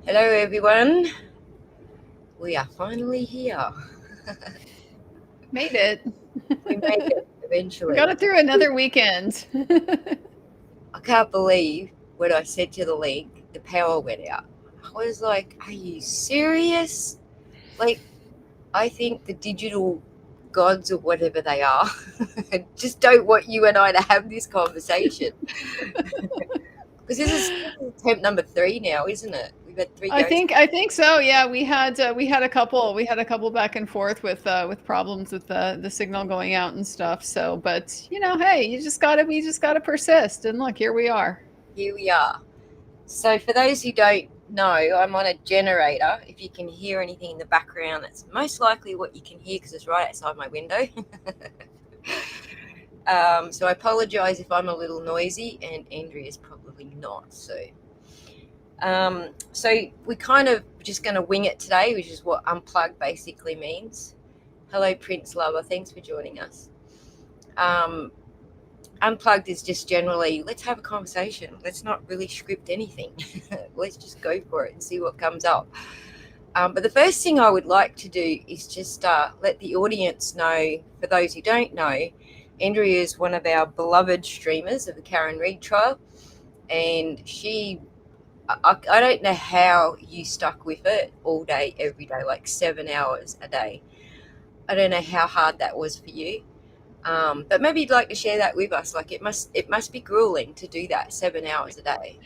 Hello, everyone. We are finally here. Made it. We made it We got eventually. it through another weekend. I can't believe when I sent you the link, the power went out. I was like, are you serious? Like, I think the digital gods or whatever they are just don't want you and I to have this conversation. Because this is attempt number 3 now, isn't it? We've had 3 I goes. think I think so. Yeah, we had a couple back and forth with problems with the signal going out and stuff. So, but hey, we just gotta persist. And look, here we are. Here we are. So, for those who don't know, I'm on a generator. If you can hear anything in the background, that's most likely what you can hear because it's right outside my window. So, I apologise if I'm a little noisy, and Andrea's probably not. So we kind of just going to wing it today, which is what unplugged basically means. Hello, Prince Lover. Thanks for joining us. Um, Unplugged is just generally, let's have a conversation. Let's not really script anything. Let's just go for it and see what comes up. But the first thing I would like to do is just let the audience know, for those who don't know, Andrea is one of our beloved streamers of the Karen Reid trial. And I don't know how you stuck with it all day, every day, like 7 hours a day. I don't know how hard that was for you. But maybe you'd like to share that with us. Like it must be grueling to do that 7 hours a day.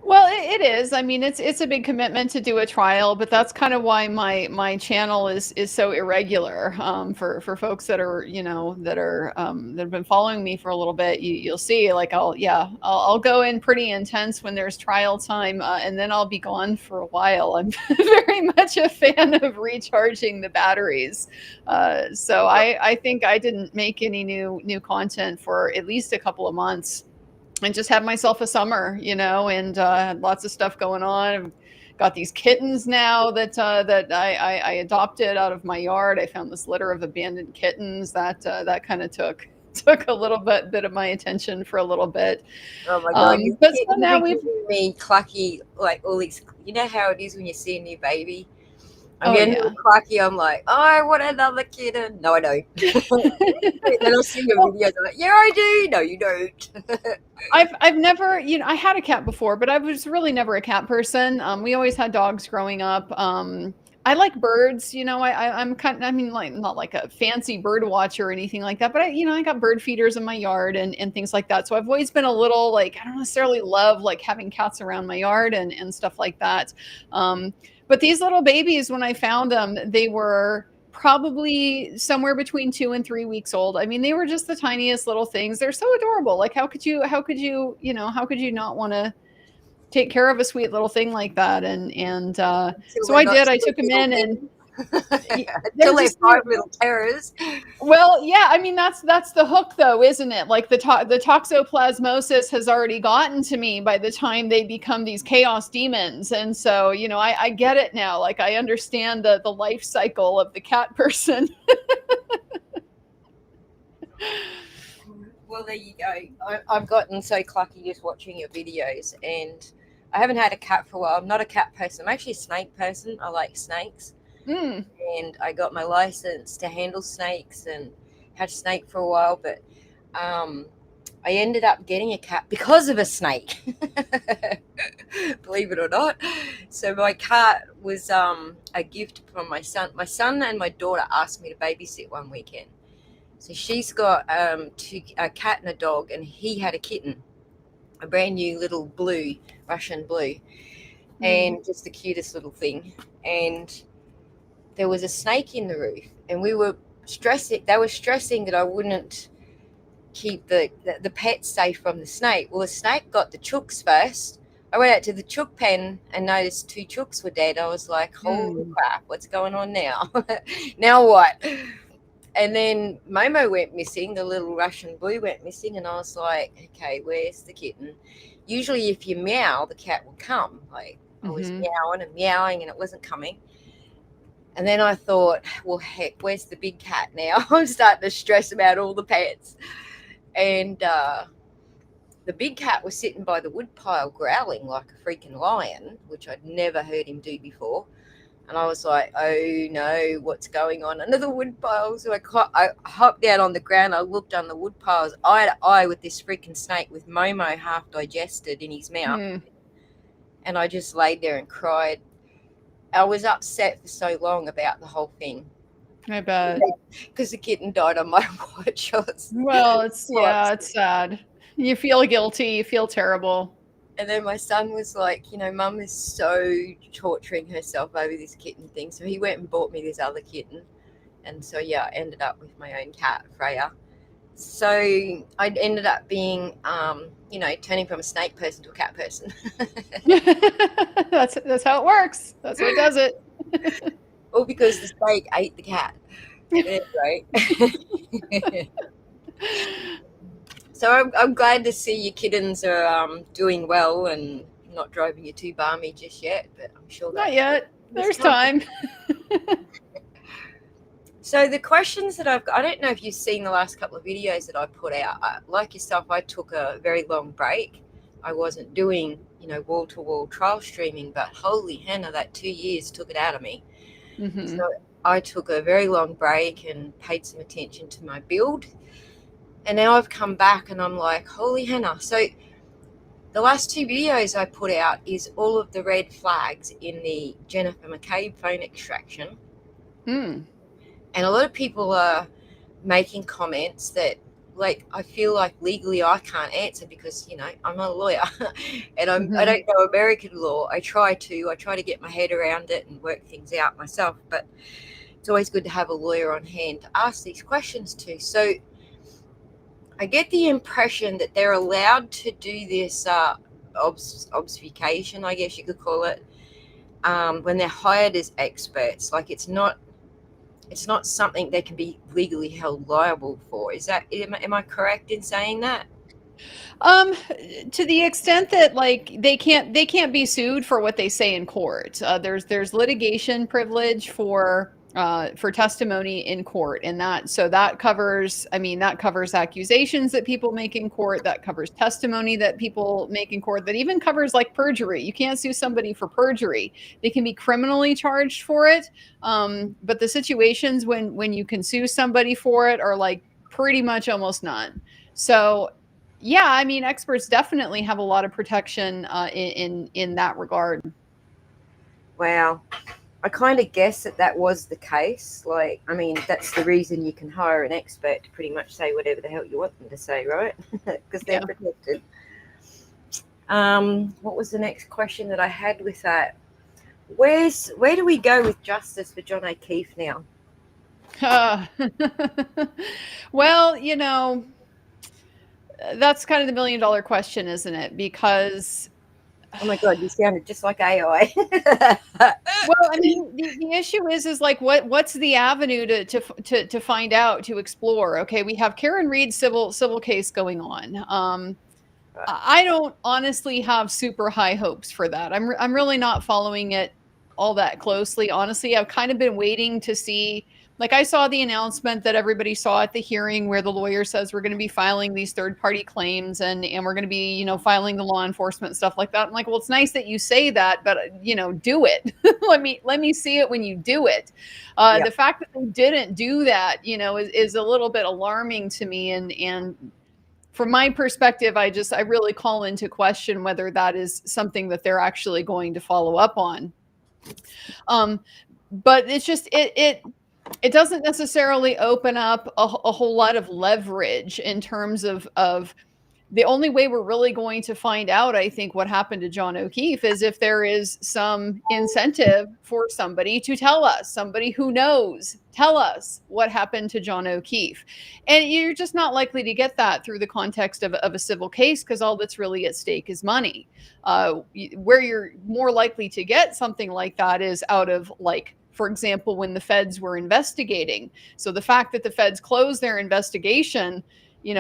Well, it is. I mean, it's a big commitment to do a trial, but that's kind of why my channel is so irregular. For folks that are that have been following me for a little bit, you'll see like I'll go in pretty intense when there's trial time, and then I'll be gone for a while. I'm very much a fan of recharging the batteries. So I think I didn't make any new content for at least a couple of months and just had myself a summer, and had lots of stuff going on. I've got these kittens now that I adopted out of my yard. I found this litter of abandoned kittens that kind of took a little bit of my attention for a little bit. Oh my god, you But so kittens are now we've giving me clucky, like all these. You know how it is when you see a new baby. I'm oh getting a yeah. little clucky. I'm like, oh, I want another kitten. No, I don't. Then I'll see your Well, videos. I'm like, yeah, I do. No, you don't. I've never, I had a cat before, but I was really never a cat person. We always had dogs growing up. I like birds, I'm I mean, like not like a fancy bird watcher or anything like that, but I got bird feeders in my yard and things like that. So I've always been a little like, I don't necessarily love like having cats around my yard and stuff like that. But these little babies, when I found them, they were probably somewhere between 2 and 3 weeks old. I mean, they were just the tiniest little things. They're so adorable. Like, how could you not want to take care of a sweet little thing like that? And Until so they're I not did. I sweet took them little in, and things. they're Until they're just five little terrors. well, yeah. I mean, that's the hook, though, isn't it? Like the toxoplasmosis has already gotten to me by the time they become these chaos demons, and so I get it now. Like I understand the life cycle of the cat person. Well, there you go. I've gotten so clucky just watching your videos, and I haven't had a cat for a while. I'm not a cat person. I'm actually a snake person. I like snakes, Mm. and I got my license to handle snakes and had a snake for a while, but um, I ended up getting a cat because of a snake. Believe it or not. So my cat was a gift from my son. My son and my daughter asked me to babysit one weekend. So she's got a cat and a dog, and he had a kitten, a brand new little blue, Russian blue, Mm. and just the cutest little thing. And there was a snake in the roof, and we were stressing. They were stressing that I wouldn't keep the pet safe from the snake. Well, the snake got the chooks first. I went out to the chook pen and noticed 2 chooks were dead. I was like, holy Mm. crap, what's going on now? Now what? And then Momo went missing, the little Russian blue went missing, and I was like, okay, where's the kitten? Usually if you meow, the cat will come. Like I was Mhm. meowing and meowing and it wasn't coming. And then I thought, well, heck, where's the big cat now? I'm starting to stress about all the pets. And the big cat was sitting by the woodpile growling like a freaking lion, which I'd never heard him do before. And I was like, oh no, what's going on under the woodpile? So I hopped out on the ground. I looked on the woodpiles, eye to eye with this freaking snake with Momo half digested in his mouth. And I just laid there and cried. I was upset for so long about the whole thing. I bet. Because the kitten died on my watch. Well, it's sad. You feel guilty. You feel terrible. And then my son was like, Mum is so torturing herself over this kitten thing. So he went and bought me this other kitten. And so, I ended up with my own cat, Freya. So I ended up being, turning from a snake person to a cat person. That's how it works. That's what does it. All because the snake ate the cat. Anyway. So I'm glad to see your kittens are doing well and not driving you too balmy just yet, but I'm sure not yet. There's time. So the questions that I've got, I don't know if you've seen the last couple of videos that I put out. Like yourself, I took a very long break. I wasn't doing, wall-to-wall trial streaming, but holy Hannah, that 2 years took it out of me. Mm-hmm. So I took a very long break and paid some attention to my build. And now I've come back and I'm like, holy Hannah. So the last 2 videos I put out is all of the red flags in the Jennifer McCabe phone extraction. And a lot of people are making comments that, I feel like legally I can't answer because, I'm not a lawyer and I don't know American law. I try to get my head around it and work things out myself, but it's always good to have a lawyer on hand to ask these questions to. So I get the impression that they're allowed to do this obfuscation, I guess you could call it, when they're hired as experts. It's not something they can be legally held liable for. Am I correct in saying that? To the extent that they can't be sued for what they say in court. There's litigation privilege for testimony in court, and that covers accusations that people make in court, that covers testimony that people make in court, that even covers perjury. You can't sue somebody for perjury. They can be criminally charged for it, but the situations when you can sue somebody for it are pretty much almost none. So experts definitely have a lot of protection in that regard. Wow. I kind of guess that was the case. That's the reason you can hire an expert to pretty much say whatever the hell you want them to say, right? Because they're protected. What was the next question that I had with that? Where do we go with justice for John O'Keefe now? Well, that's kind of the $1 million question, isn't it? Because oh my God, you sounded just like AI. Well, the issue is what's the avenue to find out, to explore? Okay, we have Karen Reed's civil case going on. I don't honestly have super high hopes for that. I'm really not following it all that closely. Honestly, I've kind of been waiting to see. I saw the announcement that everybody saw at the hearing where the lawyer says we're going to be filing these third-party claims and we're going to be, filing the law enforcement stuff like that. I'm like, well, it's nice that you say that, but do it. let me see it when you do it. The fact that they didn't do that, is a little bit alarming to me. And from my perspective, I really call into question whether that is something that they're actually going to follow up on. But it's just it doesn't necessarily open up a whole lot of leverage in terms of the only way we're really going to find out, I think, what happened to John O'Keefe is if there is some incentive for somebody to tell us, somebody who knows, tell us what happened to John O'Keefe. And you're just not likely to get that through the context of a civil case, because all that's really at stake is money. Where you're more likely to get something like that is out of for example, when the feds were investigating. So the fact that the feds closed their investigation,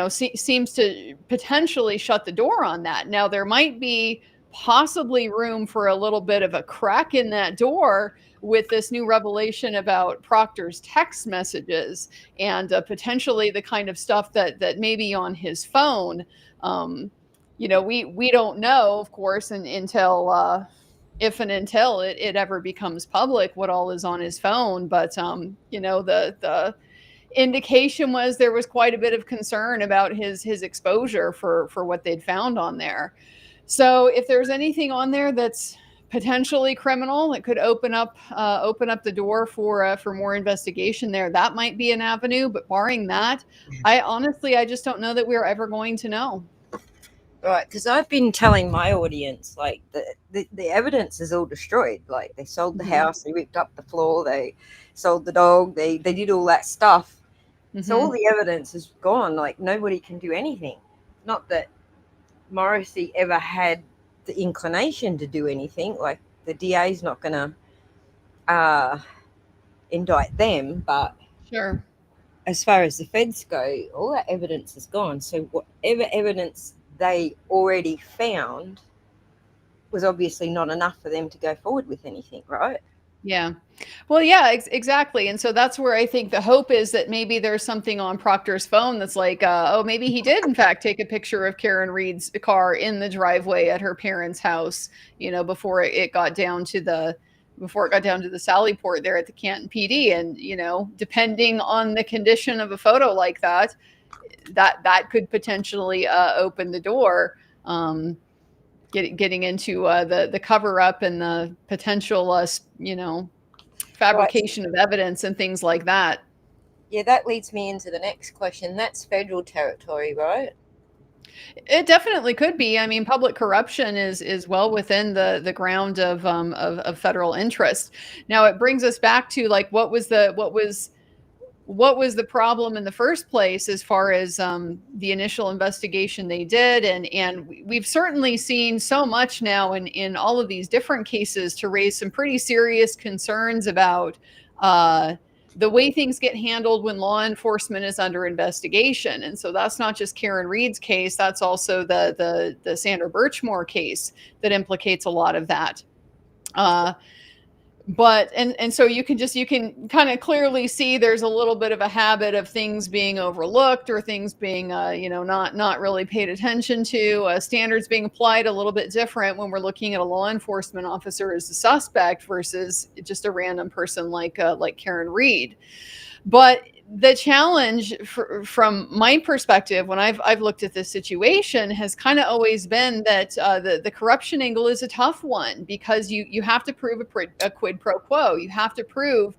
seems to potentially shut the door on that. Now, there might be possibly room for a little bit of a crack in that door with this new revelation about Proctor's text messages and potentially the kind of stuff that may be on his phone. we don't know, of course, until if and until it ever becomes public what all is on his phone. But the indication was there was quite a bit of concern about his exposure for what they'd found on there. So if there's anything on there that's potentially criminal, it could open up the door for more investigation there. That might be an avenue, but barring that, I just don't know that we're ever going to know. Right, because I've been telling my audience, like, the evidence is all destroyed. Like, they sold the house, they ripped up the floor, they sold the dog, they did all that stuff. So all the evidence is gone. Like, nobody can do anything. Not that Morrissey ever had the inclination to do anything. Like, the DA's not going to indict them, but Sure. as far as the feds go, all that evidence is gone. So whatever evidence they already found was obviously not enough for them to go forward with anything, right? Yeah. Well, yeah, exactly. And so that's where I think the hope is that maybe there's something on Proctor's phone that's like, oh, maybe he did in fact take a picture of Karen Reed's car in the driveway at her parents' house, before it got down to the Sally Port there at the Canton PD. And, depending on the condition of a photo like that could potentially open the door. Getting into the cover up and the potential, fabrication of evidence and things like that. Yeah, that leads me into the next question. That's federal territory, right? It definitely could be. I mean, public corruption is well within the ground of federal interest. Now, it brings us back to, like, what was the problem in the first place as far as the initial investigation they did. And we've certainly seen so much now in all of these different cases to raise some pretty serious concerns about the way things get handled when law enforcement is under investigation. And so that's not just Karen Reed's case, that's also the Sandra Birchmore case that implicates a lot of that. But so you can kind of clearly see there's a little bit of a habit of things being overlooked or things being not really paid attention to, standards being applied a little bit different when we're looking at a law enforcement officer as a suspect versus just a random person like Karen Reed. But the challenge from my perspective, when I've looked at this situation, has kind of always been that the corruption angle is a tough one, because you have to prove a quid pro quo. You have to prove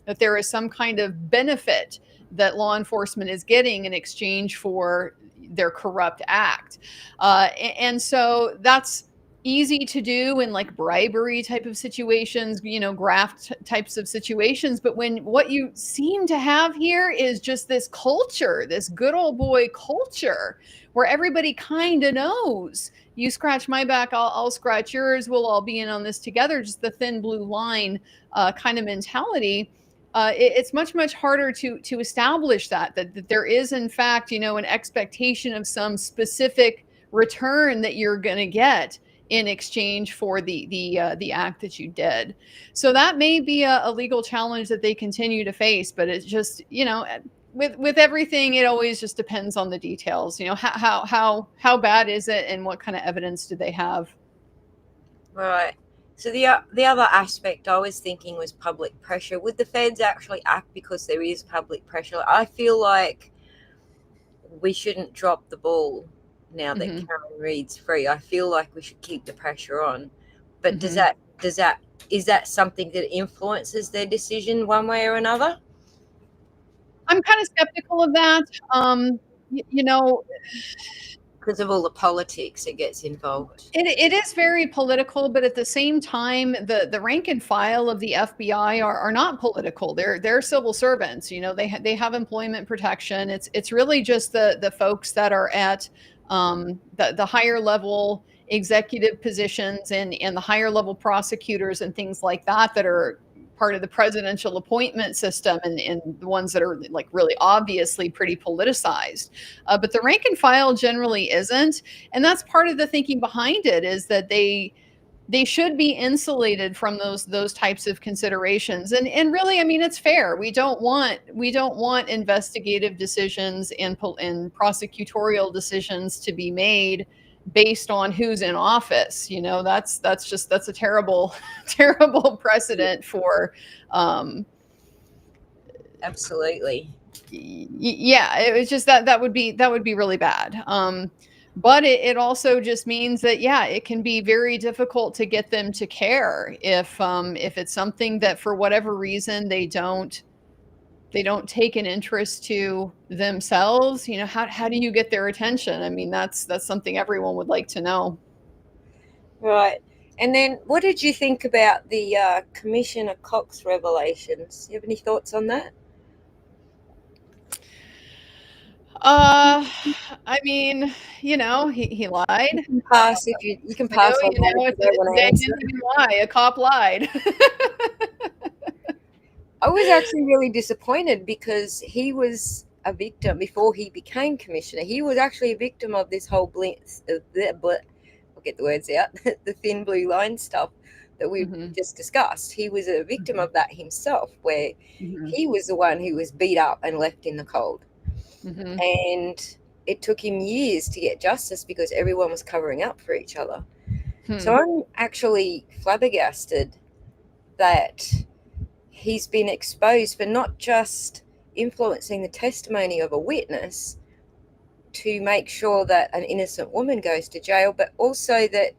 that there is some kind of benefit that law enforcement is getting in exchange for their corrupt act. And so that's easy to do in, like, bribery type of situations, graft types of situations. But when what you seem to have here is just this culture, this good old boy culture, where everybody kind of knows, you scratch my back, I'll scratch yours, we'll all be in on this together, just the thin blue line kind of mentality. It's much, much harder to establish that there is, in fact, an expectation of some specific return that you're going to get in exchange for the act that you did. So that may be a legal challenge that they continue to face. But it's just, with everything, it always just depends on the details. How bad is it, and what kind of evidence do they have? Right. So the other aspect I was thinking was public pressure. Would the feds actually act because there is public pressure? I feel like we shouldn't drop the ball now that Karen Reed's free. I feel like we should keep the pressure on. But is that something that influences their decision one way or another? I'm kind of skeptical of that. Because of all the politics that gets involved. It is very political, but at the same time, the rank and file of the FBI are not political. They're civil servants. They have employment protection. It's really just the folks that are at the higher level executive positions and the higher level prosecutors and things like that are part of the presidential appointment system, and the ones that are, like, really obviously pretty politicized. But the rank and file generally isn't. And that's part of the thinking behind it, is that they should be insulated from those types of considerations. And really, I mean, it's fair. We don't want investigative decisions and prosecutorial decisions to be made based on who's in office. That's a terrible, terrible precedent for, Absolutely. yeah, it was just that would be really bad. But it also just means that, yeah, it can be very difficult to get them to care if it's something that for whatever reason they don't take an interest to themselves. How do you get their attention? I mean, that's something everyone would like to know. Right. And then what did you think about the Commissioner Cox revelations? You have any thoughts on that? I mean, he lied. Pass if you can I know, pass on that if you don't it's a want to day answer. in the lie. A cop lied. I was actually really disappointed because he was a victim before he became commissioner. He was actually a victim of this whole I'll get the words out, the thin blue line stuff that we've Mhm, just discussed. He was a victim mhm, of that himself, where mhm, he was the one who was beat up and left in the cold. mhm, And it took him years to get justice because everyone was covering up for each other. So hmm. I'm actually flabbergasted that he's been exposed for not just influencing the testimony of a witness to make sure that an innocent woman goes to jail, but also that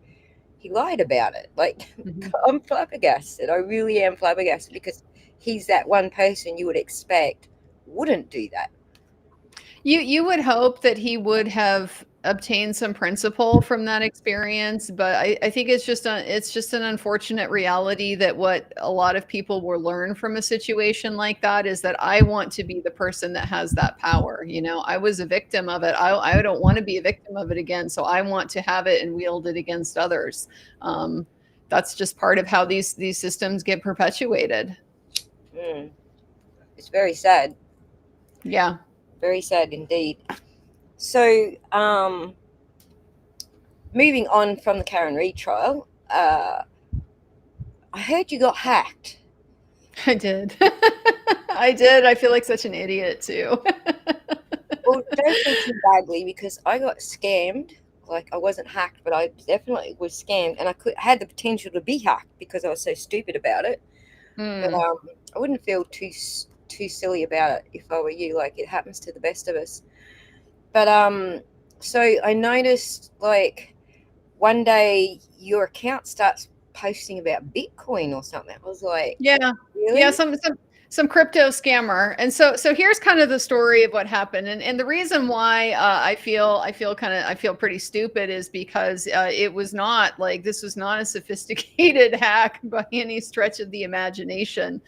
he lied about it. Like, Mhm. I'm flabbergasted. I really am flabbergasted because he's that one person you would expect wouldn't do that. You would hope that he would have obtained some principle from that experience, but I think it's just an unfortunate reality that what a lot of people will learn from a situation like that is that I want to be the person that has that power. I was a victim of it. I don't want to be a victim of it again, so I want to have it and wield it against others. Um, that's just part of how these systems get perpetuated. Mm. It's very sad. Yeah. Very sad indeed. So, moving on from the Karen Reid trial, I heard you got hacked. I did. I did. I feel like such an idiot too. Well, don't feel too badly because I got scammed. Like, I wasn't hacked, but I definitely was scammed, and I had the potential to be hacked because I was so stupid about it. But Hmm. I wouldn't feel too silly about it if I were you. Like, it happens to the best of us. But so I noticed, like, one day your account starts posting about Bitcoin or something. I was like, Yeah. Yeah, really? some crypto scammer. And so here's kind of the story of what happened. And the reason why I feel pretty stupid is because it was not like this was not a sophisticated hack by any stretch of the imagination.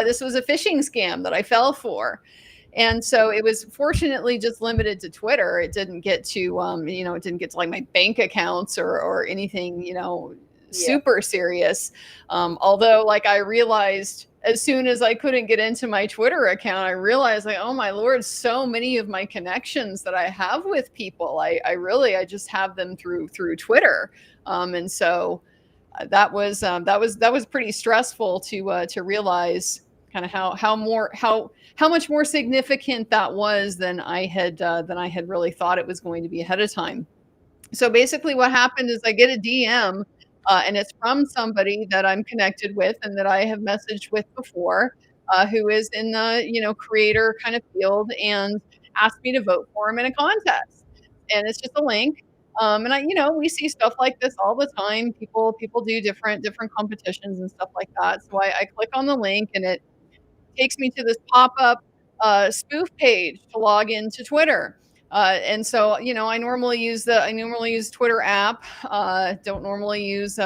This was a phishing scam that I fell for. And so it was fortunately just limited to Twitter. It didn't get to it didn't get to like my bank accounts or anything, Yeah. super serious. Although, like, I realized as soon as I couldn't get into my Twitter account, I realized, like, oh my lord, so many of my connections that I have with people, I just have them through Twitter. And so that was pretty stressful to realize kind of how much more significant that was than I had really thought it was going to be ahead of time. So basically, what happened is I get a DM, and it's from somebody that I'm connected with and that I have messaged with before, who is in the creator kind of field, and asked me to vote for him in a contest. And it's just a link. And we see stuff like this all the time. People do different competitions and stuff like that. So I click on the link, and it takes me to this pop-up spoof page to log into Twitter. And so, I normally use Twitter app. Don't normally use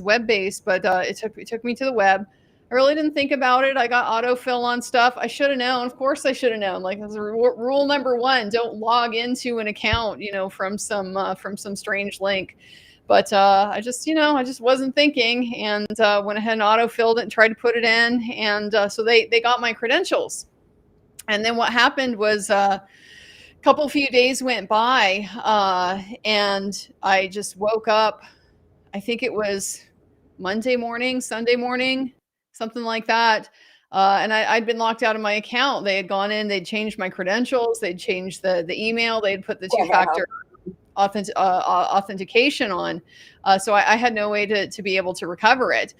web based, but it took me to the web. I really didn't think about it. I got autofill on stuff. I should have known. Of course, I should have known. Like, that's rule number one: don't log into an account, from some strange link. But I just wasn't thinking, and went ahead and auto-filled it and tried to put it in, and so they got my credentials. And then what happened was a couple few days went by, and I just woke up. I think it was Monday morning, Sunday morning, something like that. And I'd been locked out of my account. They had gone in, they'd changed my credentials, they'd changed the email, they'd put the two Wow. factor authentication on. So I had no way to be able to recover it.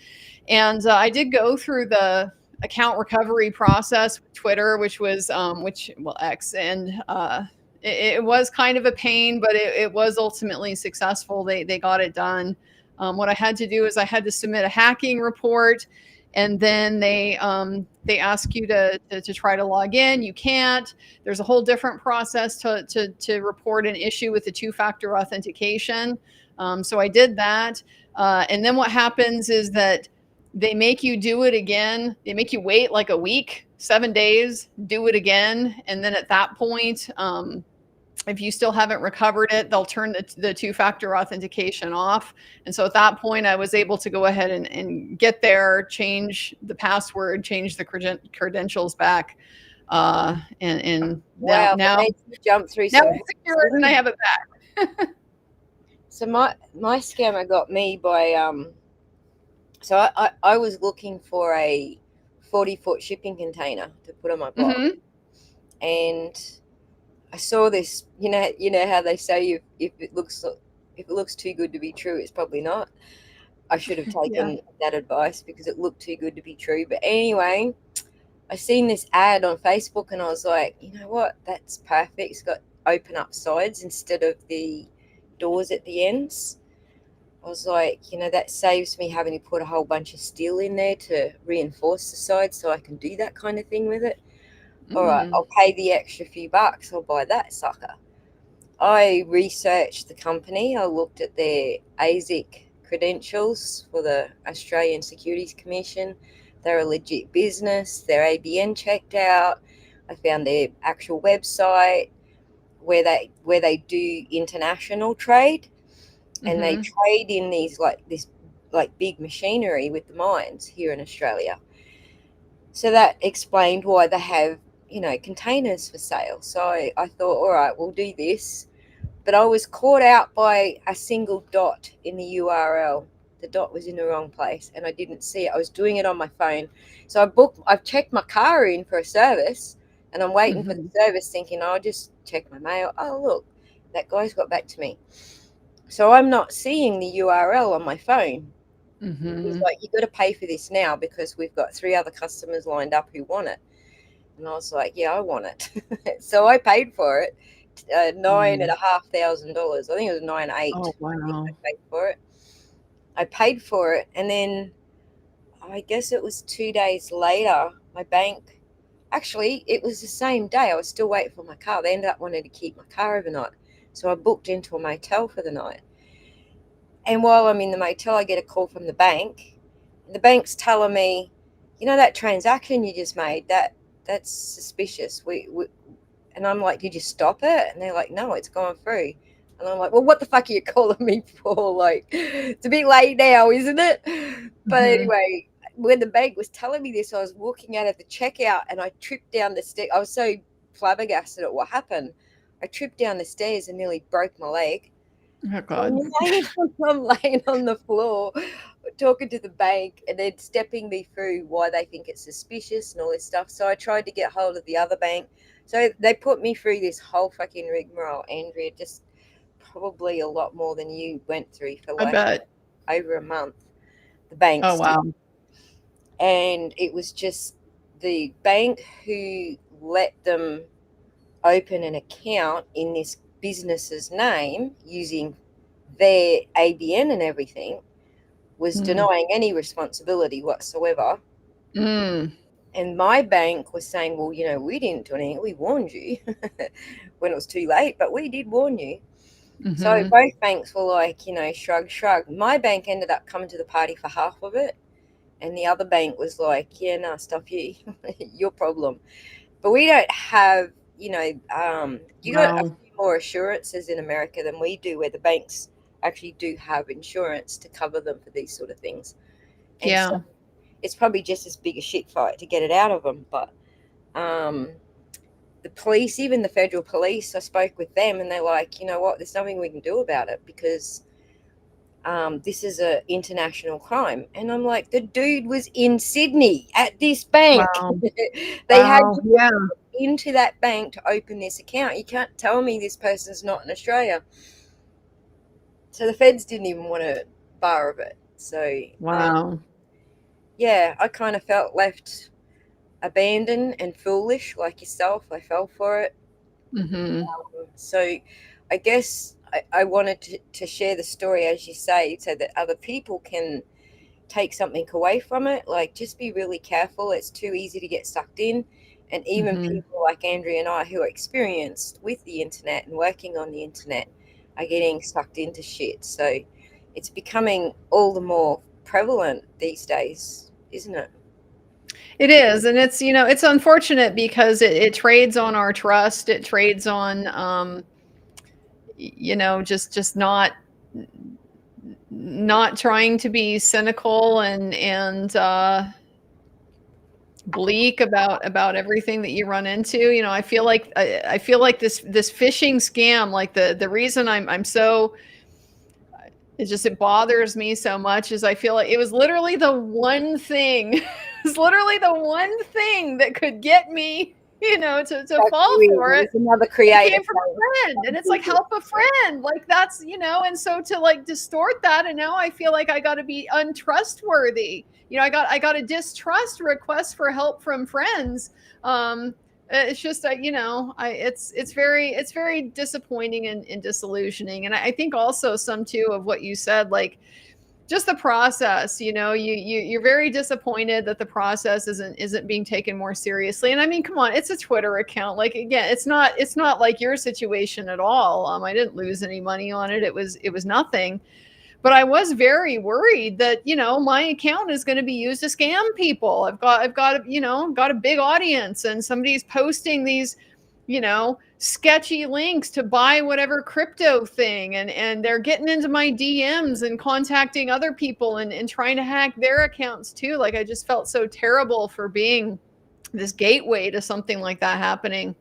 And I did go through the account recovery process with Twitter, which was X, and it was kind of a pain, but it was ultimately successful. They got it done. What I had to do is I had to submit a hacking report, and then they ask you to try to log in. You can't. There's a whole different process to report an issue with the two-factor authentication. So I did that, and then what happens is that they make you do it again. They make you wait like a week, 7 days, do it again, and then at that point, if you still haven't recovered it, they'll turn the two-factor authentication off. And so at that point, I was able to go ahead and get there, change the password, change the credentials back. And Wow, now it makes you jump through now some it's secure and I have it back. So my scammer got me by so I was looking for a 40-foot shipping container to put on my block. Mm-hmm. And I saw this, you know how they say if it looks too good to be true, it's probably not. I should have taken that advice because it looked too good to be true. But anyway, I seen this ad on Facebook and I was like, you know what? That's perfect. It's got open up sides instead of the doors at the ends. I was like, that saves me having to put a whole bunch of steel in there to reinforce the sides so I can do that kind of thing with it. All right, I'll pay the extra few bucks. I'll buy that sucker. I researched the company. I looked at their ASIC credentials for the Australian Securities Commission. They're a legit business. Their ABN checked out. I found their actual website where they do international trade, and they trade in these big machinery with the mines here in Australia. So that explained why they have containers for sale. So I thought, all right, we'll do this. But I was caught out by a single dot in the URL. The dot was in the wrong place and I didn't see it. I was doing it on my phone. So I've checked my car in for a service and I'm waiting for the service thinking, I'll just check my mail. Oh, look, that guy's got back to me. So I'm not seeing the URL on my phone. He's like, you got to pay for this now because we've got 3 other customers lined up who want it. And I was like, yeah, I want it. So I paid for it, $9,500. I think it was $9,800. Oh, wow. I paid for it, and then I guess it was 2 days later, my bank. Actually, it was the same day. I was still waiting for my car. They ended up wanting to keep my car overnight, so I booked into a motel for the night. And while I'm in the motel, I get a call from the bank. The bank's telling me, that transaction you just made, that's suspicious. And I'm like, did you stop it? And they're like, no, it's gone through. And I'm like, well, what the fuck are you calling me for? Like, it's a bit late now, isn't it? But anyway, when the bank was telling me this, I was walking out of the checkout and I tripped down the stairs. I was so flabbergasted at what happened. I tripped down the stairs and nearly broke my leg. Oh, God. I'm laying on the floor talking to the bank and then stepping me through why they think it's suspicious and all this stuff. So I tried to get hold of the other bank. So they put me through this whole fucking rigmarole, Andrea, just probably a lot more than you went through for over a month. The bank. Oh, wow. And it was just the bank who let them open an account in this business's name using their ABN and everything was denying any responsibility whatsoever. And my bank was saying, well, we didn't do anything. We warned you when it was too late, but we did warn you. So both banks were like, shrug. My bank ended up coming to the party for half of it. And the other bank was like, yeah, no, stop you. Your problem. But we don't have, you got a few more assurances in America than we do, where the banks actually do have insurance to cover them for these sort of things. And so it's probably just as big a shit fight to get it out of them. But the police, even the federal police, I spoke with them and they're like, you know what, there's nothing we can do about it because this is an international crime. And I'm like, the dude was in Sydney at this bank. Wow. They had to go into that bank to open this account. You can't tell me this person's not in Australia. So the feds didn't even want a bar of it. So Wow. yeah, I kind of felt left abandoned and foolish like yourself. I fell for it. Mm-hmm. So I guess I wanted to share the story, as you say, so that other people can take something away from it. Like, just be really careful. It's too easy to get sucked in. And even Mm-hmm. people like Andrea and I who are experienced with the internet and working on the internet are getting sucked into shit. So it's becoming all the more prevalent these days, isn't it? It is, and it's it's unfortunate because it trades on our trust. It trades on just not trying to be cynical and bleak about everything that you run into. I feel like this phishing scam, like the reason I'm so it bothers me so much is I feel like it was literally the one thing it's literally the one thing that could get me, to That's fall weird. for it. There's another It creator came from a friend, and it's like, saying, help a friend, like that's, and so to like distort that, and now I feel like I got to be untrustworthy. I got a distrust request for help from friends. It's just it's very disappointing and disillusioning, and I think also some too of what you said, like just the process. You're very disappointed that the process isn't being taken more seriously. And I mean, come on, it's a Twitter account. Like, again, it's not like your situation at all. I didn't lose any money on it. It was nothing. But I was very worried that my account is going to be used to scam people. I've got a big audience, and somebody's posting these sketchy links to buy whatever crypto thing, and they're getting into my DMs and contacting other people and trying to hack their accounts too. Like, I just felt so terrible for being this gateway to something like that happening.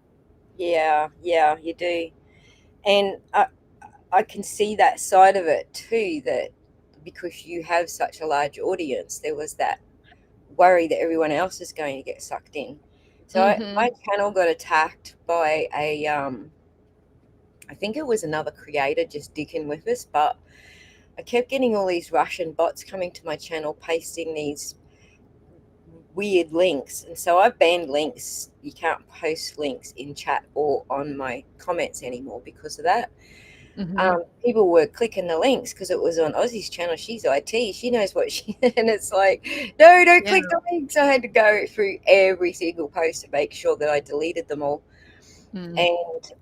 yeah, yeah, you do. And I can see that side of it too, that because you have such a large audience, there was that worry that everyone else is going to get sucked in. So my Mhm. channel got attacked by I think it was another creator just dicking with us, but I kept getting all these Russian bots coming to my channel, pasting these weird links. And so I banned links. You can't post links in chat or on my comments anymore because of that. Mhm. People were clicking the links because it was on Aussie's channel. She's IT. She knows what she, and it's like, no, don't Yeah. click the links. I had to go through every single post to make sure that I deleted them all. Mm. And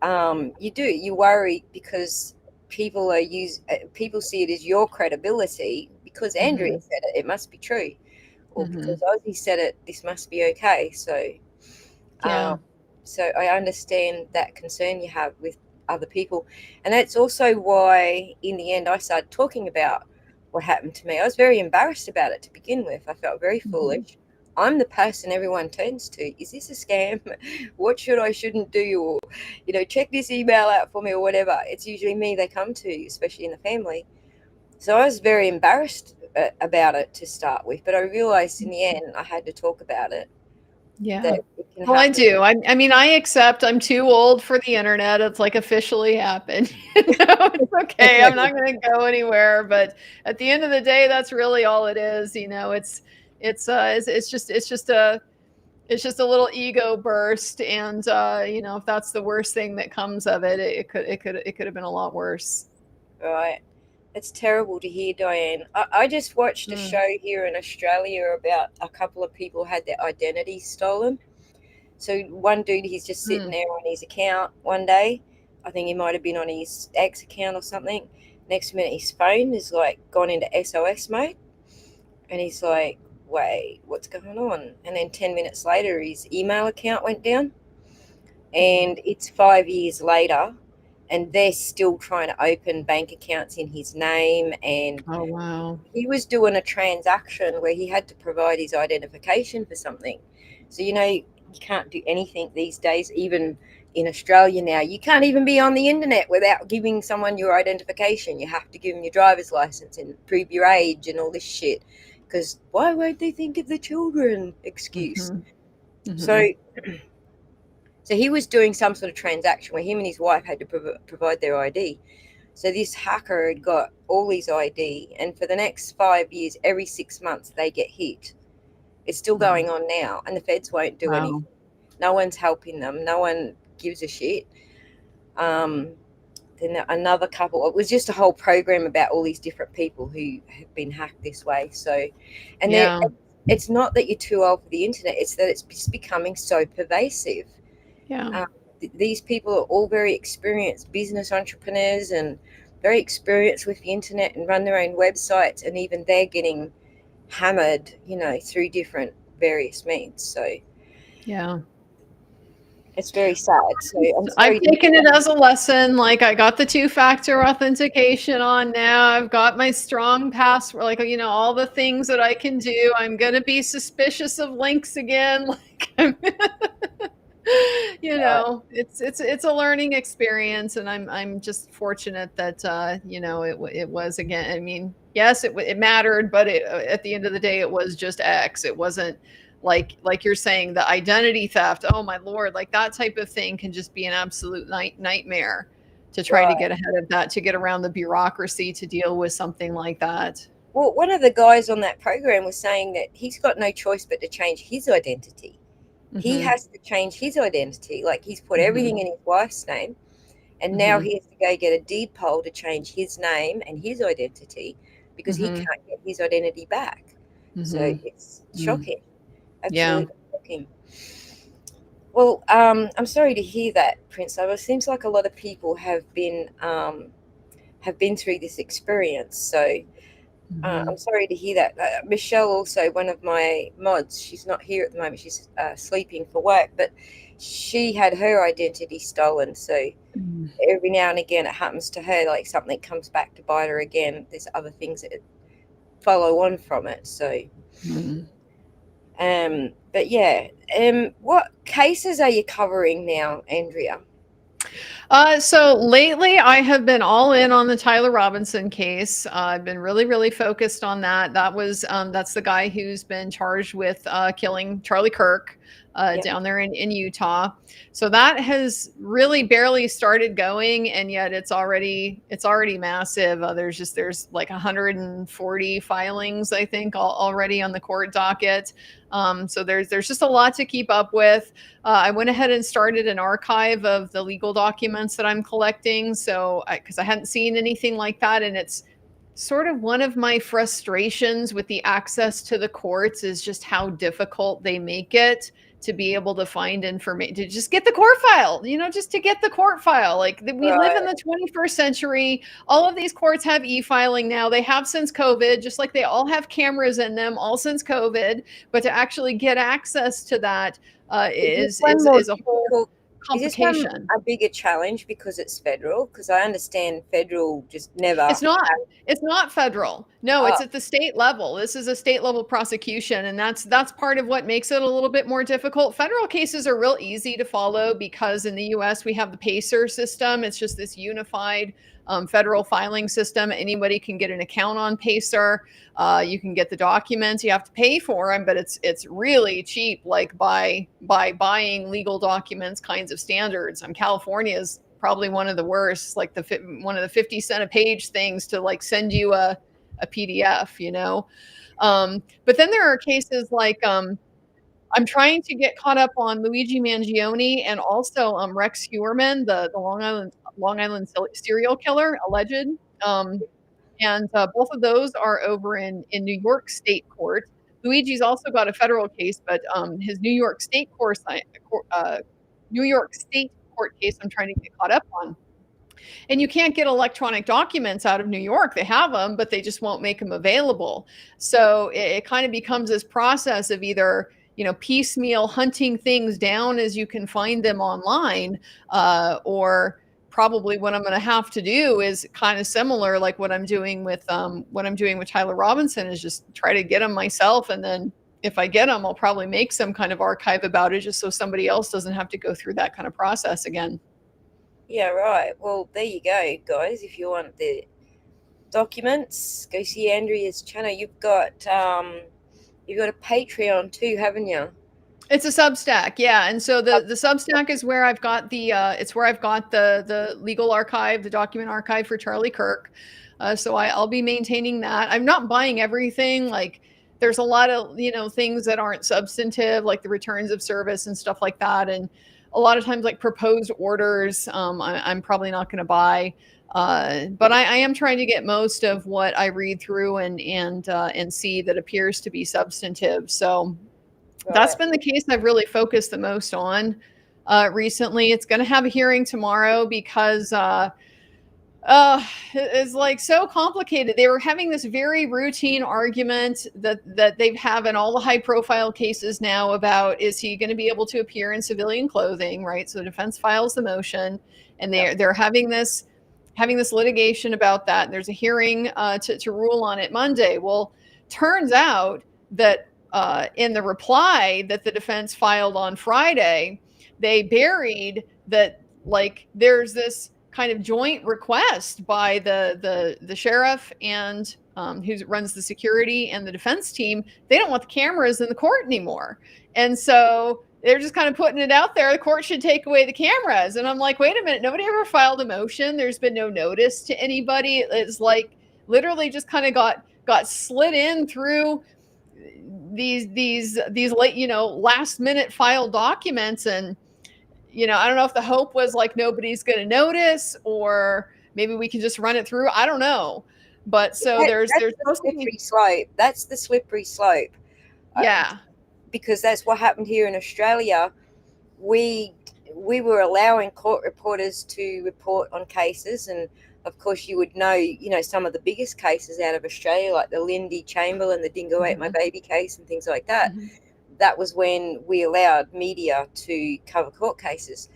you worry because people see it as your credibility because Andrea Mhm. said it. It must be true, or because Mhm. Aussie said it. This must be okay. Um, Yeah. so I understand that concern you have with other people. And that's also why, in the end, I started talking about what happened to me. I was very embarrassed about it to begin with. I felt very Mhm. foolish. I'm the person everyone turns to. Is this a scam? What should I shouldn't do? Or, check this email out for me or whatever. It's usually me they come to, especially in the family. So I was very embarrassed about it to start with. But I realized in the end I had to talk about it, Yeah. that it can Well, I happen. do. I mean, I accept I'm too old for the internet. It's like officially happened. It's okay. I'm not going to go anywhere. But at the end of the day, that's really all it is. It's just a little ego burst, and if that's the worst thing that comes of it, it could have been a lot worse. Right. It's terrible to hear, Diane. I just watched a Mm, show here in Australia about a couple of people had their identities stolen. So one dude, he's just sitting mm. there on his account one day. I think he might have been on his ex account or something. Next minute, his phone is like gone into SOS mode. And he's like, wait, what's going on? And then 10 minutes later, his email account went down. Mm. And it's 5 years later, and they're still trying to open bank accounts in his name. And Oh, wow. he was doing a transaction where he had to provide his identification for something. So, you can't do anything these days, even in Australia now. You can't even be on the internet without giving someone your identification. You have to give them your driver's license and prove your age and all this shit. Because why won't they think of the children excuse? Mhm. So, Mhm. so he was doing some sort of transaction where him and his wife had to provide their ID. So this hacker had got all his ID, and for the next 5 years, every 6 months they get hit. It's still Wow. going on now, and the feds won't do Wow. anything. No one's helping them. No one gives a shit. Then another couple. It was just a whole program about all these different people who have been hacked this way. So, and Yeah. it's not that you're too old for the internet. It's that it's just becoming so pervasive. Yeah. These people are all very experienced business entrepreneurs and very experienced with the internet and run their own websites, and even they're getting hammered, through different various means. So Yeah. it's very sad. So I'm I've sorry to taken it as a lesson. Like, I got the two-factor authentication on now. I've got my strong password, like, all the things that I can do. I'm going to be suspicious of links again. Like, it's a learning experience, and I'm just fortunate that it was, again. I mean, yes, it mattered, but at the end of the day, it was just X. It wasn't like you're saying, the identity theft. Oh my Lord, like that type of thing can just be an absolute nightmare to try to right. get ahead of that, to get around the bureaucracy to deal with something like that. Well, one of the guys on that program was saying that he's got no choice but to change his identity. He Hmm. has to change his identity. Like, he's put Hmm. everything in his wife's name, and now Hmm. he has to go get a deed poll to change his name and his identity because he Hmm. can't get his identity back. So Hmm. it's Mm. shocking, Yeah. absolutely shocking. Well, I'm sorry to hear that, Prince. It seems like a lot of people have been through this experience. So Hmm. I'm sorry to hear that. Michelle, also one of my mods, she's not here at the moment. She's sleeping for work, but she had her identity stolen. So Mm. every now and again, it happens to her. Like, something comes back to bite her again. There's other things that follow on from it. So, Mm. but yeah, what cases are you covering now, Andrea? So lately, I have been all in on the Tyler Robinson case. I've been really, really focused on that. That's the guy who's been charged with killing Charlie Kirk Yep. down there in Utah. So that has really barely started going, and yet it's already massive. There's like 140 filings, I think, already on the court docket. So there's just a lot to keep up with. I went ahead and started an archive of the legal documents that I'm collecting. So, because I hadn't seen anything like that, and it's sort of one of my frustrations with the access to the courts is just how difficult they make it to be able to find information, to just get the court file, just to get the court file. Like, we live in Right. the 21st century. All of these courts have e-filing now. They have since COVID, just like they all have cameras in them, all since COVID. But to actually get access to that Is this is one is more is a whole difficult? Is this one complication. a bigger challenge because it's federal? Because I understand federal just never It's not. have. It's not federal. No, Oh, it's at the state level. This is a state level prosecution, and that's part of what makes it a little bit more difficult. Federal cases are real easy to follow because in the US we have the PACER system. It's just this unified federal filing system. Anybody can get an account on PACER. You can get the documents. You have to pay for them, but it's really cheap. Like, by buying legal documents kinds of standards. California's probably one of the worst, like one of the 50 cent a page things to like send you a PDF. But then there are cases like I'm trying to get caught up on Luigi Mangione and also Rex Heuermann, the Long Island serial killer, alleged. Um, and both of those are over in New York State court. Luigi's also got a federal case, but his New York State court case I'm trying to get caught up on. And you can't get electronic documents out of New York. They have them, but they just won't make them available. So it kind of becomes this process of either piecemeal hunting things down as you can find them online, or probably what I'm going to have to do is kind of similar, like what I'm doing with Tyler Robinson, is just try to get them myself, and then if I get them, I'll probably make some kind of archive about it, just so somebody else doesn't have to go through that kind of process again. yeah, right. Well, there you go, guys. If you want the documents, go see Andrea's channel. You've got a Patreon too, haven't you? It's a Substack, yeah. And so the Substack is where I've got it's where I've got the legal archive, the document archive for Charlie Kirk. So I'll be maintaining that. I'm not buying everything. Like there's a lot of things that aren't substantive, like the returns of service and stuff like that. And a lot of times, like proposed orders, I'm probably not going to buy. But I am trying to get most of what I read through and see that appears to be substantive. So that's been the case I've really focused the most on recently. It's going to have a hearing tomorrow because it's like so complicated. They were having this very routine argument that they have in all the high profile cases now about, is he going to be able to appear in civilian clothing, right? So the defense files the motion, and they're having this litigation about that. And there's a hearing to rule on it Monday. Well, turns out that in the reply that the defense filed on Friday, they buried that, like, there's this kind of joint request by the sheriff and who runs the security and the defense team. They don't want the cameras in the court anymore. And so they're just kind of putting it out there. The court should take away the cameras. And I'm like, wait a minute, nobody ever filed a motion. There's been no notice to anybody. It's like literally just kind of got slid in through these late, last minute filed documents. And I don't know if the hope was like nobody's going to notice, or maybe we can just run it through. I don't know. But so there's the slippery slope. That's the slippery slope. Yeah. Because that's what happened here in Australia. We were allowing court reporters to report on cases, and of course you would know some of the biggest cases out of Australia, like the Lindy Chamberlain, the Dingo Ate My Baby case and things like that. Mm-hmm. That was when we allowed media to cover court cases.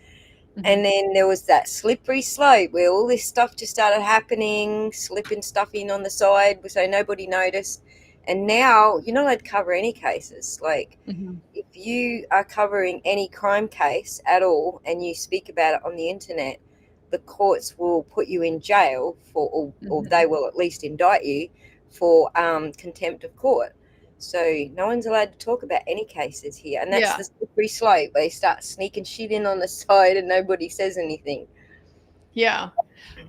Mm-hmm. And then there was that slippery slope where all this stuff just started happening, slipping stuff in on the side so nobody noticed. And now you're not allowed to cover any cases. Like, mm-hmm. if you are covering any crime case at all and you speak about it on the internet, the courts will put you in jail or they will at least indict you for contempt of court. So no one's allowed to talk about any cases here. And that's the slippery slope. They start sneaking shit in on the side and nobody says anything. Yeah.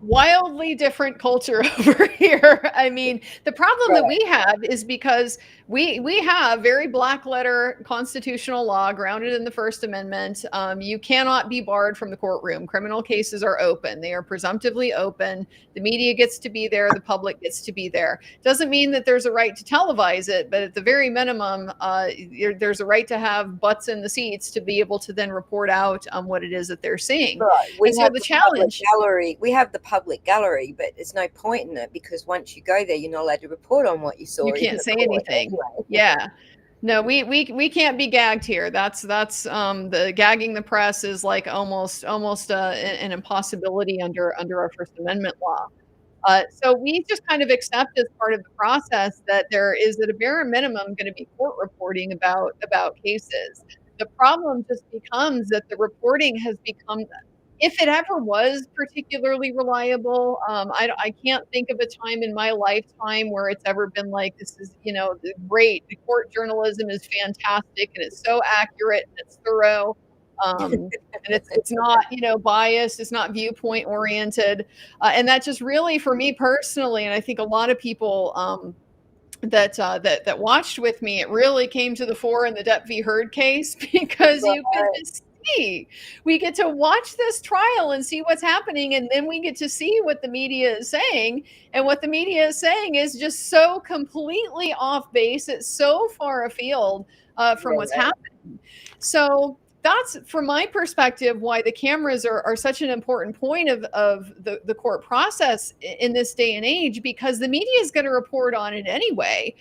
Wildly different culture over here. I mean, the problem that we have is because we have very black letter constitutional law grounded in the First Amendment. You cannot be barred from the courtroom. Criminal cases are open. They are presumptively open. The media gets to be there. The public gets to be there. Doesn't mean that there's a right to televise it, but at the very minimum, there's a right to have butts in the seats to be able to then report out what it is that they're seeing. Right. We have the challenge gallery. We have the public gallery, but there's no point in it because once you go there, you're not allowed to report on what you saw. You can't say anything. Anyway. Yeah. No, we can't be gagged here. That's the gagging the press is like almost an impossibility under our First Amendment law. So we just kind of accept as part of the process that there is at a bare minimum going to be court reporting about cases. The problem just becomes that the reporting has become, if it ever was particularly reliable, I can't think of a time in my lifetime where it's ever been like, this is, great. The court journalism is fantastic and it's so accurate and it's thorough. And it's not, biased. It's not viewpoint oriented. And that just really, for me personally, and I think a lot of people that watched with me, it really came to the fore in the Depp v. Heard case because you could just see, we get to watch this trial and see what's happening, and then we get to see what the media is saying, and what the media is saying is just so completely off base. It's so far afield from what's happening. So that's, from my perspective, why the cameras are such an important point of the court process in this day and age, because the media is going to report on it anyway.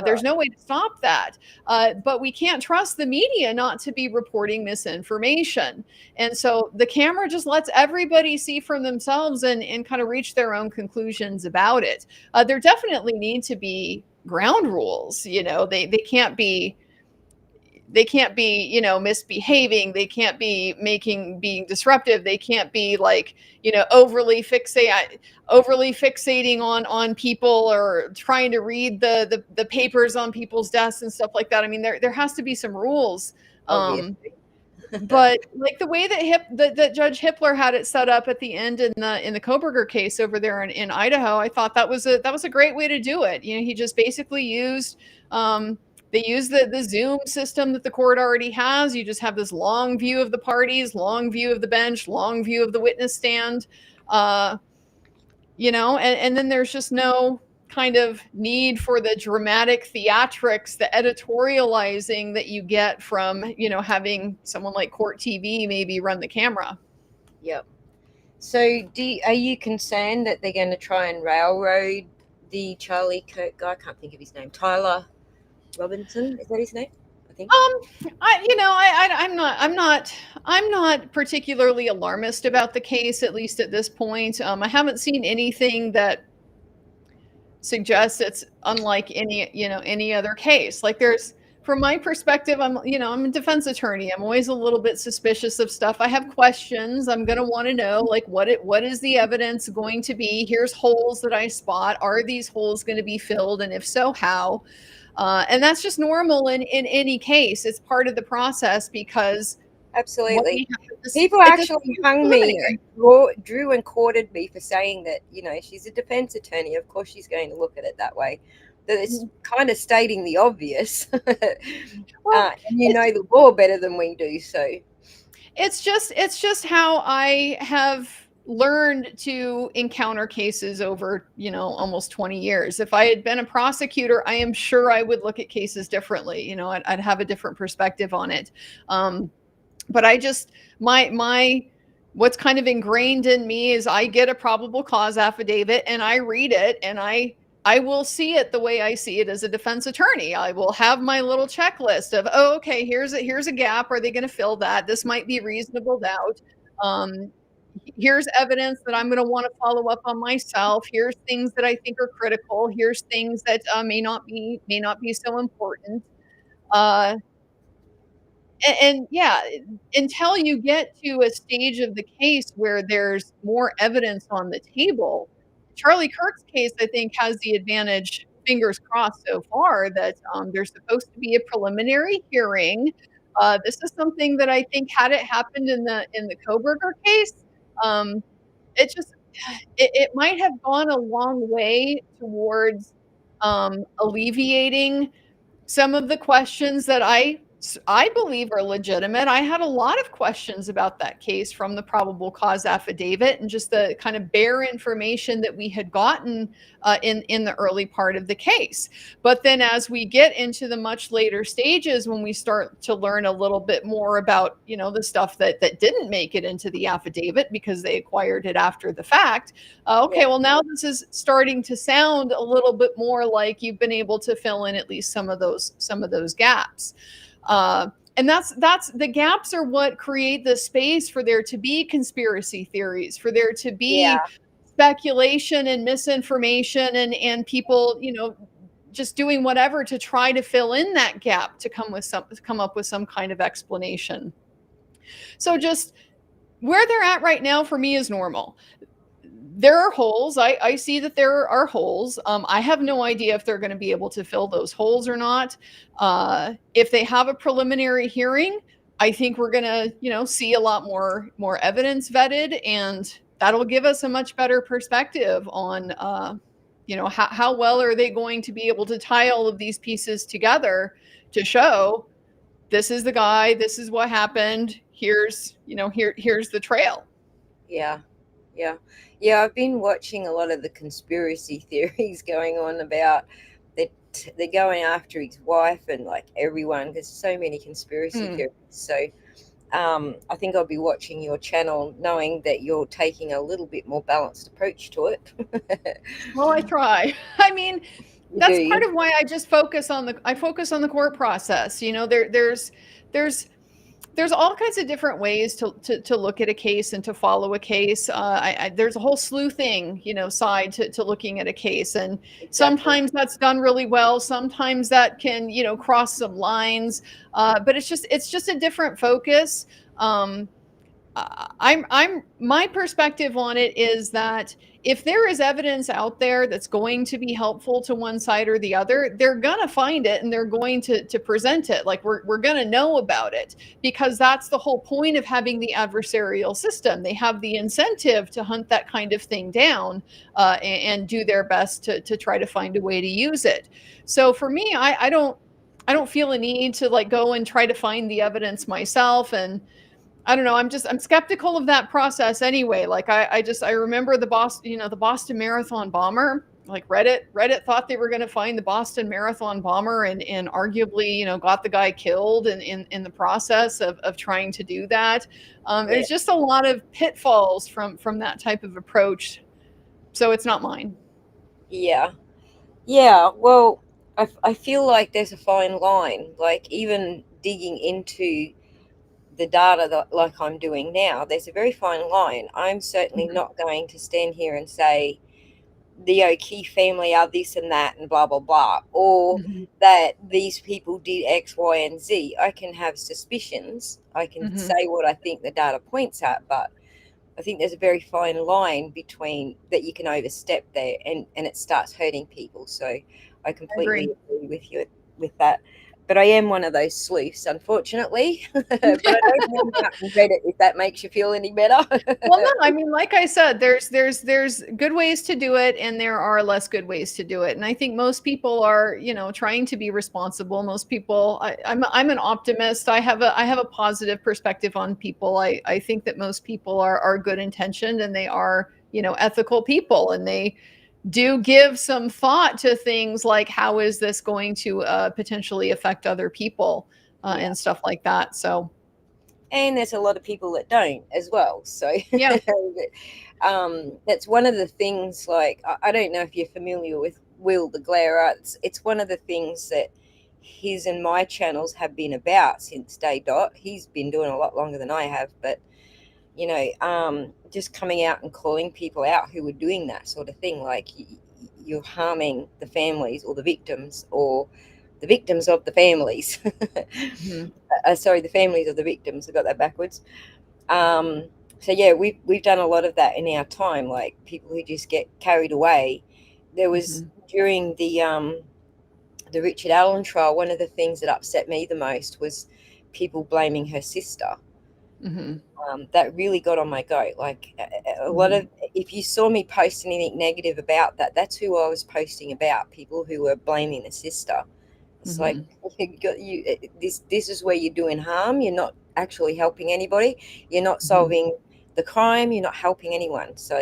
There's no way to stop that. But we can't trust the media not to be reporting misinformation. And so the camera just lets everybody see for themselves and kind of reach their own conclusions about it. There definitely need to be ground rules. They can't be they can't be, you know, misbehaving. They can't be being disruptive. They can't be like, you know, overly fixating on people, or trying to read the papers on people's desks and stuff like that. I mean, there has to be some rules. Obviously. But like the way that Judge Hippler had it set up at the end in the Koberger case over there in Idaho, I thought that was a great way to do it. You know, he just basically used they use the Zoom system that the court already has. You just have this long view of the parties, long view of the bench, long view of the witness stand, you know, and then there's just no kind of need for the dramatic theatrics, the editorializing that you get from, you know, having someone like Court TV maybe run the camera. Yep. So are you concerned that they're going to try and railroad the Charlie Kirk guy? I can't think of his name. Tyler Robinson, is that his name? I think. I'm not particularly alarmist about the case, at least at this point. I haven't seen anything that suggests it's unlike any other case. Like, from my perspective, I'm a defense attorney. I'm always a little bit suspicious of stuff. I have questions. I'm going to want to know, like, what is the evidence going to be? Here's holes that I spot. Are these holes going to be filled? And if so, how? And that's just normal in any case. It's part of the process, because absolutely, people actually hung me, drew and quartered me for saying that, you know, she's a defense attorney. Of course she's going to look at it that way. That it's kind of stating the obvious. Well, and you know the law better than we do. So it's just how I have learned to encounter cases over, you know, almost 20 years. If I had been a prosecutor, I am sure I would look at cases differently. You know, I'd have a different perspective on it. But I just, what's kind of ingrained in me is I get a probable cause affidavit and I read it, and I will see it the way I see it as a defense attorney. I will have my little checklist of, oh, okay, here's a gap. Are they going to fill that? This might be reasonable doubt. Here's evidence that I'm going to want to follow up on myself. Here's things that I think are critical. Here's things that may not be so important. And yeah, until you get to a stage of the case where there's more evidence on the table, Charlie Kirk's case, I think, has the advantage, fingers crossed so far, that there's supposed to be a preliminary hearing. This is something that I think, had it happened in the Koberger case, it might have gone a long way towards alleviating some of the questions that I believe are legitimate. I had a lot of questions about that case from the probable cause affidavit and just the kind of bare information that we had gotten in the early part of the case. But then as we get into the much later stages, when we start to learn a little bit more about, you know, the stuff that didn't make it into the affidavit because they acquired it after the fact, well, now this is starting to sound a little bit more like you've been able to fill in at least some of those gaps. And that's the gaps are what create the space for there to be conspiracy theories, for there to be speculation and misinformation, and people, you know, just doing whatever to try to fill in that gap to come up with some kind of explanation. So just where they're at right now for me is normal. There are holes. I see that there are holes. I have no idea if they're going to be able to fill those holes or not. If they have a preliminary hearing, I think we're going to, you know, see a lot more evidence vetted, and that'll give us a much better perspective on, you know, how well are they going to be able to tie all of these pieces together to show this is the guy, this is what happened. Here's the trail. Yeah, I've been watching a lot of the conspiracy theories going on about that they're going after his wife and like everyone. There's so many conspiracy theories. So I think I'll be watching your channel knowing that you're taking a little bit more balanced approach to it. Well, I try. I mean, that's part of why I just focus on the court process. You know, there's there's all kinds of different ways to look at a case and to follow a case. There's a whole sleuthing, side to looking at a case, and Exactly. sometimes that's done really well. Sometimes that can, cross some lines, but it's just a different focus. I'm my perspective on it is that if there is evidence out there that's going to be helpful to one side or the other, they're gonna find it and they're going to present it. Like we're gonna know about it, because that's the whole point of having the adversarial system. They have the incentive to hunt that kind of thing down, and do their best to try to find a way to use it. So for me, I don't feel a need to like go and try to find the evidence myself. And I don't know. I'm skeptical of that process anyway. Like I remember the Boston Marathon bomber. Like Reddit thought they were going to find the Boston Marathon bomber, and arguably, got the guy killed in the process of trying to do that. Yeah. There's just a lot of pitfalls from that type of approach. So it's not mine. Yeah. Yeah. Well, I feel like there's a fine line. Like even digging into the data that like I'm doing now, there's a very fine line. I'm certainly Mhm. not going to stand here and say the O'Keefe family are this and that and blah blah blah, or Mhm. that these people did X, Y, and Z. I can have suspicions. I can Mhm. say what I think the data points at, but I think there's a very fine line between that you can overstep there, and it starts hurting people. So I I agree. completely agree with you with that. But I am one of those sleuths, unfortunately. But I don't hang out on Reddit if that makes you feel any better. Well, no, I mean, like I said, there's good ways to do it, and there are less good ways to do it. And I think most people are, trying to be responsible. Most people, I'm an optimist. I have a positive perspective on people. I think that most people are good intentioned, and they are, ethical people, and they do give some thought to things like how is this going to potentially affect other people, Yeah. and stuff like that. So And there's a lot of people that don't as well. So yeah. that's one of the things. Like I don't know if you're familiar with Will the Glare. It's one of the things that his and my channels have been about since day dot. He's been doing a lot longer than I have, but just coming out and calling people out who were doing that sort of thing, like you're harming the families or the victims, or the victims of the families. Mhm. Sorry, the families of the victims. I got that backwards. Um, so yeah, we've done a lot of that in our time, like people who just get carried away. There was Mhm. during the Richard Allen trial, one of the things that upset me the most was people blaming her sister. Mhm. That really got on my goat. Like a lot Mhm. of, if you saw me post anything negative about that, that's who I was posting about. People who were blaming the sister. It's like Mhm. this is where you're doing harm. You're not actually helping anybody. You're not Mhm. solving the crime. You're not helping anyone. So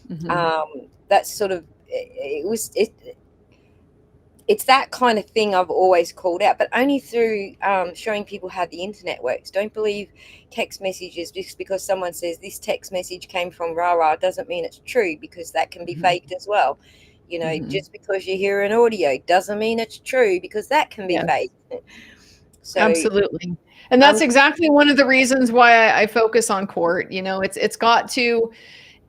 Mhm. that's sort of it's that kind of thing I've always called out, but only through showing people how the internet works. Don't believe text messages just because someone says this text message came from Rara doesn't mean it's true, because that can be Mhm. faked as well. Mhm. Just because you hear an audio doesn't mean it's true, because that can be Yes, faked. So, absolutely. And um, that's exactly one of the reasons why I focus on court. It's got to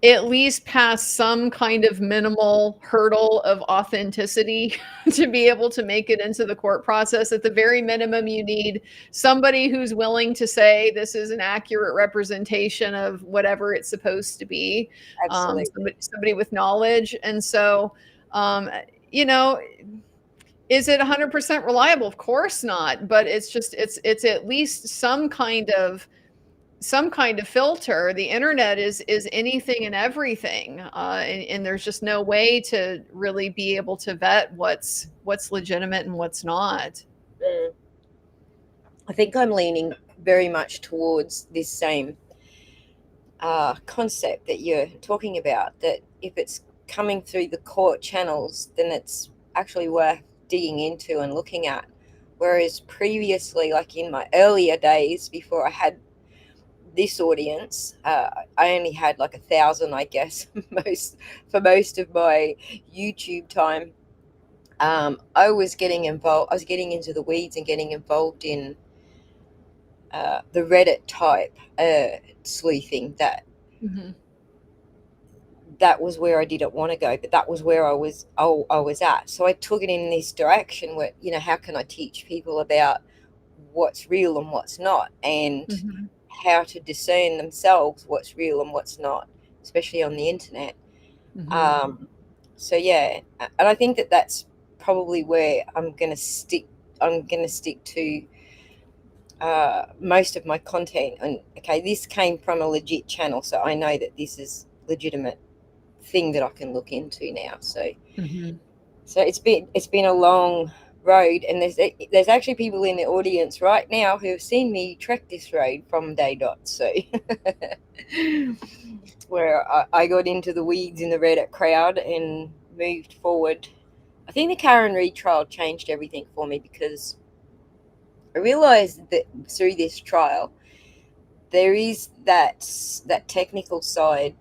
at least pass some kind of minimal hurdle of authenticity to be able to make it into the court process. At the very minimum, you need somebody who's willing to say this is an accurate representation of whatever it's supposed to be. absolutely. Somebody with knowledge. And so, um, you know, is it 100% reliable? Of course not. But it's at least some kind of filter. The internet is anything and everything, and there's just no way to really be able to vet what's legitimate and what's not. Mm. I think I'm leaning very much towards this same concept that you're talking about, that if it's coming through the court channels, then it's actually worth digging into and looking at. Whereas previously, like in my earlier days before I had this audience, I only had like 1,000, I guess, most of my YouTube time. I was getting involved. I was getting into the weeds and getting involved in the Reddit type sleuthing, Mhm. that was where I didn't want to go, but that was where I was at. So I took it in this direction where, how can I teach people about what's real and what's not, and Mhm. how to discern themselves what's real and what's not, especially on the internet. Mhm. Um, so yeah, and I think that that's probably where I'm going to stick. I'm going to stick to most of my content. And okay, this came from a legit channel, so I know that this is legitimate thing that I can look into now. Mhm. So it's been a long road, and there's actually people in the audience right now who have seen me trek this road from day dot. So where I got into the weeds in the Reddit crowd and moved forward. I think the Karen Reed trial changed everything for me, because I realized that through this trial there is that technical side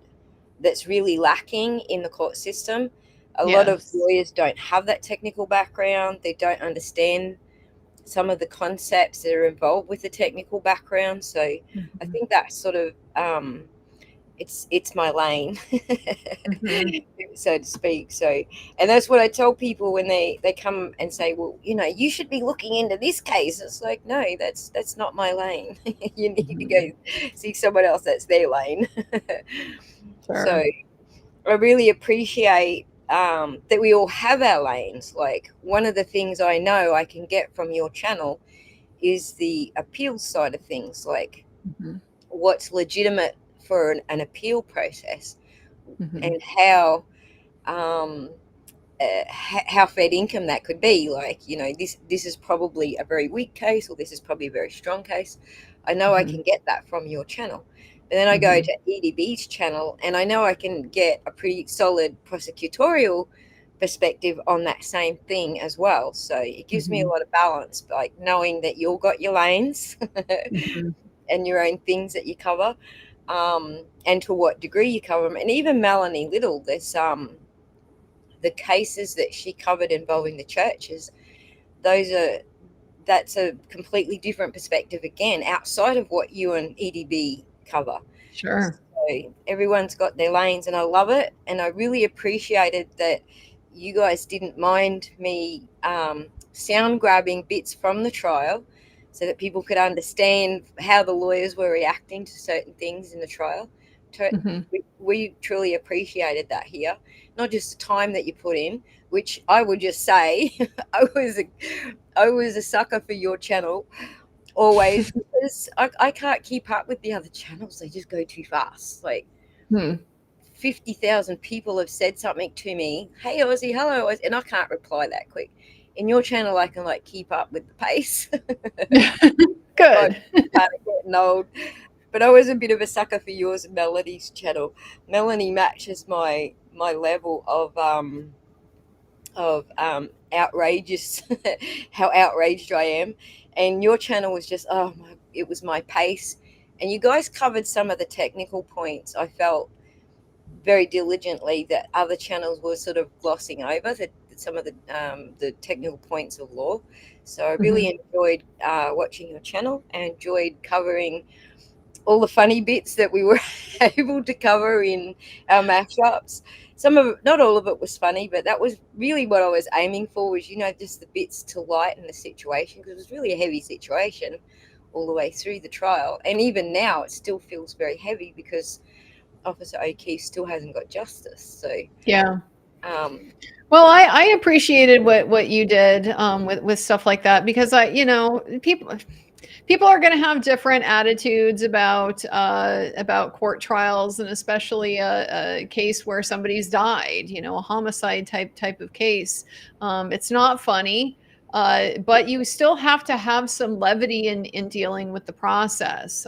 that's really lacking in the court system. A lot of Yes. lawyers don't have that technical background. They don't understand some of the concepts that are involved with the technical background. So I Mhm. think that's sort of it's my lane, Mhm. so to speak. So, and that's what I tell people when they come and say, well, you should be looking into this case. It's like, no, that's not my lane. You need to Mhm. go see someone else, that's their lane. So Sure. I really appreciate that we all have our lanes. Like, one of the things I know I can get from your channel is the appeal side of things, like Mhm. what's legitimate for an appeal process, Mhm. and um, how fed income that could be. Like, this is probably a very weak case, or this is probably a very strong case. I know I Mhm. can get that from your channel. But then I go Mhm. to EDB's channel, and I know I can get a pretty solid prosecutorial perspective on that same thing as well. So it gives me a Mhm. lot of balance, like knowing that you've got your lanes Mhm. and your own things that you cover, and to what degree you cover them. And even Melanie Little, there's the cases that she covered involving the churches. Those are That's a completely different perspective again, outside of what you and EDB cover. Sure. So everyone's got their lanes, and I love it. And I really appreciated that you guys didn't mind me sound grabbing bits from the trial, so that people could understand how the lawyers were reacting to certain things in the trial. Mhm. We truly appreciated that here, not just the time that you put in, which I would just say, I was a, I was a sucker for your channel always, because I can't keep up with the other channels. They just go too fast. Like, Hmm. 50,000 people have said something to me. Hey, Aussie, hello, Aussie, and I can't reply that quick. In your channel, I can like keep up with the pace. I'm Good. kind of getting old, but I was a bit of a sucker for yours and Melody's channel. Melanie matches my level of outrageous, how outraged I am. And your channel was just, oh my, it was my pace. And you guys covered some of the technical points, I felt, very diligently, that other channels were sort of glossing over some of the technical points of law. So I really Mhm. enjoyed watching your channel, and enjoyed covering all the funny bits that we were able to cover in our mashups. Some of it, not all of it was funny, but that was really what I was aiming for, was, just the bits to lighten the situation, because it was really a heavy situation all the way through the trial. And even now it still feels very heavy, because Officer O'Keefe still hasn't got justice. So Yeah. um, Well, I appreciated what you did with stuff like that, because people are going to have different attitudes about court trials, and especially a case where somebody's died, a homicide type of case. It's not funny, but you still have to have some levity in dealing with the process.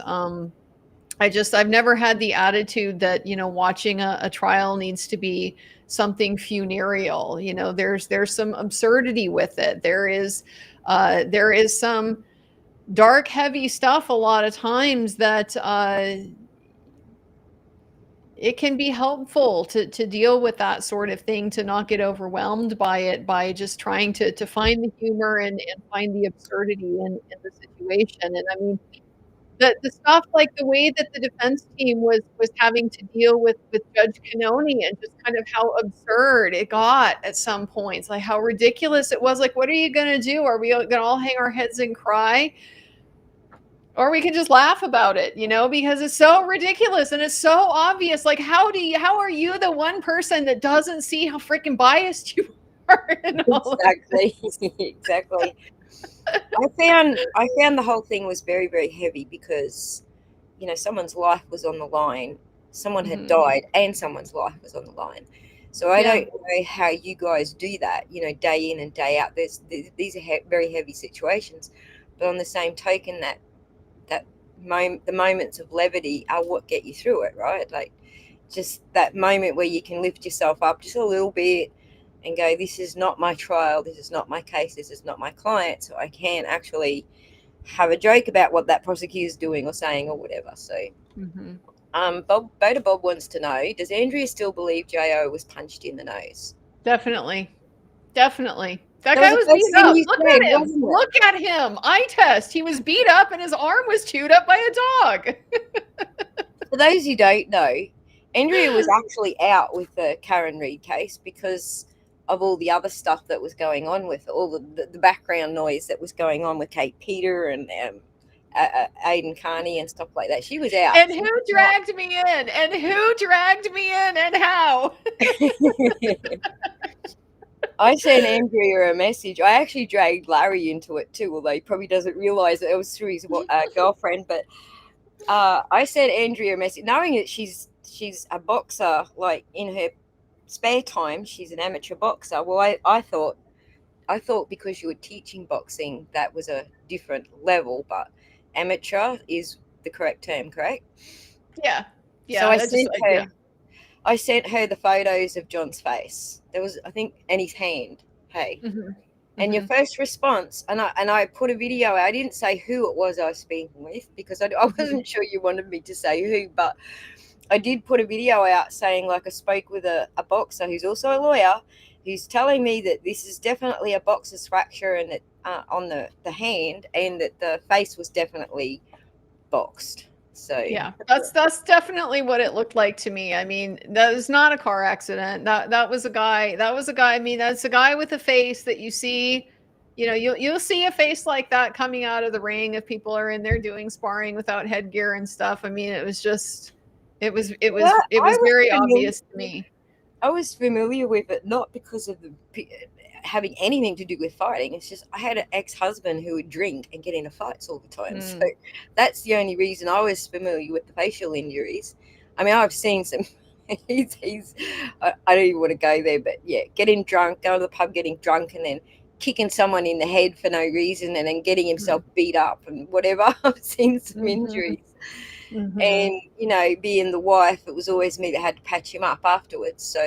I've never had the attitude that, watching a trial needs to be something funereal. There's some absurdity with it. There is some dark, heavy stuff a lot of times that it can be helpful to deal with that sort of thing, to not get overwhelmed by it, by just trying to find the humor and find the absurdity in the situation. And I mean, the stuff like the way that the defense team was having to deal with Judge Cannoni, and just kind of how absurd it got at some points, like how ridiculous it was. Like, what are you going to do? Are we going to all hang our heads and cry? Or we can just laugh about it, because it's so ridiculous and it's so obvious. Like, how are you the one person that doesn't see how freaking biased you are in all Exactly. Exactly. I found the whole thing was very, very heavy because, someone's life was on the line. Someone had died and someone's life was on the line. So I don't know how you guys do that, day in and day out. These are very heavy situations, but on the same token, the moments of levity are what get you through it, right? Like, just that moment where you can lift yourself up just a little bit and go, this is not my trial, this is not my case, this is not my client, so I can actually have a joke about what that prosecutor's doing or saying or whatever. So Bob wants to know, does Andrea still believe Jo was punched in the nose? Definitely. That That guy was the was first beat thing up. you Look said, at him. wasn't it? Look at him. Eye test. He was beat up and his arm was chewed up by a dog. For those who don't know, Andrea was actually out with the Karen Reid case because of all the other stuff that was going on with all the background noise that was going on with Kate Peter and Aidan Carney and stuff like that. She was out. And who dragged me in? And how? I sent Andrea a message. I actually dragged Larry into it too, although he probably doesn't realize it was through his girlfriend. But I sent Andrea a message, knowing that she's a boxer, like in her spare time, she's an amateur boxer. Well, I thought because you were teaching boxing, that was a different level, but amateur is the correct term, correct? Yeah. So I sent her the photos of John's face. There was, I think, and his hand. Hey. And your first response, and I put a video out. I didn't say who it was I was speaking with because I wasn't sure you wanted me to say who, but I did put a video out saying, like, I spoke with a boxer who's also a lawyer, who's telling me that this is definitely a boxer's fracture and that on the hand, and that the face was definitely boxed. So yeah, that's definitely what it looked like to me. I mean, that was not a car accident. That was a guy. I mean, that's a guy with a face that you see. You'll see a face like that coming out of the ring if people are in there doing sparring without headgear and stuff. I mean, it was very obvious to me. I was familiar with it not because of having anything to do with fighting. It's just I had an ex-husband who would drink and get into fights all the time. So that's the only reason I was familiar with the facial injuries. I mean, I've seen some. I don't even want to go there, but yeah, getting drunk, going to the pub, getting drunk, and then kicking someone in the head for no reason, and then getting himself beat up and whatever. I've seen some injuries. And being the wife, it was always me that had to patch him up afterwards. So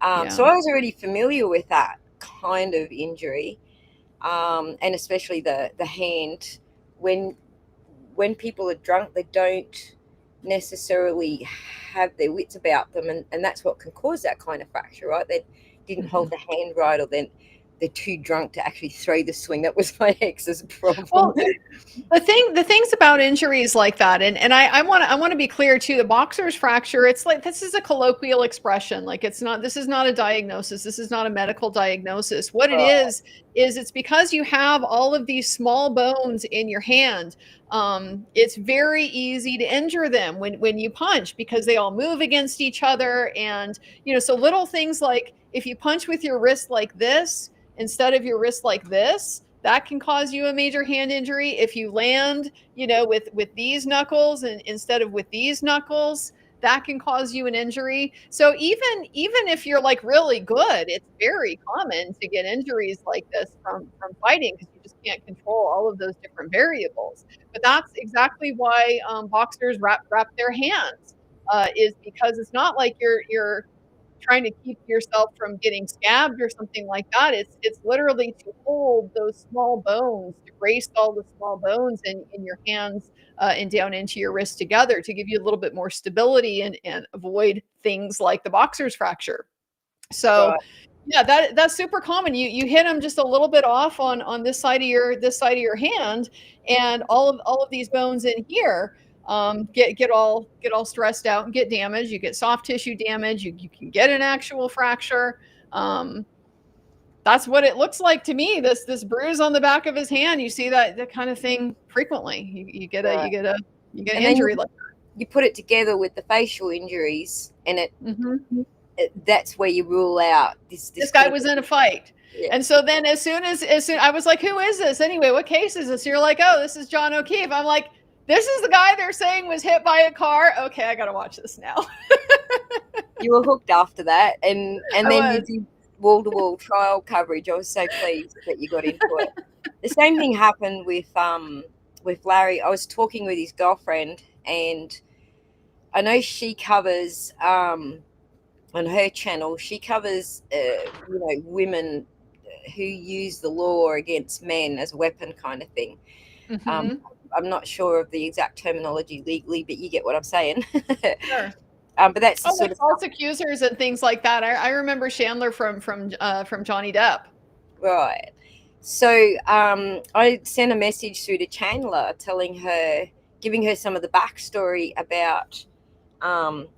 so I was already familiar with that kind of injury, and especially the hand. When people are drunk, they don't necessarily have their wits about them, and that's what can cause that kind of fracture, right? They didn't hold the hand right, or then they're too drunk to actually throw the swing. That was my ex's problem. Well, the things about injuries like that, and I want to be clear too. The boxer's fracture, it's like, this is a colloquial expression. Like, this is not a diagnosis. This is not a medical diagnosis. What it is it's because you have all of these small bones in your hand. It's very easy to injure them when you punch, because they all move against each other, and so little things like if you punch with your wrist like this instead of your wrist like this, that can cause you a major hand injury. If you land, with these knuckles and instead of with these knuckles, that can cause you an injury. So even if you're like really good, it's very common to get injuries like this from fighting, because you just can't control all of those different variables. But that's exactly why boxers wrap their hands, is because it's not like you're trying to keep yourself from getting scabbed or something like that. It's literally to hold those small bones, to brace all the small bones in your hands and down into your wrist together, to give you a little bit more stability and avoid things like the boxer's fracture. So, Right. Yeah, that's super common. You hit them just a little bit off on this side of your hand, and all of these bones in here get all stressed out and get damaged. You get soft tissue damage. You can get an actual fracture. Um, that's what it looks like to me. This bruise on the back of his hand. You see that kind of thing frequently. You get a Right. you get a you get an And then injury like you put it together with the facial injuries, and that. that's where you rule out this This guy could was have in a fight. yeah. And so then as soon I was like, who is this anyway? What case is this? You're like, oh, this is John O'Keefe. I'm like, this is the guy they're saying was hit by a car. Okay, I gotta watch this now. You were hooked after that, and I then you was. did wall-to-wall trial coverage. I was so pleased that you got into it. The same thing happened with Larry. I was talking with his girlfriend, and I know she covers on her channel. She covers women who use the law against men as a weapon, kind of thing. Um, Mm-hmm. I'm not sure of the exact terminology legally, but you get what I'm saying. Sure. But that's the Oh, sort like of false accusers and things like that. I remember Chandler from Johnny Depp. right. So I sent a message through to Chandler giving her some of the backstory about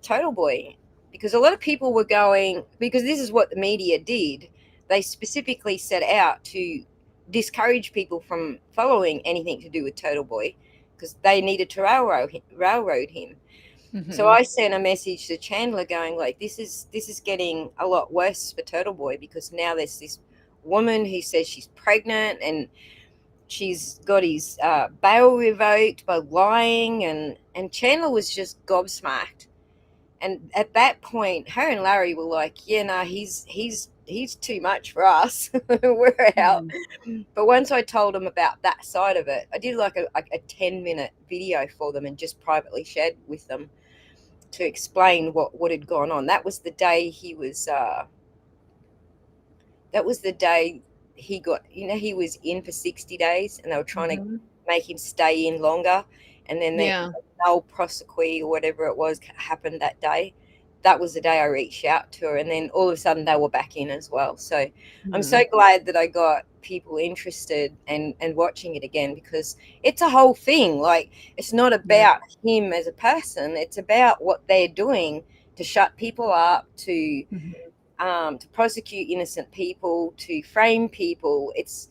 Total Boy, because a lot of people were going, because this is what the media did. They specifically set out to discourage people from following anything to do with Total Boy because they needed to railroad him. So Mm-hmm. I sent a message to Chandler going like, this is getting a lot worse for Turtle Boy, because now there's this woman who says she's pregnant, and she's got his bail revoked by lying, and Chandler was just gobsmacked. And at that point, her and Larry were like, yeah, no, he's too much for us. We're out. But once I told them about that side of it, I did like a 10-minute video for them and just privately shared with them to explain what had gone on. That was the day he got, he was in for 60 days, and they were trying to Mm-hmm. make him stay in longer. And then the Yeah. null prosequi or whatever it was happened that day. That was the day I reached out to her, and then all of a sudden they were back in as well. So I'm Mm-hmm. so glad that I got people interested and watching it again, because it's a whole thing. Like, it's not Yeah. about him as a person, it's about what they're doing to shut people up, to prosecute innocent people, to frame people. It's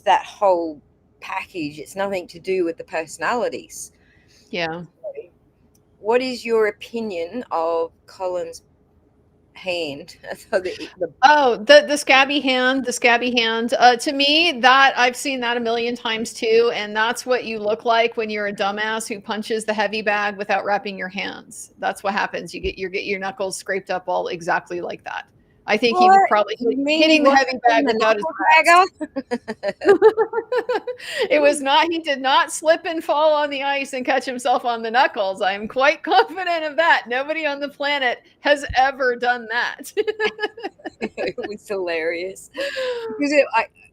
that whole package. It's nothing to do with the personalities. Yeah. What is your opinion of Colin's hand? So Oh, the scabby hand, the scabby hand. To me, that I've seen that a million times too, and that's what you look like when you're a dumbass who punches the heavy bag without wrapping your hands. That's what happens. You get your knuckles scraped up all exactly like that. I think he was what? probably You mean he hitting the wasn't heavy doing bag the without his knuckle vest. dragger? It was not, he did not slip and fall on the ice and catch himself on the knuckles. I am quite confident of that. Nobody on the planet has ever done that. It was hilarious because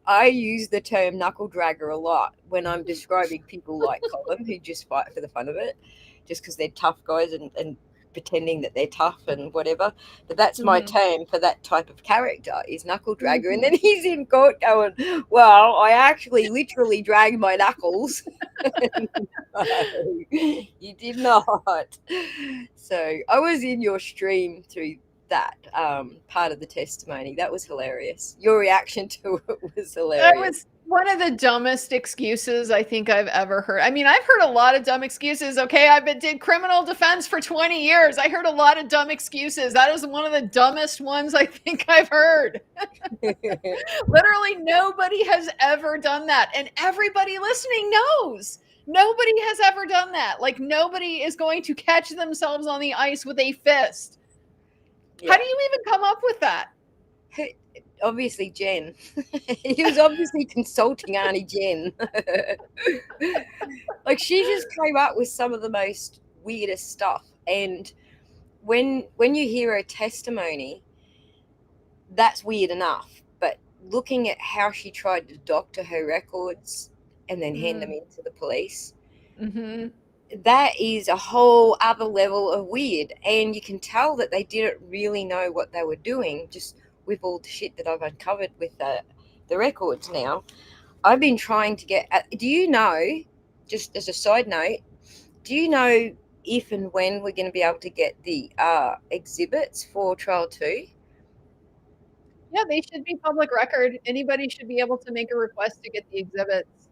I use the term knuckle dragger a lot when I'm describing people like Colin who just fight for the fun of it, just because they're tough guys and pretending that they're tough and whatever. But that's my Mhm. term for that type of character, is knuckle dragger. And Mhm. then he's in court going, well, I actually literally dragged my knuckles. No, you did not. So I was in your stream through that part of the testimony. That was hilarious. Your reaction to it was That hilarious. was one of the dumbest excuses I think I've ever heard. I mean, I've heard a lot of dumb excuses. Okay, did criminal defense for 20 years. I heard a lot of dumb excuses. That is one of the dumbest ones I think I've heard. Literally nobody has ever done that. And everybody listening knows. Nobody has ever done that. Like, nobody is going to catch themselves on the ice with a fist. How Yeah. do you even come up with that? Obviously, Jen. He was obviously consulting Auntie Jen. Like, she just came up with some of the most weirdest stuff. And when you hear her testimony, that's weird enough. But looking at how she tried to doctor her records and then hand them Mm. in to the police, Hmm. that is a whole other level of weird. And you can tell that they didn't really know what they were doing just with all the shit that I've uncovered with the records now, I've been trying to get. Do you know? Just as a side note, do you know if and when we're going to be able to get the exhibits for trial 2? Yeah, they should be public record. Anybody should be able to make a request to get the exhibits.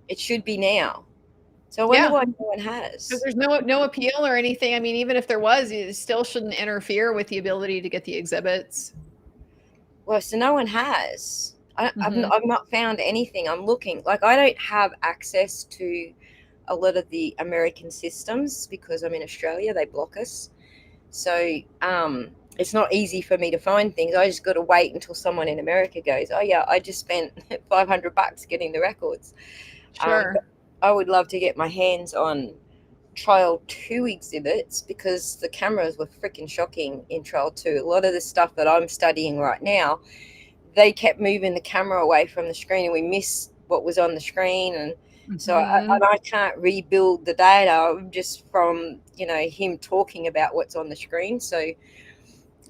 It should be now. So I wonder Yeah, why no one because has. there's no appeal or anything. I mean, even if there was, it still shouldn't interfere with the ability to get the exhibits. Well, so no one has. Mm-hmm. I've not found anything. I'm looking. Like, I don't have access to a lot of the American systems because I'm in Australia. They block us. So it's not easy for me to find things. I just got to wait until someone in America goes, oh, yeah, I just spent $500 getting the records. Sure. But I would love to get my hands on trial 2 exhibits because the cameras were freaking shocking in trial 2. A lot of the stuff that I'm studying right now, they kept moving the camera away from the screen and we missed what was on the screen. And so I can't rebuild the data just from, him talking about what's on the screen. So,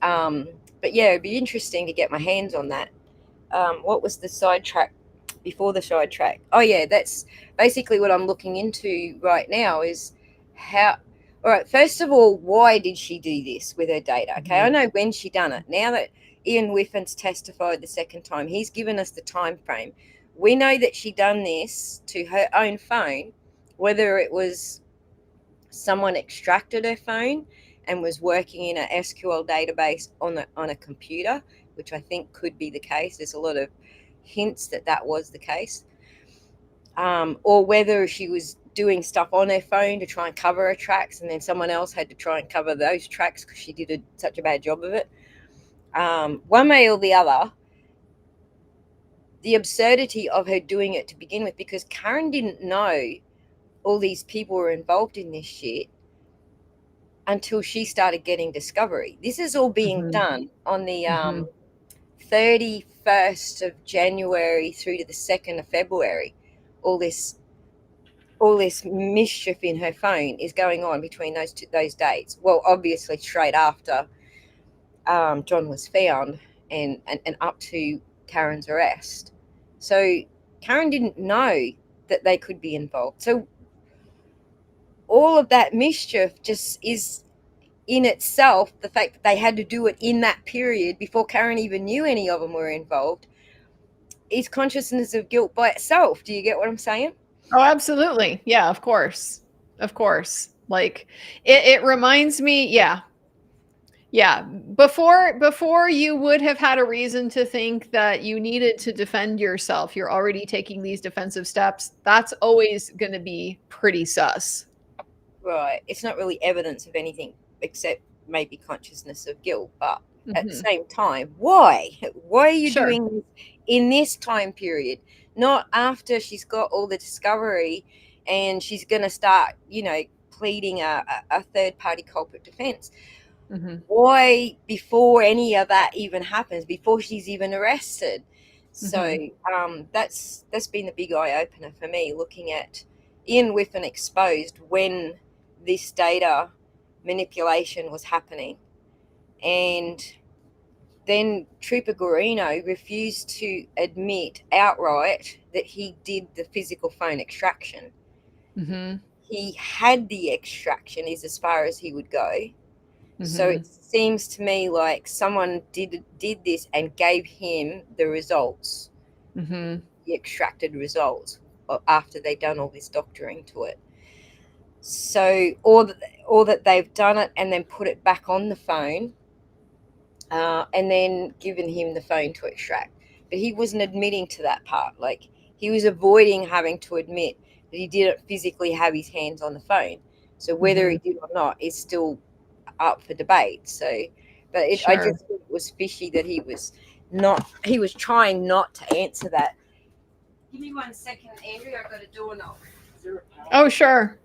but yeah, it'd be interesting to get my hands on that. What was the sidetrack before the sidetrack? Oh yeah, that's basically what I'm looking into right now is how. All right, first of all, why did she do this with her data? Okay, I know when she done it. Now that Ian Whiffen's testified the second time, he's given us the time frame. We know that she done this to her own phone, whether it was someone extracted her phone and was working in an SQL database on a computer, which I think could be the case. There's a lot of hints that that was the case. Or whether she was doing stuff on her phone to try and cover her tracks, and then someone else had to try and cover those tracks because she did such a bad job of it. One way or the other, the absurdity of her doing it to begin with, because Karen didn't know all these people were involved in this shit until she started getting discovery. This is all being done on the 31st of January through to the 2nd of February. All this mischief in her phone is going on between those dates. Well, obviously straight after John was found and up to Karen's arrest. So Karen didn't know that they could be involved. So all of that mischief just is in itself, the fact that they had to do it in that period before Karen even knew any of them were involved, is consciousness of guilt by itself. Do you get what I'm saying? Oh, absolutely. Yeah, of course. Of course. Like it reminds me, yeah. Yeah. Before you would have had a reason to think that you needed to defend yourself, you're already taking these defensive steps. That's always going to be pretty sus. Right. It's not really evidence of anything except maybe consciousness of guilt. But at the same time, why? Why are you doing this in this time period? Not after she's got all the discovery and she's going to start, pleading a third-party culprit defense. Why before any of that even happens, before she's even arrested? So that's been the big eye-opener for me, looking at Ian Whiffen exposed when this data manipulation was happening. And then Trooper Guarino refused to admit outright that he did the physical phone extraction. He had the extraction, is as far as he would go. So it seems to me like someone did this and gave him the results, the extracted results, after they'd done all this doctoring to it. So, or that they've done it and then put it back on the phone, and then given him the phone to extract. But he wasn't admitting to that part. Like, he was avoiding having to admit that he didn't physically have his hands on the phone. So whether he did or not is still up for debate. So, but I just thought it was fishy that he was trying not to answer that. Give me 1 second, Andrew. I've got a door knock. Oh, sure.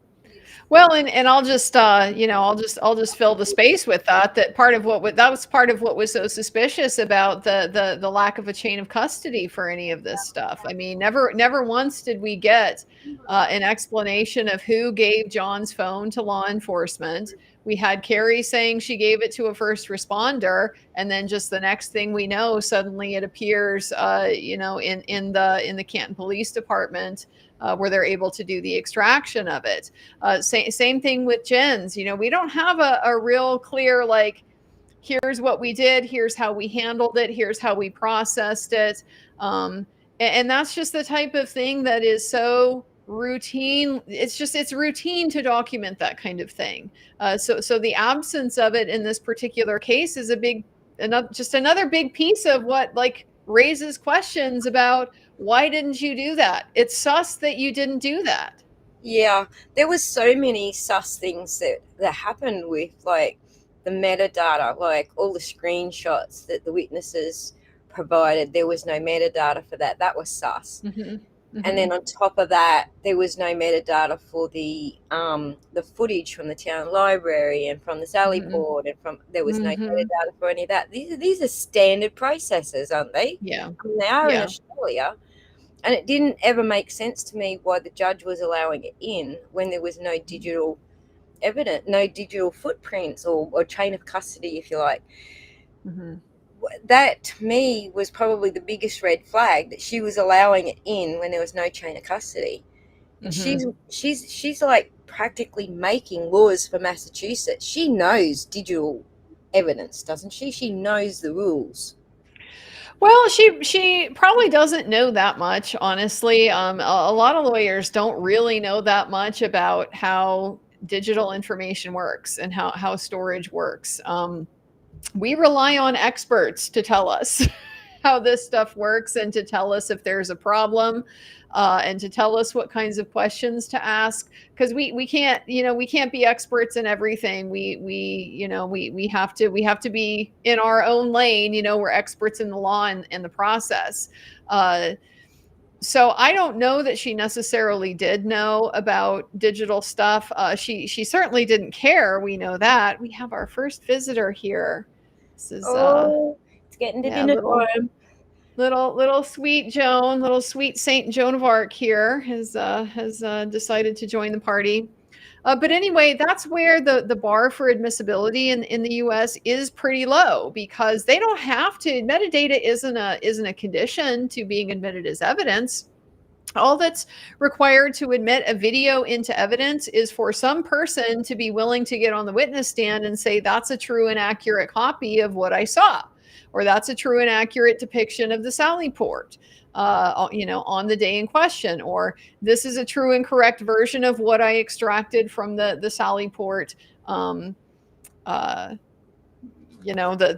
Well, and I'll just I'll just fill the space with that that was part of what was so suspicious about the lack of a chain of custody for any of this stuff. I mean, never once did we get an explanation of who gave John's phone to law enforcement. We had Carrie saying she gave it to a first responder, and then just the next thing we know, suddenly it appears, in the Canton Police Department, where they're able to do the extraction of it. Same thing with Jen's. We don't have a real clear, like, here's what we did, here's how we handled it, here's how we processed it. And that's just the type of thing that is so routine. It's routine to document that kind of thing. So the absence of it in this particular case is another big piece of what, like, raises questions about, why didn't you do that? It's sus that you didn't do that. Yeah, there was so many sus things that happened with, like, the metadata, like all the screenshots that the witnesses provided. There was no metadata for that. That was sus. And then on top of that, there was no metadata for the footage from the town library and from the Sally Port, and there was no metadata for any of that. These are standard processes, aren't they? Yeah. I mean, they are in Australia. And it didn't ever make sense to me why the judge was allowing it in when there was no digital evidence, no digital footprints or chain of custody, if you like. That, to me, was probably the biggest red flag, that she was allowing it in when there was no chain of custody. And she's like practically making laws for Massachusetts. She knows digital evidence, doesn't she? She knows the rules. Well, she probably doesn't know that much, honestly. A lot of lawyers don't really know that much about how digital information works and how storage works. We rely on experts to tell us how this stuff works, and to tell us if there's a problem, and to tell us what kinds of questions to ask, because we can't be experts in everything. We have to be in our own lane. We're experts in the law and the process. So I don't know that she necessarily did know about digital stuff. She certainly didn't care. We know that. We have our first visitor here. This is it's getting to dinner time. Little sweet Joan, little sweet Saint Joan of Arc here has decided to join the party. But anyway, that's where the bar for admissibility in the U.S. is pretty low, because they don't have to. Metadata isn't a condition to being admitted as evidence. All that's required to admit a video into evidence is for some person to be willing to get on the witness stand and say, that's a true and accurate copy of what I saw, or that's a true and accurate depiction of the Sally Port, on the day in question, or this is a true and correct version of what I extracted from the Sally Port, the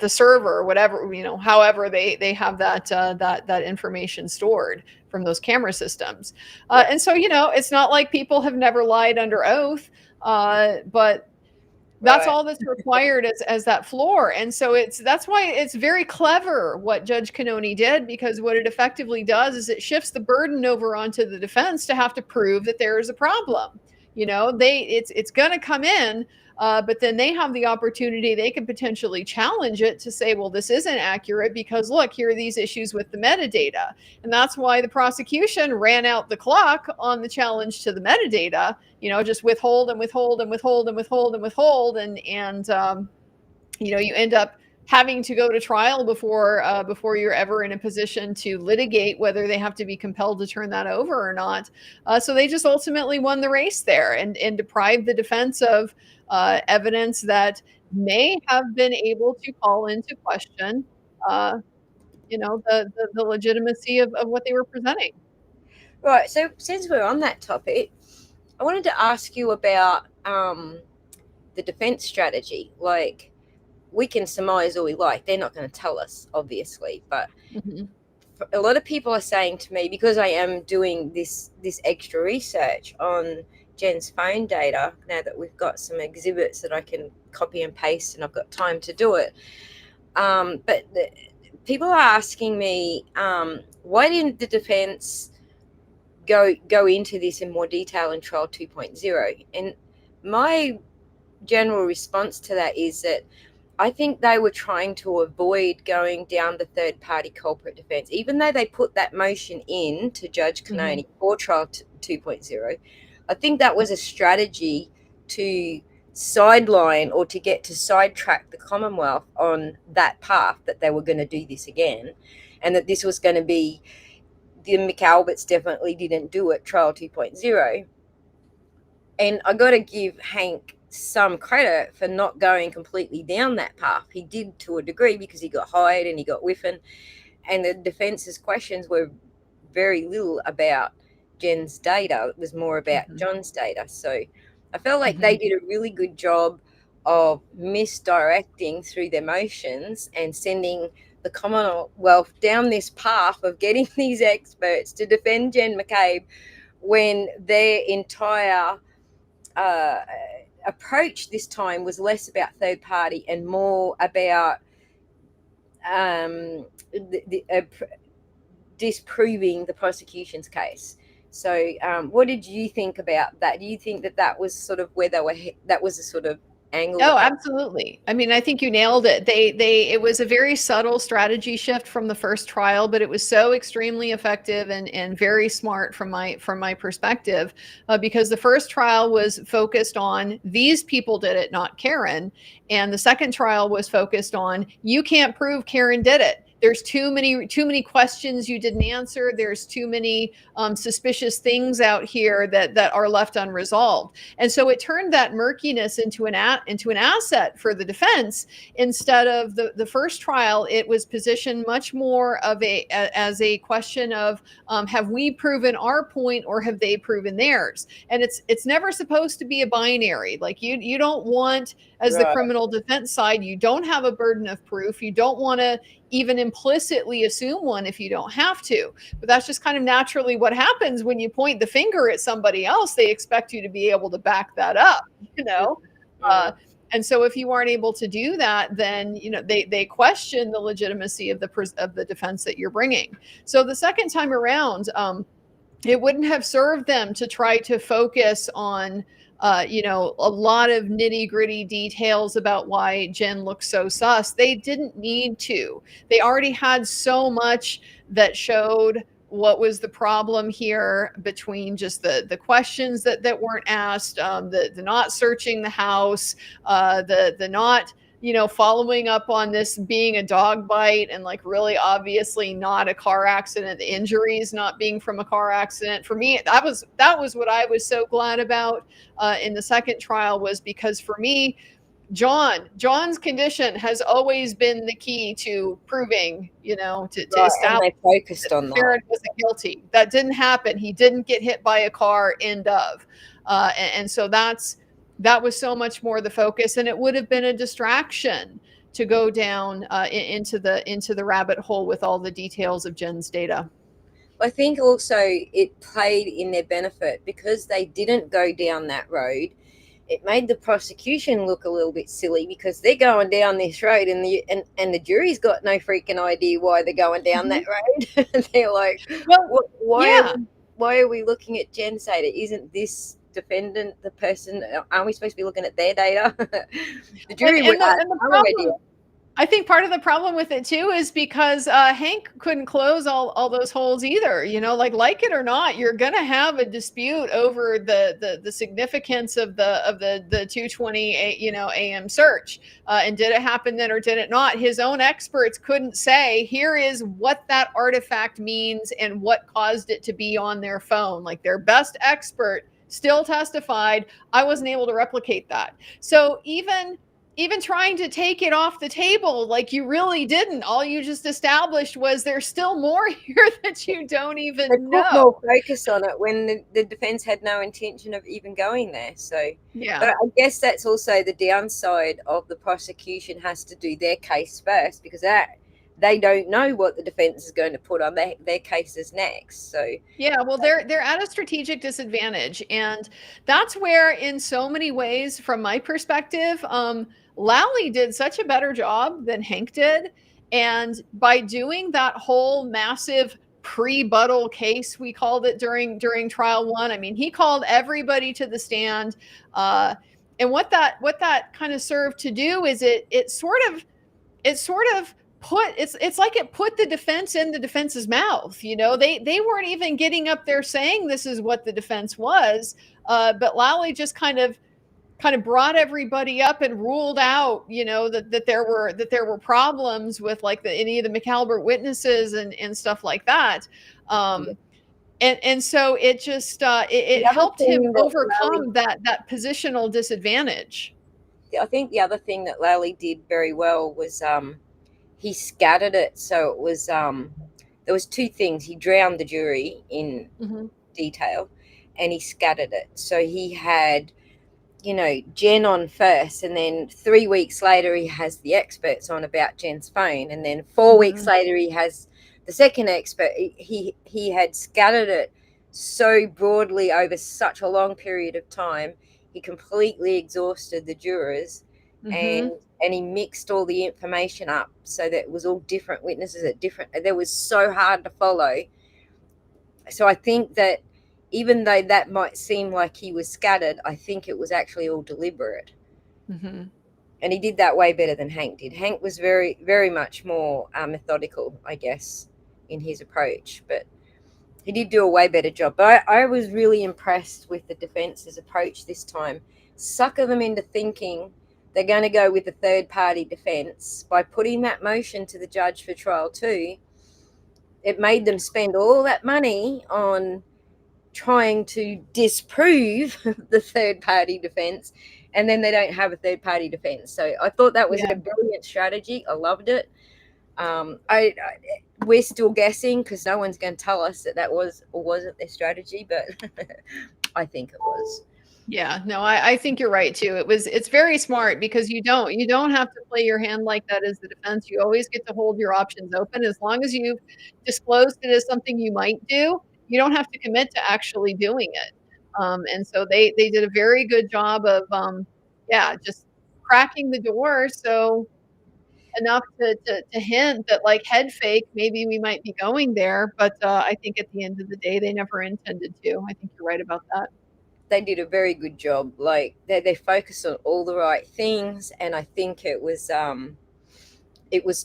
server, whatever, however they have that information stored from those camera systems. And so, it's not like people have never lied under oath, but that's all that's required as that floor. And so that's why it's very clever what Judge Cannoni did, because what it effectively does is it shifts the burden over onto the defense to have to prove that there is a problem. It's going to come in, but then they have the opportunity. They can potentially challenge it to say, well, this isn't accurate because, look, here are these issues with the metadata. And that's why the prosecution ran out the clock on the challenge to the metadata, just withhold and withhold and withhold and withhold and withhold. And you end up having to go to trial before you're ever in a position to litigate whether they have to be compelled to turn that over or not. So they just ultimately won the race there, and deprived the defense of evidence that may have been able to call into question, the legitimacy of what they were presenting. Right. So since we're on that topic, I wanted to ask you about the defense strategy. Like, we can surmise all we like. They're not going to tell us, obviously. But a lot of people are saying to me, because I am doing this extra research on Jen's phone data, now that we've got some exhibits that I can copy and paste and I've got time to do it. But people are asking me, why didn't the defense go into this in more detail in trial 2.0? And my general response to that is that I think they were trying to avoid going down the third party culprit defense, even though they put that motion in to Judge Canoni for trial 2.0. I think that was a strategy to sideline or to get to sidetrack the Commonwealth on that path, that they were going to do this again, and that this was going to be the McAlberts definitely didn't do it, trial 2.0. And I got to give Hank some credit for not going completely down that path. He did to a degree, because he got hired and he got whiffing, and the defense's questions were very little about Jen's data. It was more about John's data. So I felt like they did a really good job of misdirecting through their motions and sending the Commonwealth down this path of getting these experts to defend Jen McCabe, when their entire approach this time was less about third party and more about disproving the prosecution's case. So what did you think about that? Do you think that that was sort of where they were, that was a sort of angle? Oh, absolutely. I mean, I think you nailed it. It was a very subtle strategy shift from the first trial, but it was so extremely effective and very smart from my perspective, because the first trial was focused on these people did it, not Karen, and the second trial was focused on you can't prove Karen did it. There's too many questions you didn't answer. There's too many suspicious things out here that are left unresolved. And so it turned that murkiness into an asset for the defense. Instead of the first trial, it was positioned much more of as a question of have we proven our point or have they proven theirs? And it's never supposed to be a binary. Like you don't want, as the criminal defense side, you don't have a burden of proof. You don't want to even implicitly assume one if you don't have to. But that's just kind of naturally what happens when you point the finger at somebody else. They expect you to be able to back that up, you know? And so if you aren't able to do that, then, you know, they question the legitimacy of the defense that you're bringing. So the second time around, it wouldn't have served them to try to focus on you know, a lot of nitty gritty details about why Jen looks so sus. They didn't need to. They already had so much that showed what was the problem here, between just the questions that weren't asked, the not searching the house, the not, you know, following up on this being a dog bite and like really obviously not a car accident, the injuries not being from a car accident. For me, that was what I was so glad about in the second trial, was because for me, John's condition has always been the key to proving, you know, to establish and they focused on that. Farron wasn't guilty. That didn't happen. He didn't get hit by a car, end of. And so that was so much more the focus, and it would have been a distraction to go down into the rabbit hole with all the details of Jen's data. I think also it played in their benefit because they didn't go down that road. It made the prosecution look a little bit silly because they're going down this road and the jury's got no freaking idea why they're going down that road. They're like, well, why are we looking at Jen's data? Isn't this defendant the person? Aren't we supposed to be looking at their data? The jury would have no idea. I think part of the problem with it too is because Hank couldn't close all those holes either. You know, like it or not, you're going to have a dispute over the significance of the 2:20 a.m. search. And did it happen then or did it not? His own experts couldn't say, here is what that artifact means and what caused it to be on their phone. Like their best expert still testified, I wasn't able to replicate that. So even trying to take it off the table, like you really didn't. All you just established was there's still more here that you don't even know. Put more focus on it when the defense had no intention of even going there. So yeah, but I guess that's also the downside of the prosecution has to do their case first, because they don't know what the defense is going to put on their cases next. So yeah, well, they're at a strategic disadvantage, and that's where, in so many ways, from my perspective, Lally did such a better job than Hank did. And by doing that whole massive pre-buttal case, we called it during trial one. I mean, he called everybody to the stand. what that kind of served to do is it sort of put it's like it put the defense in the defense's mouth. They weren't even getting up there saying this is what the defense was, but Lally just kind of brought everybody up and ruled out, that there were problems with like any of the McAlbert witnesses and stuff like that. And so it just it The other helped him thing that overcome that positional disadvantage. I think the other thing that Lally did very well was he scattered it. So it was there was two things. He drowned the jury in detail, and he scattered it. So he had, Jen on first, and then 3 weeks later he has the experts on about Jen's phone, and then 4 weeks later he has the second expert. He had scattered it so broadly over such a long period of time. He completely exhausted the jurors, and he mixed all the information up so that it was all different witnesses at different. That was so hard to follow. So I think that even though that might seem like he was scattered, I think it was actually all deliberate. And he did that way better than Hank did. Hank was very, very much more methodical, I guess, in his approach. But he did do a way better job. But I was really impressed with the defense's approach this time. Sucker them into thinking they're going to go with a third-party defense by putting that motion to the judge for trial 2. It made them spend all that money on trying to disprove the third-party defense, and then they don't have a third-party defense. So I thought that was a brilliant strategy. I loved it. We're still guessing because no one's going to tell us that was or wasn't their strategy, but I think it was. Yeah, no, I think you're right too. It's very smart because you don't have to play your hand like that as the defense. You always get to hold your options open as long as you've disclosed it as something you might do. You don't have to commit to actually doing it. And so they did a very good job of just cracking the door, so enough to hint that like head fake, maybe we might be going there. But I think at the end of the day, they never intended to. I think you're right about that. They did a very good job. Like they focused on all the right things, and I think it was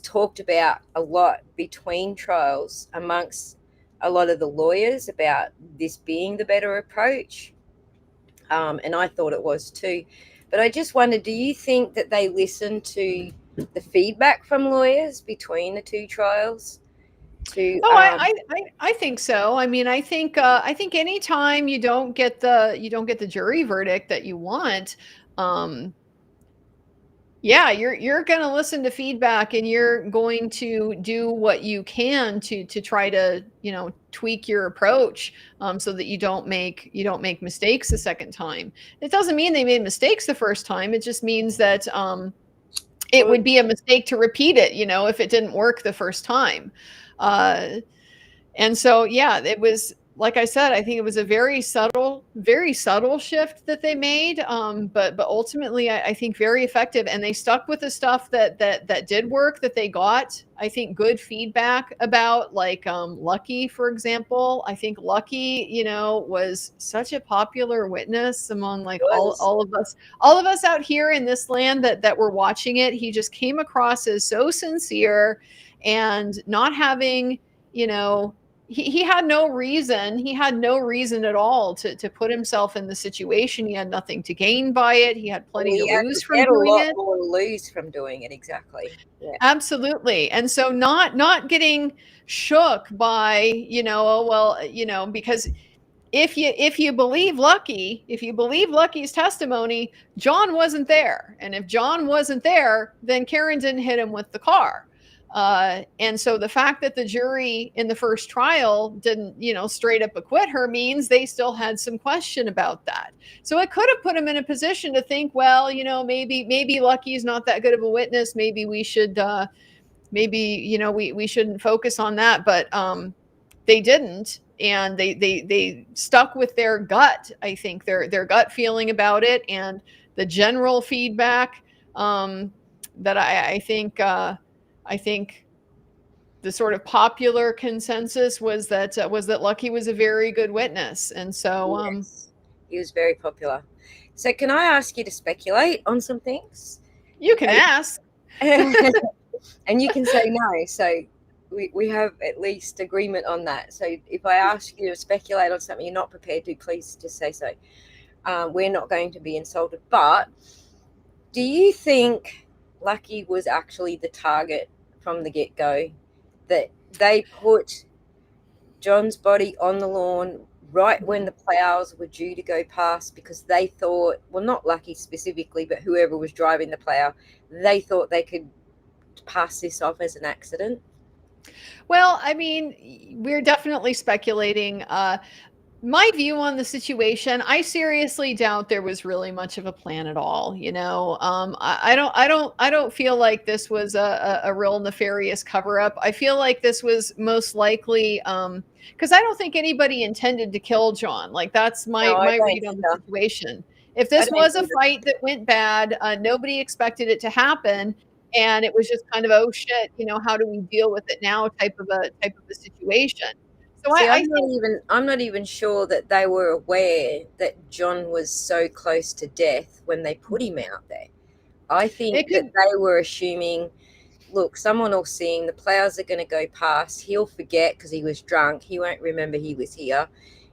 talked about a lot between trials amongst a lot of the lawyers about this being the better approach, and I thought it was too. But I just wondered, do you think that they listened to the feedback from lawyers between the two trials? I think so. I mean, I think anytime you don't get the jury verdict that you want, you're going to listen to feedback and you're going to do what you can to try to tweak your approach, so that you don't make mistakes the second time. It doesn't mean they made mistakes the first time. It just means that it would be a mistake to repeat it, if it didn't work the first time. And so, it was, like I said, I think it was a very subtle shift that they made. But ultimately, I think very effective, and they stuck with the stuff that did work, that they got, I think, good feedback about, like Lucky, for example. I think Lucky, was such a popular witness among like all of us out here in this land that were watching it. He just came across as so sincere and not having, he had no reason at all to put himself in the situation. He had nothing to gain by it. He had plenty to lose from doing it. More to lose from doing it, exactly. Yeah. Absolutely. And so not getting shook by, because if you believe Lucky's testimony, John wasn't there. And if John wasn't there, then Karen didn't hit him with the car. And so the fact that the jury in the first trial didn't, straight up acquit her means they still had some question about that. So it could have put him in a position to think, well, maybe Lucky's not that good of a witness. Maybe we should, we shouldn't focus on that. But they didn't, and they stuck with their gut. I think their gut feeling about it, and the general feedback that I think the sort of popular consensus was that Lucky was a very good witness. And so yes, he was very popular. So can I ask you to speculate on some things? You can ask. And you can say no. So we have at least agreement on that. So if I ask you to speculate on something you're not prepared to, please just say so. We're not going to be insulted. But do you think Lucky was actually the target from the get-go? That they put John's body on the lawn right when the plows were due to go past because they thought, well, not Lucky specifically, but whoever was driving the plow, they thought they could pass this off as an accident? Well, I mean, we're definitely speculating. My view on the situation, I seriously doubt there was really much of a plan at all. I don't feel like this was a real nefarious cover up. I feel like this was most likely, because I don't think anybody intended to kill John. Like that's No, I my don't read on the either. situation. If I this don't was a either. fight that went bad, nobody expected it to happen. And it was just kind of, oh shit, how do we deal with it now type of a situation. So See, I think I'm not even sure that they were aware that John was so close to death when they put him out there. I it think that could. they were assuming, look, someone will see him, the plows are going to go past, he'll forget because he was drunk, he won't remember he was here,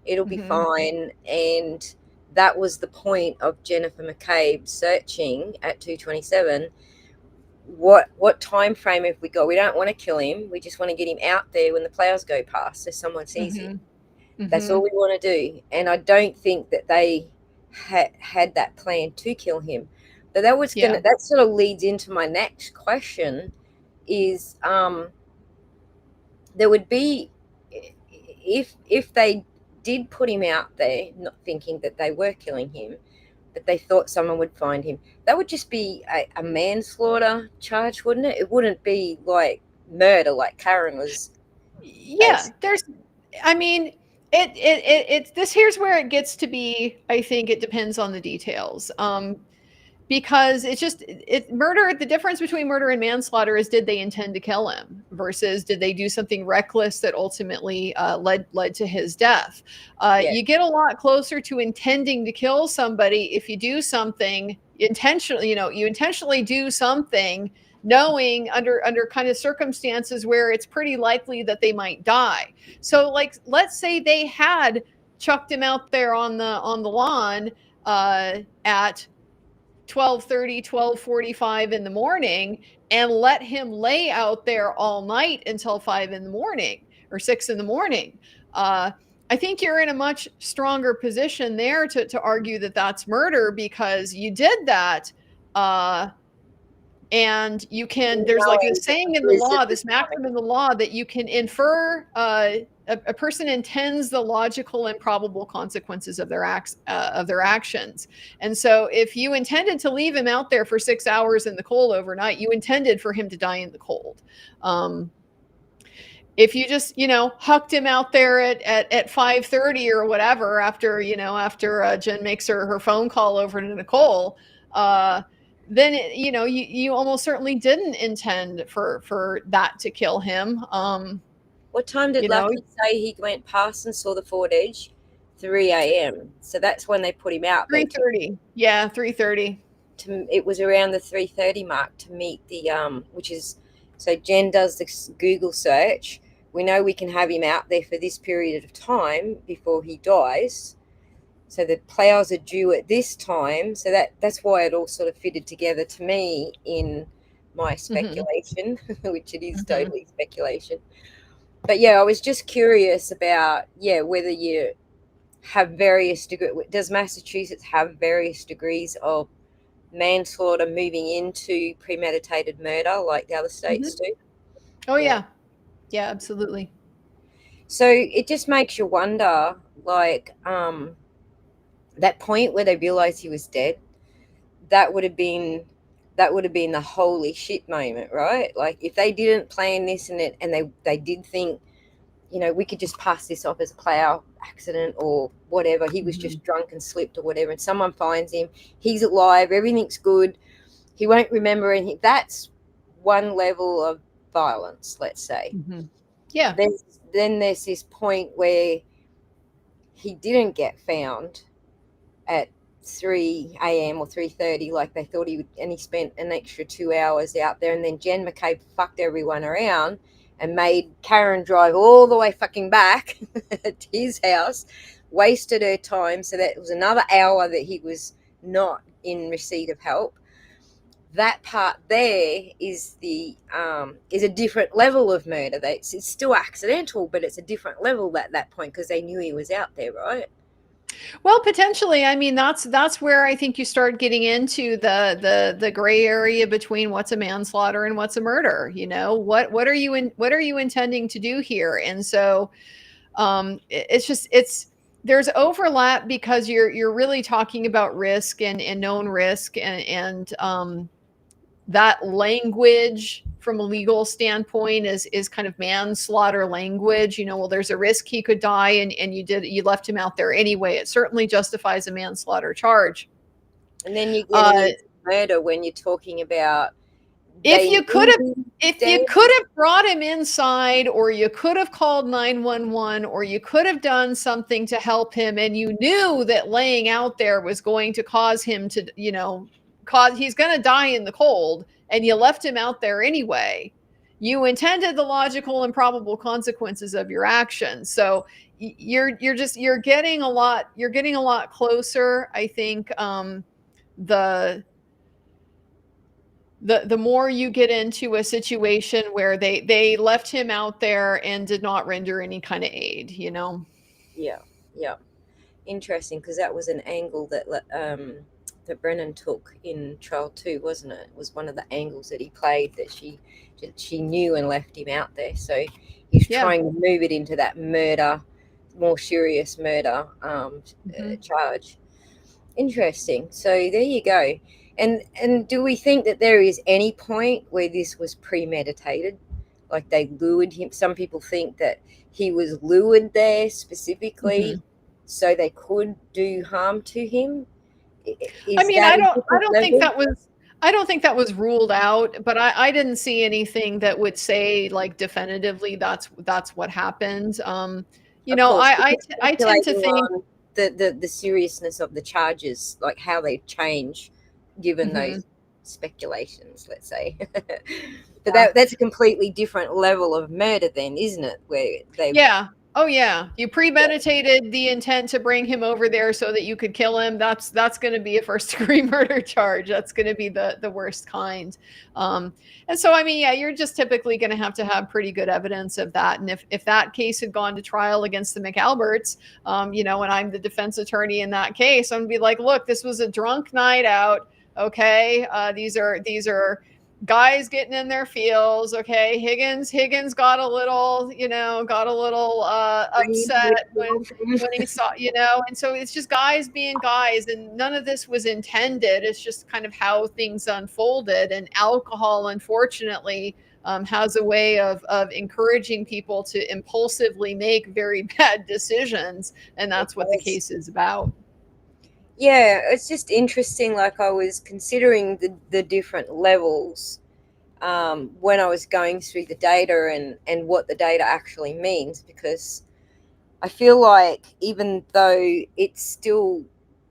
it'll be Mhm. fine. And that was the point of Jennifer McCabe searching at 227. What time frame have we got? We don't want to kill him, we just want to get him out there when the plows go past so someone sees him. Mhm. That's all Mhm. we want to do. And I don't think that they had that plan to kill him. But Yeah. that sort of leads into my next question is there would be, if they did put him out there not thinking that they were killing him, but they thought someone would find him, that would just be a manslaughter charge, wouldn't it? It wouldn't be like murder like Karen was Yeah, facing. there's I mean, it's this here's where it gets to be, I think it depends on the details. Because it's just murder, the difference between murder and manslaughter is, did they intend to kill him versus did they do something reckless that ultimately led to his death. Yeah, You get a lot closer to intending to kill somebody if you do something intentionally. You intentionally do something knowing under kind of circumstances where it's pretty likely that they might die. So like, let's say they had chucked him out there on the lawn at 12:30, 12:45 in the morning and let him lay out there all night until 5 in the morning or 6 in the morning. I think you're in a much stronger position there to argue that that's murder, because you did that. And you can, there's like this knowing that saying the in the law, blizzard was this coming. maxim in the law, that you can infer a person intends the logical and probable consequences of their acts of their actions. And so if you intended to leave him out there for 6 hours in the cold overnight, you intended for him to die in the cold. If you just hucked him out there at 5:30 or whatever, after Jen makes her phone call over to Nicole, then you almost certainly didn't intend for that to kill him. What time did you know Lucky say he went past and saw the Ford Edge? 3 a.m. So that's when they put him out there. 3:30, yeah, 3:30. It was around the 3:30 mark to meet the which is, so Jen does this Google search. We know we can have him out there for this period of time before he dies. So the plows are due at this time. So that's why it all sort of fitted together to me in my Hmm. speculation, which it is Hmm. totally speculation. But yeah, I was just curious about, yeah, whether you have various degrees. Does Massachusetts have various degrees of manslaughter moving into premeditated murder like the other Hmm. states do? Oh Yeah. yeah, yeah, absolutely. So it just makes you wonder, like, that point where they realized he was dead, that would have been that would have been the holy shit moment, right? Like if they didn't plan this and they did think, we could just pass this off as a plow accident or whatever. He was Hmm. just drunk and slipped or whatever, and someone finds him. He's alive. Everything's good. He won't remember anything. That's one level of violence, let's say. Hmm. Yeah. Then there's this point where he didn't get found at 3 a.m. or 3:30, like they thought he would, and he spent an extra 2 hours out there. And then Jen McCabe fucked everyone around and made Karen drive all the way fucking back to his house, wasted her time. So that was another hour that he was not in receipt of help. That part there is a different level of murder. It's still accidental, but it's a different level at that point because they knew he was out there, right? Well, potentially. I mean, that's where I think you start getting into the gray area between what's a manslaughter and what's a murder. You know, what are you intending to do here? And so it's there's overlap because you're really talking about risk and known risk and that language from a legal standpoint is kind of manslaughter language. You know, well, there's a risk he could die and you left him out there anyway. It certainly justifies a manslaughter charge. And then you get into murder when you're talking about if you could have brought him inside, or you could have called 911, or you could have done something to help him, and you knew that laying out there was going to cause him to, you know, he's going to die in the cold, and you left him out there anyway, you intended the logical and probable consequences of your actions. So you're getting a lot closer. I think the more you get into a situation where they left him out there and did not render any kind of aid, you know. Yeah, interesting, because that was an angle that Brennan took in trial 2, wasn't it? It was one of the angles that he played, that she knew and left him out there. So he's trying to move it into that murder, more serious murder charge. Interesting. So there you go. And do we think that there is any point where this was premeditated? Like they lured him? Some people think that he was lured there specifically so they could do harm to him. I mean, I don't think that was ruled out, but I didn't see anything that would say like definitively that's what happened. You know, I tend to think the seriousness of the charges, like how they change given those speculations, let's say. But that's a completely different level of murder then, isn't it? Where they Oh yeah, you premeditated the intent to bring him over there so that you could kill him. That's going to be a first-degree murder charge. That's going to be the worst kind. And so, I mean, yeah, you're just typically going to have pretty good evidence of that. And if that case had gone to trial against the McAlberts, you know, and I'm the defense attorney in that case, I'm gonna be like, look, this was a drunk night out. Okay, these are guys getting in their feels. Okay, Higgins got a little upset when he saw, you know, and so it's just guys being guys, and none of this was intended. It's just kind of how things unfolded. And alcohol, unfortunately, has a way of encouraging people to impulsively make very bad decisions, and that's what the case is about. Yeah, it's just interesting. Like I was considering the different levels when I was going through the data and what the data actually means, because I feel like even though it still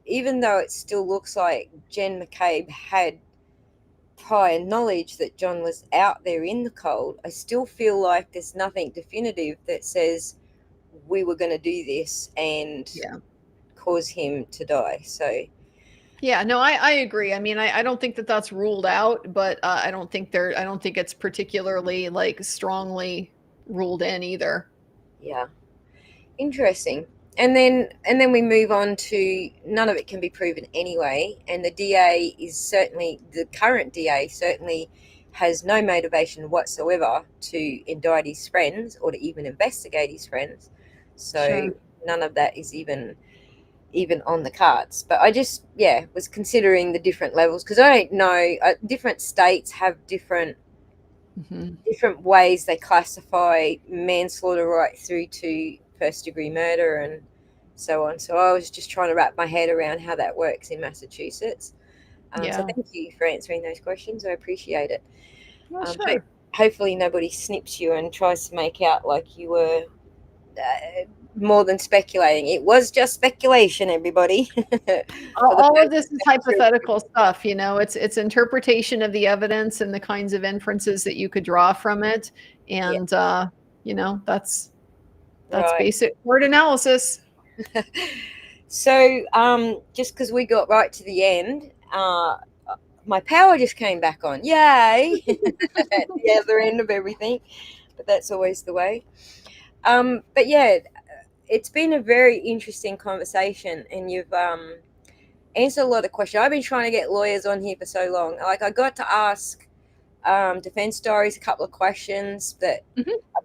looks like Jen McCabe had prior knowledge that John was out there in the cold, I still feel like there's nothing definitive that says we were going to do this and cause him to die. So yeah, no, I agree. I mean, I don't think that that's ruled out, but I don't think it's particularly like strongly ruled in either. Yeah, interesting. And then we move on to none of it can be proven anyway, and the current DA certainly has no motivation whatsoever to indict his friends or to even investigate his friends. So none of that is even on the cards. But I just was considering the different levels, because I don't know, different states have different ways they classify manslaughter right through to first degree murder and so on. So I was just trying to wrap my head around how that works in Massachusetts. So thank you for answering those questions. I appreciate it. Well, hopefully nobody snips you and tries to make out like you were more than speculating. It was just speculation, everybody. All of this is hypothetical stuff, you know. It's interpretation of the evidence and the kinds of inferences that you could draw from it, and you know, that's Right. basic word analysis. So, just because we got right to the end, my power just came back on. Yay! At the other end of everything, but that's always the way. But yeah, it's been a very interesting conversation, and you've answered a lot of questions. I've been trying to get lawyers on here for so long. Like, I got to ask Defense Stories a couple of questions that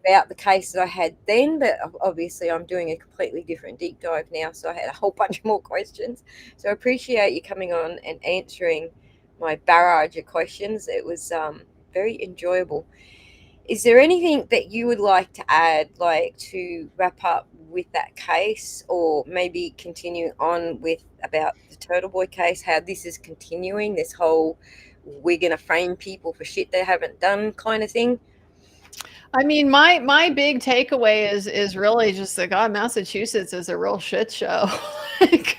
about the case that I had then, but obviously I'm doing a completely different deep dive now, so I had a whole bunch more questions. So I appreciate you coming on and answering my barrage of questions. It was very enjoyable. Is there anything that you would like to add, like to wrap up with that case, or maybe continue on with about the Turtle Boy case, how this is continuing, this whole we're going to frame people for shit they haven't done kind of thing? I mean, my big takeaway is really just that, God, Massachusetts is a real shit show. Like,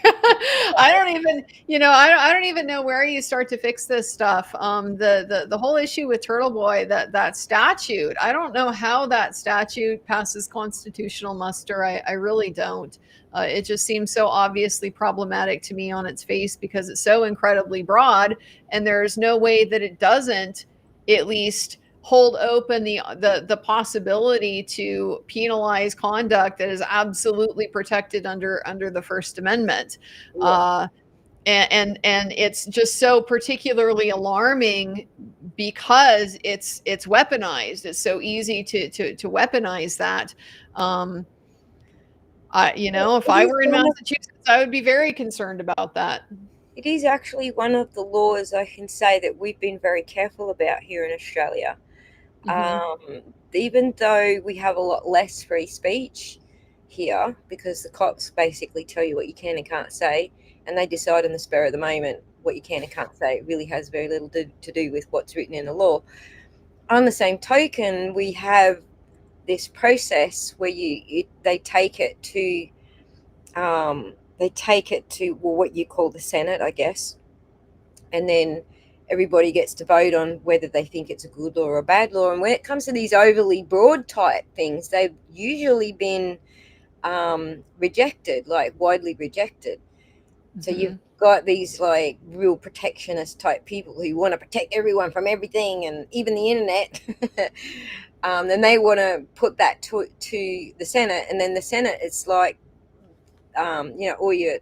I don't even, you know, I don't even know where you start to fix this stuff. The whole issue with Turtle Boy, that statute, I don't know how that statute passes constitutional muster. I really don't. It just seems so obviously problematic to me on its face because it's so incredibly broad, and there's no way that it doesn't at least hold open the possibility to penalize conduct that is absolutely protected under the First Amendment. Yeah. And it's just so particularly alarming because it's weaponized. It's so easy to weaponize that. You know, if I were in Massachusetts, I would be very concerned about that. It is actually one of the laws I can say that we've been very careful about here in Australia. Even though we have a lot less free speech here, because the cops basically tell you what you can and can't say, and they decide on the spur of the moment what you can and can't say. It really has very little to do with what's written in the law. On the same token, we have this process where they take it to well, what you call the Senate, I guess, and then everybody gets to vote on whether they think it's a good law or a bad law. And when it comes to these overly broad type things, they've usually been rejected, like widely rejected. So you've got these like real protectionist type people who want to protect everyone from everything and even the internet. And they want to put that to the Senate, and then the Senate, it's like, you know, all your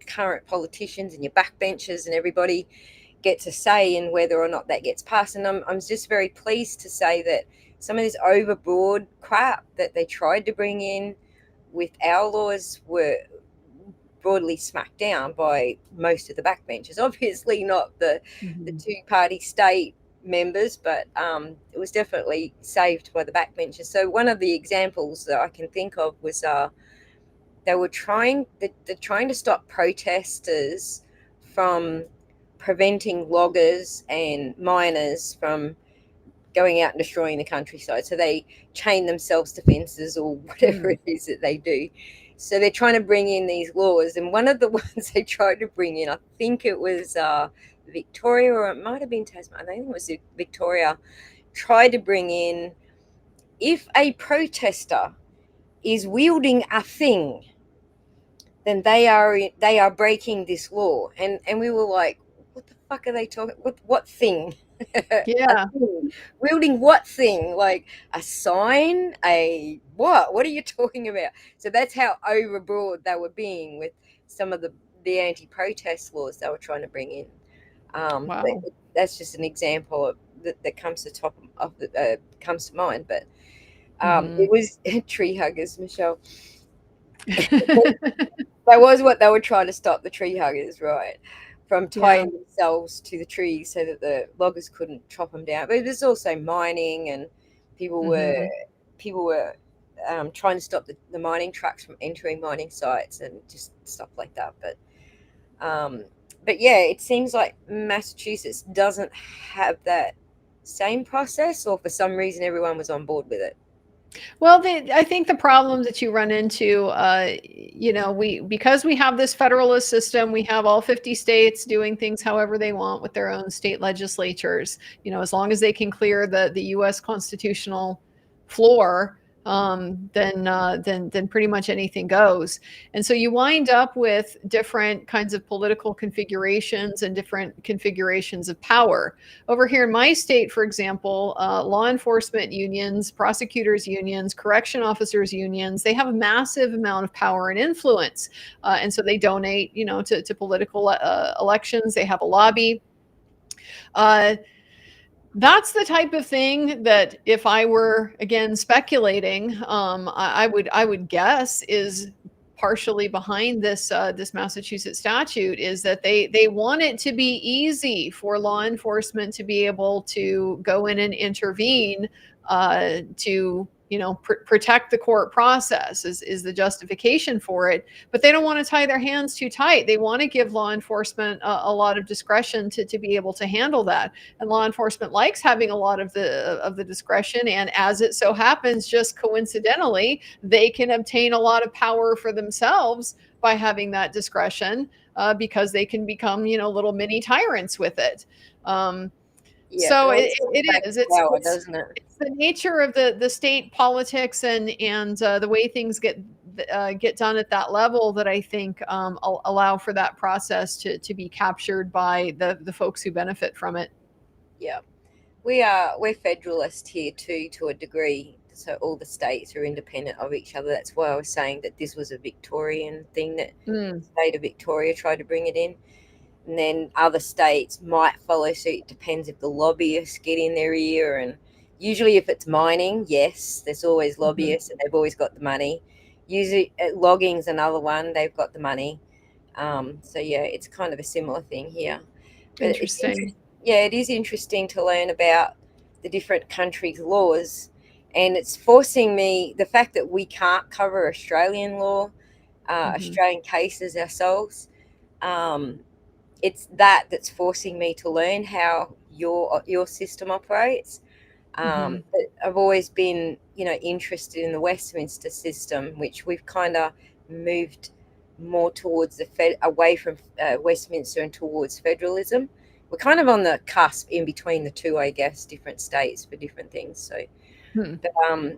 current politicians and your backbenchers and everybody gets a say in whether or not that gets passed. And I'm just very pleased to say that some of this overbroad crap that they tried to bring in with our laws were broadly smacked down by most of the backbenchers. Obviously not the two-party state members, but it was definitely saved by the backbenchers. So one of the examples that I can think of was they're trying to stop protesters from preventing loggers and miners from going out and destroying the countryside. So they chain themselves to fences or whatever it is that they do. So they're trying to bring in these laws. And one of the ones they tried to bring in, I think it was Victoria, or it might have been Tasmania, I think it was Victoria, tried to bring in, if a protester is wielding a thing, then they are breaking this law. And we were like, what the fuck are they talking? What thing? Yeah. Thing. Wielding what thing? Like a sign? A what? What are you talking about? So that's how overbroad they were being with some of the anti-protest laws they were trying to bring in. Wow. That's just an example of that comes to top of the comes to mind. But it was tree huggers, Michelle. That was what they were trying to stop, the tree huggers, right, from tying themselves to the trees so that the loggers couldn't chop them down. But there's also mining, and people were trying to stop the mining trucks from entering mining sites and just stuff like that. But yeah, it seems like Massachusetts doesn't have that same process, or for some reason everyone was on board with it. Well, I think the problem that you run into, because we have this federalist system, we have all 50 states doing things however they want with their own state legislatures. As long as they can clear the U.S. constitutional floor, then pretty much anything goes. And so you wind up with different kinds of political configurations and different configurations of power. Over here in my state, for example, law enforcement unions, prosecutors unions, correction officers unions, they have a massive amount of power and influence. And so they donate, to political elections. They have a lobby. That's the type of thing that, if I were again speculating, I would guess is partially behind this Massachusetts statute, is that they want it to be easy for law enforcement to be able to go in and intervene, to protect the court process, is the justification for it. But they don't want to tie their hands too tight. They want to give law enforcement a lot of discretion to be able to handle that. And law enforcement likes having a lot of the discretion, and as it so happens, just coincidentally, they can obtain a lot of power for themselves by having that discretion, because they can become little mini tyrants with it. Yeah, So it all it back is. to power, doesn't it? It's the nature of the state politics, and the way things get done at that level, that I think allow for that process to be captured by the folks who benefit from it. Yeah, we're federalist here too, to a degree. So all the states are independent of each other. That's why I was saying that this was a Victorian thing, that the Mm. state of Victoria tried to bring it in. And then other states might follow suit. It depends if the lobbyists get in their ear. And usually, if it's mining, yes, there's always Mhm. lobbyists, and they've always got the money. Usually, logging's another one; they've got the money. So yeah, it's kind of a similar thing here. But it's Interesting. yeah, it is interesting to learn about the different countries' laws, and it's forcing me, the fact that we can't cover Australian law, Mhm. Australian cases ourselves. Um, it's that's forcing me to learn how your system operates. Mhm. But I've always been, interested in the Westminster system, which we've kind of moved more towards away from Westminster and towards federalism. We're kind of on the cusp in between the two, I guess, different states for different things. So, Hmm. but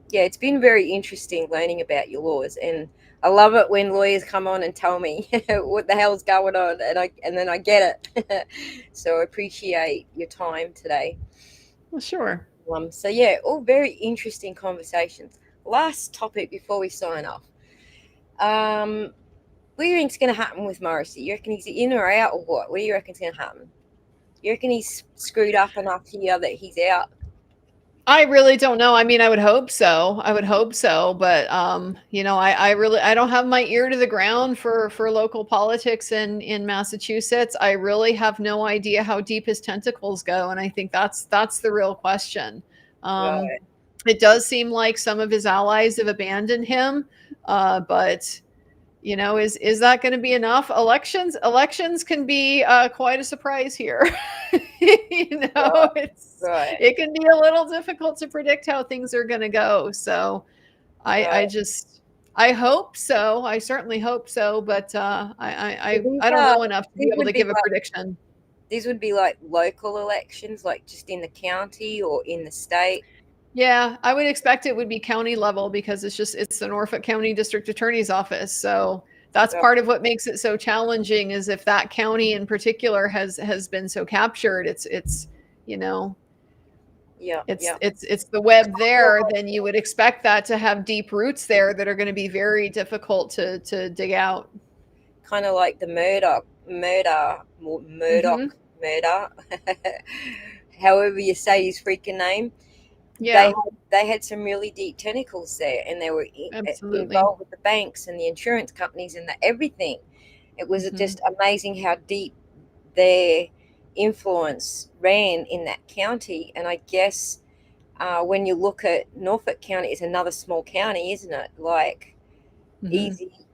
yeah, it's been very interesting learning about your laws, and I love it when lawyers come on and tell me what the hell's going on, and then I get it. So I appreciate your time today. Well, sure. So yeah, all very interesting conversations. Last topic before we sign off. What do you think's going to happen with Morrissey? You reckon he's in or out, or what? What do you reckon's going to happen? You reckon he's screwed up enough here that he's out? I really don't know. I mean, I would hope so. I would hope so, but I don't have my ear to the ground for local politics in Massachusetts. I really have no idea how deep his tentacles go, and I think that's the real question. Um, Right. it does seem like some of his allies have abandoned him, but is that going to be enough? Elections can be quite a surprise here. Right. It's Right. it can be a little difficult to predict how things are going to go. So I Right. just I hope so. I certainly hope so, but So I don't know enough to be these able to would be give a like prediction. these would be like local elections, like just in the county or in the state. Yeah, I would expect it would be county level, because it's the Norfolk County District Attorney's Office. So that's Right. part of what makes it so challenging, is if that county in particular has been so captured, you know, Yeah. Yeah. it's the web there, then you would expect that to have deep roots there that are going to be very difficult to dig out. Kind of like the Hmm. Murdoch murder, however you say his freaking name. They Yeah, they had some really deep tentacles there, and they were absolutely. involved with the banks and the insurance companies and everything. It was Hmm. just amazing how deep their influence ran in that county. And I guess when you look at Norfolk County, it's another small county, isn't it? Like Hmm.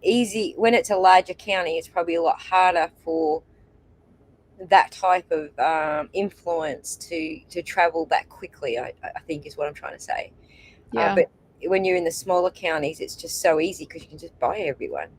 easy when it's a larger county, it's probably a lot harder for that type of influence to travel that quickly. I think is what I'm trying to say. Yeah. But when you're in the smaller counties, it's just so easy because you can just buy everyone.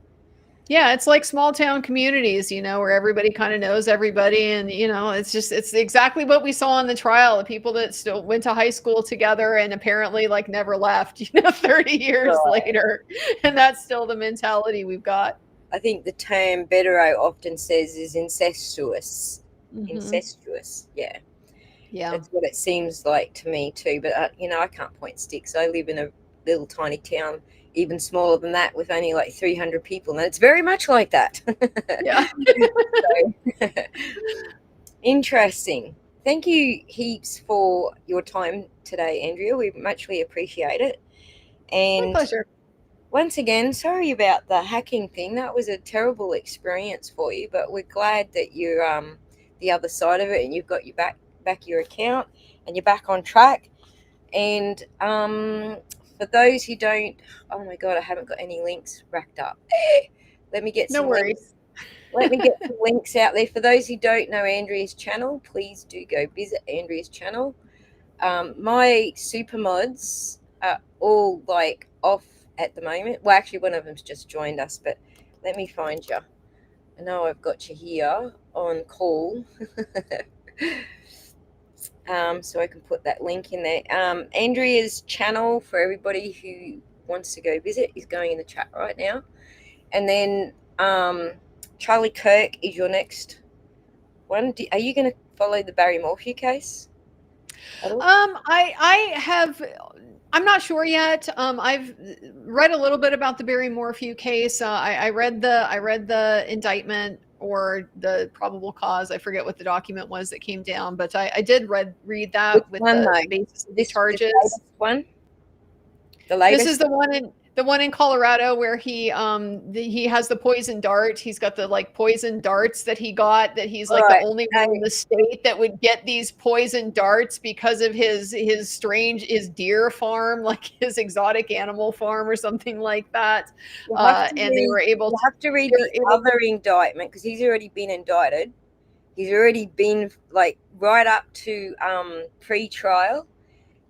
Yeah, it's like small town communities, where everybody kind of knows everybody. And, it's exactly what we saw in the trial. The people that still went to high school together and apparently like never left, 30 years later. And that's still the mentality we've got. I think the term Bedero often says is incestuous. Mm-hmm. Incestuous, yeah. Yeah. That's what it seems like to me too. But, I can't point sticks. I live in a little tiny town, even smaller than that, with only like 300 people. And it's very much like that. Yeah. So, interesting. Thank you heaps for your time today, Andrea. We muchly appreciate it. And my pleasure. Once again, sorry about the hacking thing. That was a terrible experience for you, but we're glad that you're the other side of it and you've got your back your account and you're back on track. And for those who don't, oh my God, I haven't got any links racked up. Let me get some links. Let me get some links out there. For those who don't know Andrea's channel, please do go visit Andrea's channel. My super mods are all like off at the moment. Well, actually, one of them's just joined us, but let me find you. I know I've got you here on call. So I can put that link in there. Andrea's channel, for everybody who wants to go visit, is going in the chat right now. And then Charlie Kirk is your next one. Are you going to follow the Barry Morphew case? I have. I'm not sure yet. I've read a little bit about the Barry Morphew case. I read the indictment or the probable cause. I forget what the document was that came down, but I did read that. Which with one, the basis of the charges. This one? The latest? This is the one in Colorado where he has the poison dart. He's got the like poison darts that he got, that he's like the only one in the state that would get these poison darts because of his deer farm, like his exotic animal farm or something like that. And they were able to have to read the other indictment because he's already been indicted. He's already been like right up to pre-trial,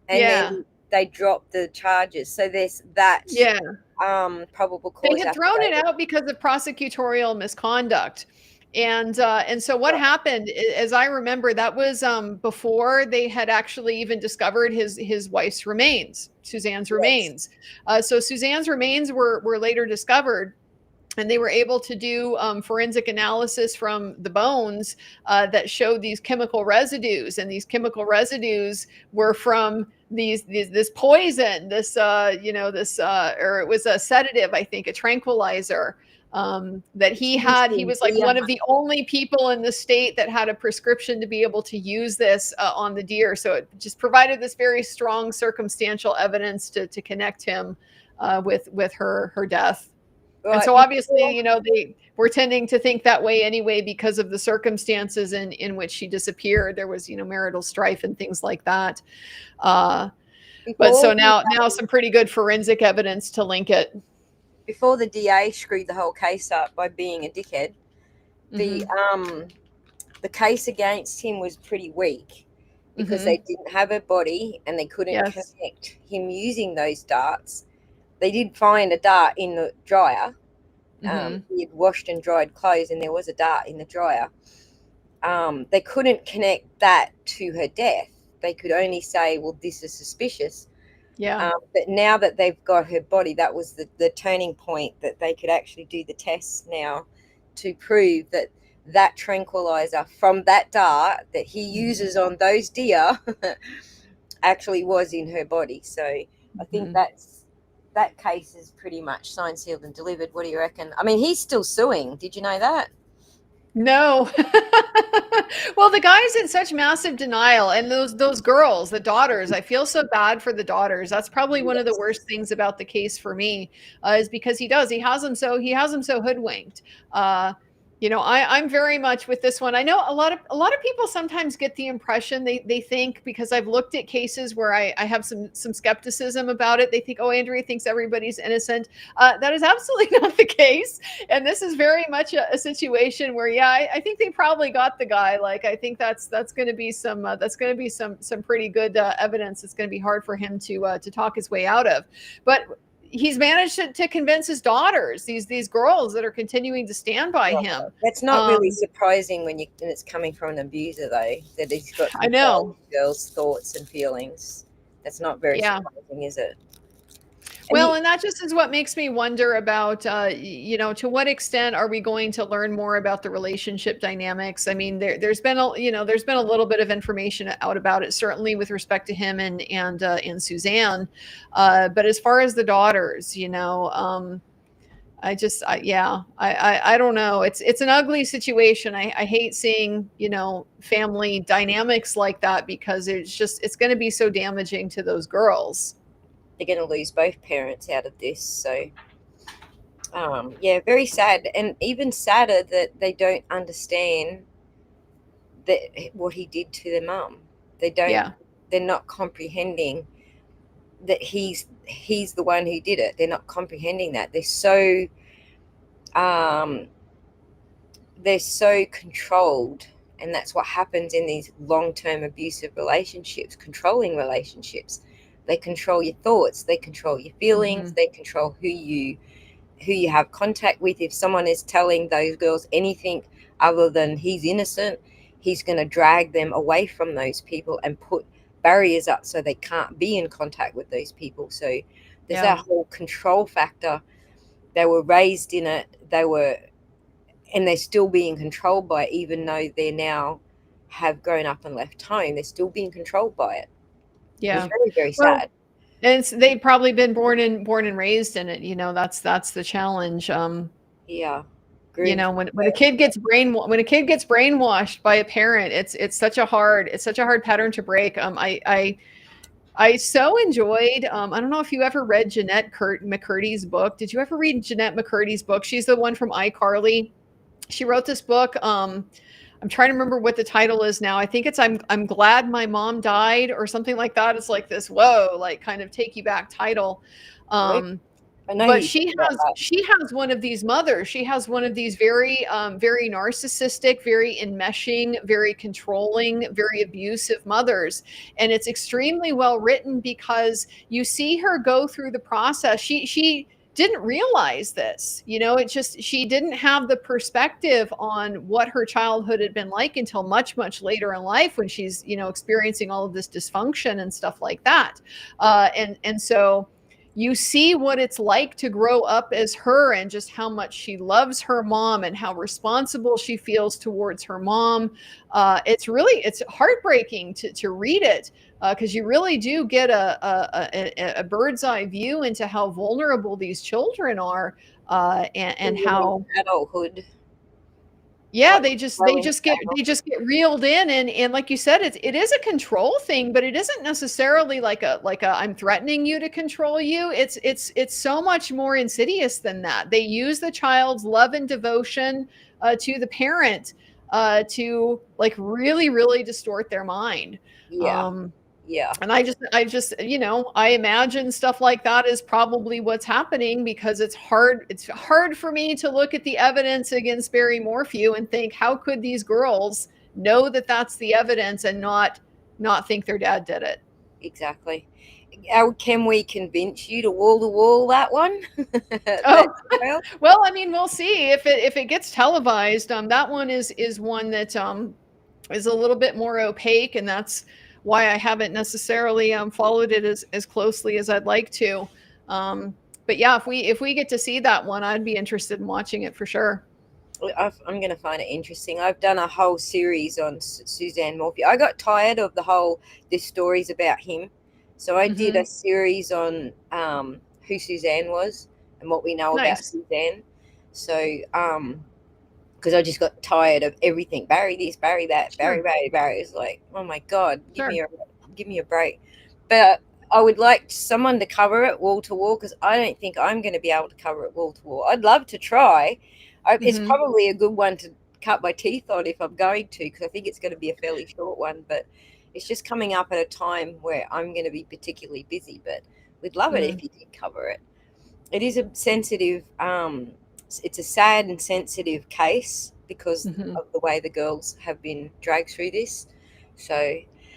and then they dropped the charges. So there's that probable cause. They had thrown it out because of prosecutorial misconduct. And so what happened, as I remember, that was before they had actually even discovered his wife's remains, Suzanne's remains. So Suzanne's remains were later discovered. And they were able to do forensic analysis from the bones that showed these chemical residues, and these chemical residues were from this poison, or it was a sedative, I think, a tranquilizer that he had. He was like one of the only people in the state that had a prescription to be able to use this on the deer. So it just provided this very strong circumstantial evidence to connect him with her death. Right. And so obviously, they were tending to think that way anyway because of the circumstances in which she disappeared. There was, marital strife and things like that. But so now some pretty good forensic evidence to link it. Before the DA screwed the whole case up by being a dickhead, the case against him was pretty weak because they didn't have a body and they couldn't connect him using those darts. They did find a dart in the dryer. He had washed and dried clothes and there was a dart in the dryer. They couldn't connect that to her death. They could only say, well, this is suspicious. Yeah. But now that they've got her body, that was the turning point that they could actually do the tests now to prove that tranquilizer from that dart that he uses on those deer actually was in her body. So I think that case is pretty much signed, sealed, and delivered. What do you reckon? I mean, he's still suing. Did you know that? No. Well, the guy's in such massive denial, and those girls, the daughters, I feel so bad for the daughters. That's probably one of the worst things about the case for me, is because he has them so hoodwinked. I'm very much with this one. I know a lot of people sometimes get the impression they think, because I've looked at cases where I have some skepticism about it. They think, oh, Andrea thinks everybody's innocent. That is absolutely not the case. And this is very much a situation where, yeah, I think they probably got the guy. Like, I think that's going to be some pretty good evidence. It's going to be hard for him to talk his way out of. But he's managed to convince his daughters, these girls that are continuing to stand by him. That's not really surprising when it's coming from an abuser, though, that he's got I know girls' thoughts and feelings. That's not very surprising, is it? Well, and that just is what makes me wonder about, to what extent are we going to learn more about the relationship dynamics? I mean, there's been a little bit of information out about it, certainly with respect to him and Suzanne. But as far as the daughters, I don't know. It's an ugly situation. I hate seeing, family dynamics like that, because it's going to be so damaging to those girls. They're going to lose both parents out of this. So, very sad. And even sadder that they don't understand that what he did to their mum. They're not comprehending that he's the one who did it. They're not comprehending that. They're so controlled. And that's what happens in these long-term abusive relationships, controlling relationships. They control your thoughts, they control your feelings, they control who you have contact with. If someone is telling those girls anything other than he's innocent, he's going to drag them away from those people and put barriers up so they can't be in contact with those people. So there's that whole control factor. They were raised in it, and they're still being controlled by it, even though they now have grown up and left home. They're still being controlled by it. Yeah. It's very, very sad. And they've probably been born and raised in it. That's the challenge. Yeah. When a kid gets brainwashed by a parent, it's such a hard pattern to break. I so enjoyed, I don't know if you ever read Jeanette McCurdy's book. Did you ever read Jeanette McCurdy's book? She's the one from iCarly. She wrote this book. I'm trying to remember what the title is now. I think it's I'm Glad My Mom Died, or something like that. It's like this, whoa, like kind of take you back title. But she has one of these mothers. She has one of these very, very narcissistic, very enmeshing, very controlling, very abusive mothers. And it's extremely well written, because you see her go through the process. She didn't realize this, she didn't have the perspective on what her childhood had been like until much, much later in life, when she's, experiencing all of this dysfunction and stuff like that. And so you see what it's like to grow up as her, and just how much she loves her mom and how responsible she feels towards her mom. It's heartbreaking to read it, because you really do get a bird's eye view into how vulnerable these children are, and how adulthood. Yeah, they just get reeled in, and like you said, it is a control thing, but it isn't necessarily like a I'm threatening you to control you. It's so much more insidious than that. They use the child's love and devotion to the parent to like really, really distort their mind. Yeah. And I just, I imagine stuff like that is probably what's happening, because it's hard for me to look at the evidence against Barry Morphew and think, how could these girls know that that's the evidence and not think their dad did it? Exactly. How can we convince you to wall that one? Well, I mean, we'll see if it gets televised. That one is one that is a little bit more opaque, and that's why I haven't necessarily followed it as closely as I'd like to. But yeah, if we get to see that one, I'd be interested in watching it for sure. I'm going to find it interesting. I've done a whole series on Suzanne Morphew. I got tired of this stories about him. So I did a series on who Suzanne was and what we know about Suzanne. So, because I just got tired of everything. Barry this, Barry that, Barry. It's like, oh my God, give me a break. But I would like someone to cover it wall to wall, because I don't think I'm going to be able to cover it wall to wall. I'd love to try, It's probably a good one to cut my teeth on if I'm going to, because I think it's going to be a fairly short one, but it's just coming up at a time where I'm going to be particularly busy, but we'd love it if you did cover it. It is a sensitive, it's a sad and sensitive case because of the way the girls have been dragged through this. So,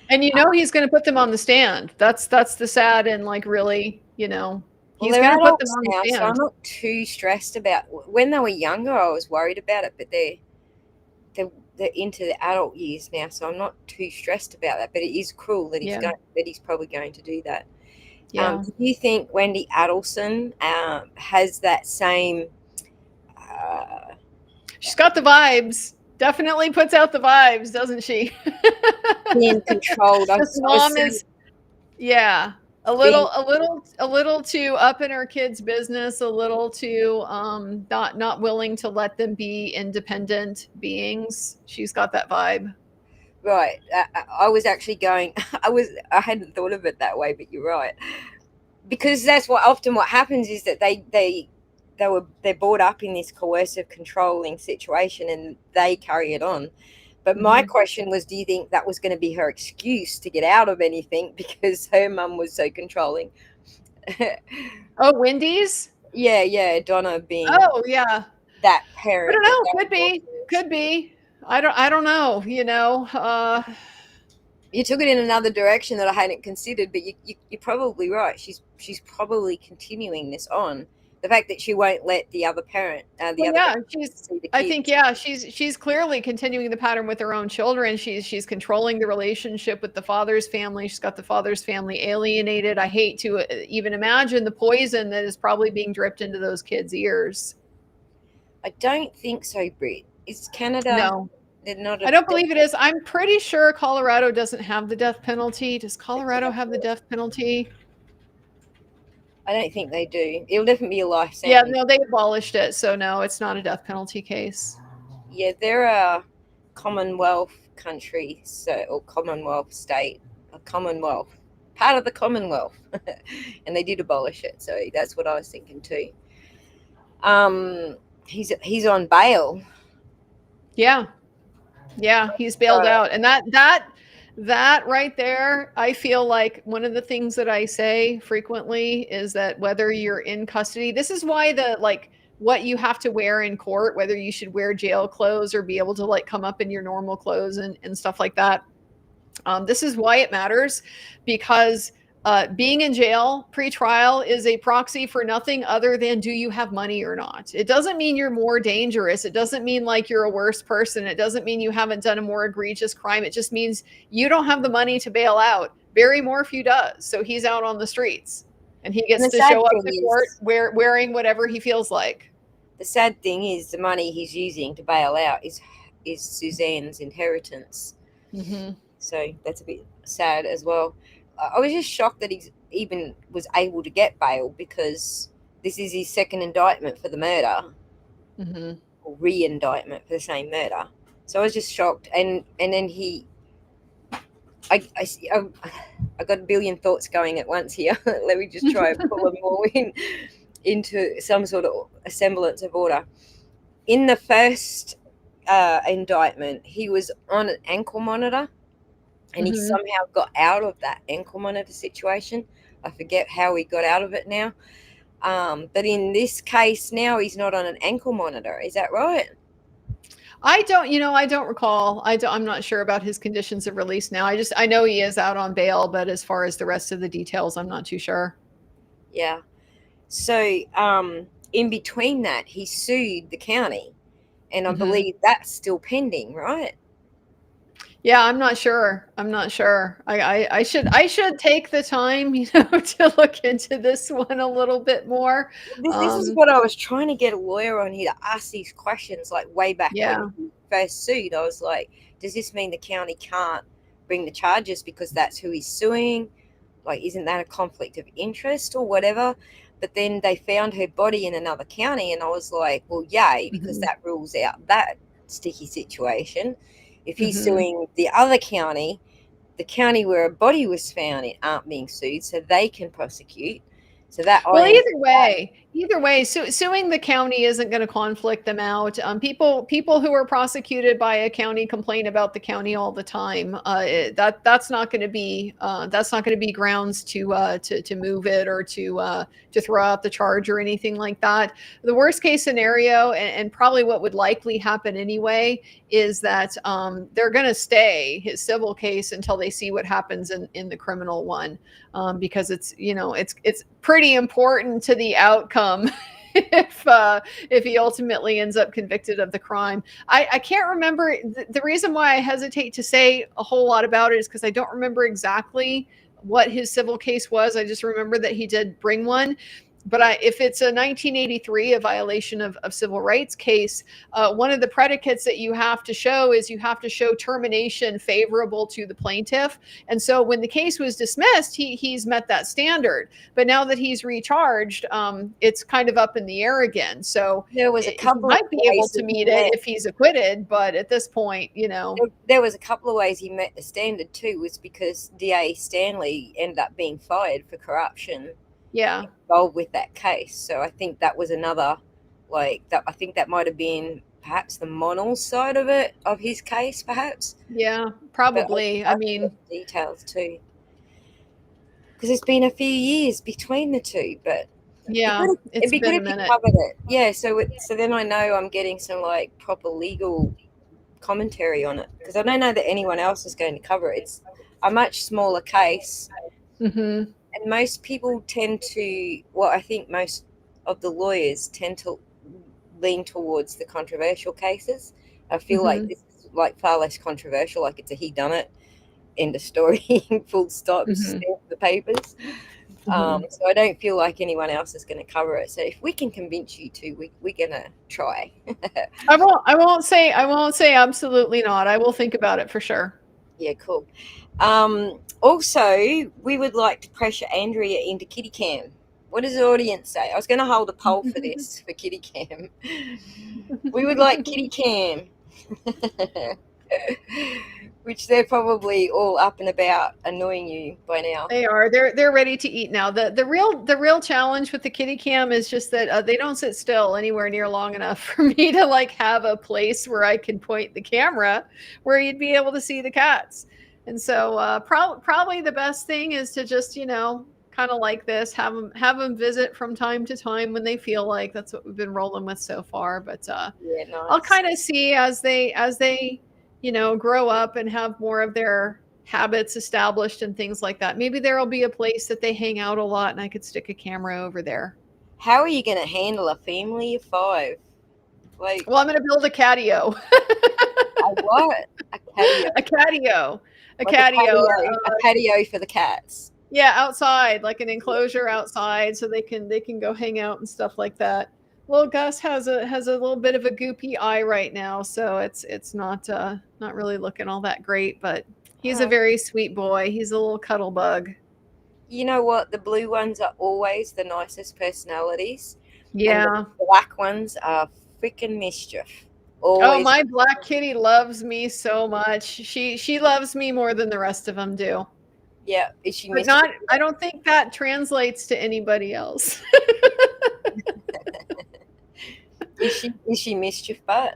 and he's going to put them on the stand. That's the sad and like really, he's well, going to put them on now, the stand. so I'm not too stressed about. When they were younger, I was worried about it, but they're into the adult years now, so I'm not too stressed about that. But it is cruel that he's probably going to do that. Yeah. Do you think Wendy Adelson has that same? She's got the vibes. Definitely puts out the vibes, doesn't she? Being controlled. This mom is, a little too up in her kids' business, a little too not willing to let them be independent beings. She's got that vibe. Right. I was actually going. I hadn't thought of it that way, but you're right. Because that's what happens is that they're brought up in this coercive, controlling situation, and they carry it on. But my question was, do you think that was going to be her excuse to get out of anything because her mum was so controlling? Oh, Wendy's? Yeah, Donna being. Oh, yeah. That parent. I don't know. Could be. I don't know. You took it in another direction that I hadn't considered, but you're probably right. She's probably continuing this on. The fact that she won't let the other parent, see the kids. She's clearly continuing the pattern with her own children. She's controlling the relationship with the father's family. She's got the father's family alienated. I hate to even imagine the poison that is probably being dripped into those kids' ears. I don't think so, Britt. Is Canada? No. Not I don't believe it is. I'm pretty sure Colorado doesn't have the death penalty. Does Colorado have the death penalty? I don't think they do. It'll definitely be a life sentence. Yeah, no, they abolished it. So no, it's not a death penalty case. Yeah, they're a Commonwealth country, or Commonwealth state, a Commonwealth, part of the Commonwealth, and they did abolish it. So that's what I was thinking too. He's on bail. Yeah, he's bailed out, and that right there, I feel like one of the things that I say frequently is that whether you're in custody, this is why what you have to wear in court, whether you should wear jail clothes or be able to come up in your normal clothes and stuff like that. This is why it matters, because being in jail pre-trial is a proxy for nothing other than do you have money or not. It doesn't mean you're more dangerous. It doesn't mean like you're a worse person. It doesn't mean you haven't done a more egregious crime. It just means you don't have the money to bail out. Barry Morphew does. So he's out on the streets and he gets to show up to court wearing whatever he feels like. The sad thing is the money he's using to bail out is Suzanne's inheritance. So that's a bit sad as well. I was just shocked that he even was able to get bail, because this is his second indictment for the murder, or re-indictment for the same murder. So I was just shocked, and then I got a billion thoughts going at once here. Let me just try and pull them all into some sort of a semblance of order. In the first indictment, he was on an ankle monitor. And he somehow got out of that ankle monitor situation. I forget how he got out of it now. But in this case now, he's not on an ankle monitor. Is that right? I don't recall. I'm not sure about his conditions of release now. I know he is out on bail, but as far as the rest of the details, I'm not too sure. Yeah. So in between that, he sued the county. And I believe that's still pending, right? Yeah, I'm not sure. I should take the time, to look into this one a little bit more. This is what I was trying to get a lawyer on here to ask these questions, like way back when he first sued. I was like, does this mean the county can't bring the charges because that's who he's suing? Like, isn't that a conflict of interest or whatever? But then they found her body in another county, and I was like, well, yay, because that rules out that sticky situation. If he's suing the other county, the county where a body was found aren't being sued, so they can prosecute. So that either Either way, suing the county isn't going to conflict them out. People who are prosecuted by a county complain about the county all the time. That's not going to be grounds to move it or to throw out the charge or anything like that. The worst case scenario, and probably what would likely happen anyway, is that they're going to stay his civil case until they see what happens in the criminal one, because it's pretty important to the outcome if he ultimately ends up convicted of the crime. I can't remember the reason why I hesitate to say a whole lot about it is because I don't remember exactly what his civil case was. I just remember that he did bring one. But if it's a 1983, a violation of civil rights case, one of the predicates that you have to show is you have to show termination favorable to the plaintiff. And so when the case was dismissed, he's met that standard. But now that he's recharged, it's kind of up in the air again. So there was a couple he might be able to meet it if he's acquitted. But at this point, there was a couple of ways he met the standard too, was because DA Stanley ended up being fired for corruption. Yeah, involved with that case. So I think that was another, like, that I think that might have been perhaps the Monell side of it, of his case, perhaps. Yeah, probably. I mean, details too, because it's been a few years between the two. But yeah, it'd be good if you covered it. Yeah, so then I know I'm getting some like proper legal commentary on it, because I don't know that anyone else is going to cover it. It's a much smaller case. Mm-hmm. And most people tend to, well, I think most of the lawyers tend to lean towards the controversial cases. I feel like this is like far less controversial, like it's a he done it, end of story, full stop, stamp the papers. So I don't feel like anyone else is going to cover it. So if we can convince you to, we're going to try. I won't say absolutely not. I will think about it for sure. Yeah, cool. Also, we would like to pressure Andrea into kitty cam. What does the audience say? I was going to hold a poll for this, for kitty cam. We would like kitty cam. Which they're probably all up and about annoying you by now. They are. They're ready to eat now. The real challenge with the kitty cam is just that they don't sit still anywhere near long enough for me to like have a place where I can point the camera where you'd be able to see the cats. And so probably the best thing is to just, kind of like this, have them visit from time to time when they feel like. That's what we've been rolling with so far. But yeah, nice. I'll kind of see as they grow up and have more of their habits established and things like that. Maybe there'll be a place that they hang out a lot and I could stick a camera over there. How are you going to handle a family of 5? Well, I'm going to build a catio. A what? A catio. A catio. A patio for the cats. Yeah, outside, like an enclosure outside, so they can go hang out and stuff like that. Well, Gus has a little bit of a goopy eye right now, so it's not really looking all that great. But he's a very sweet boy. He's a little cuddle bug. You know what? The blue ones are always the nicest personalities. Yeah. And the black ones are freaking mischief. Always. Oh, my black kitty loves me so much. She loves me more than the rest of them do. Yeah, is she mischief? But I don't think that translates to anybody else. Is she mischief butt?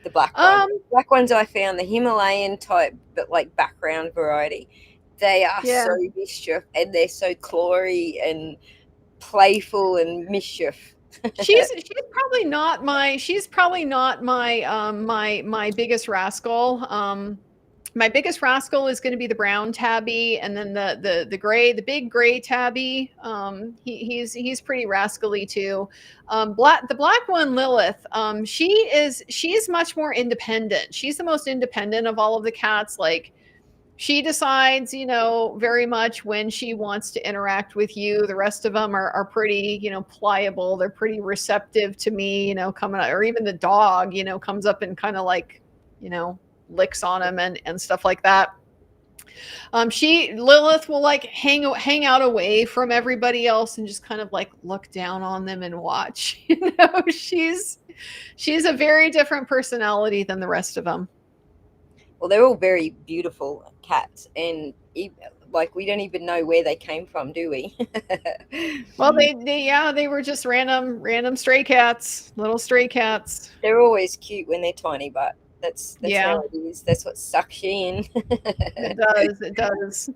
The black ones. Black ones I found, the Himalayan type, but like background variety. They are so mischief, and they're so clawy and playful and mischief. she's probably not my my biggest rascal. My biggest rascal is going to be the brown tabby, and then the big gray tabby. He's pretty rascally too. The black one, Lilith. She's much more independent. She's the most independent of all of the cats. Like, she decides, very much when she wants to interact with you. The rest of them are pretty, pliable. They're pretty receptive to me, coming out, or even the dog, comes up and kind of like, licks on him and stuff like that. Lilith will like hang out away from everybody else and just kind of like look down on them and watch. She's a very different personality than the rest of them. Well, they're all very beautiful cats, and like we don't even know where they came from, do we? Well, they were just random stray cats, little stray cats. They're always cute when they're tiny, but that's Yeah, how it is. That's what sucks you in. it does. It does.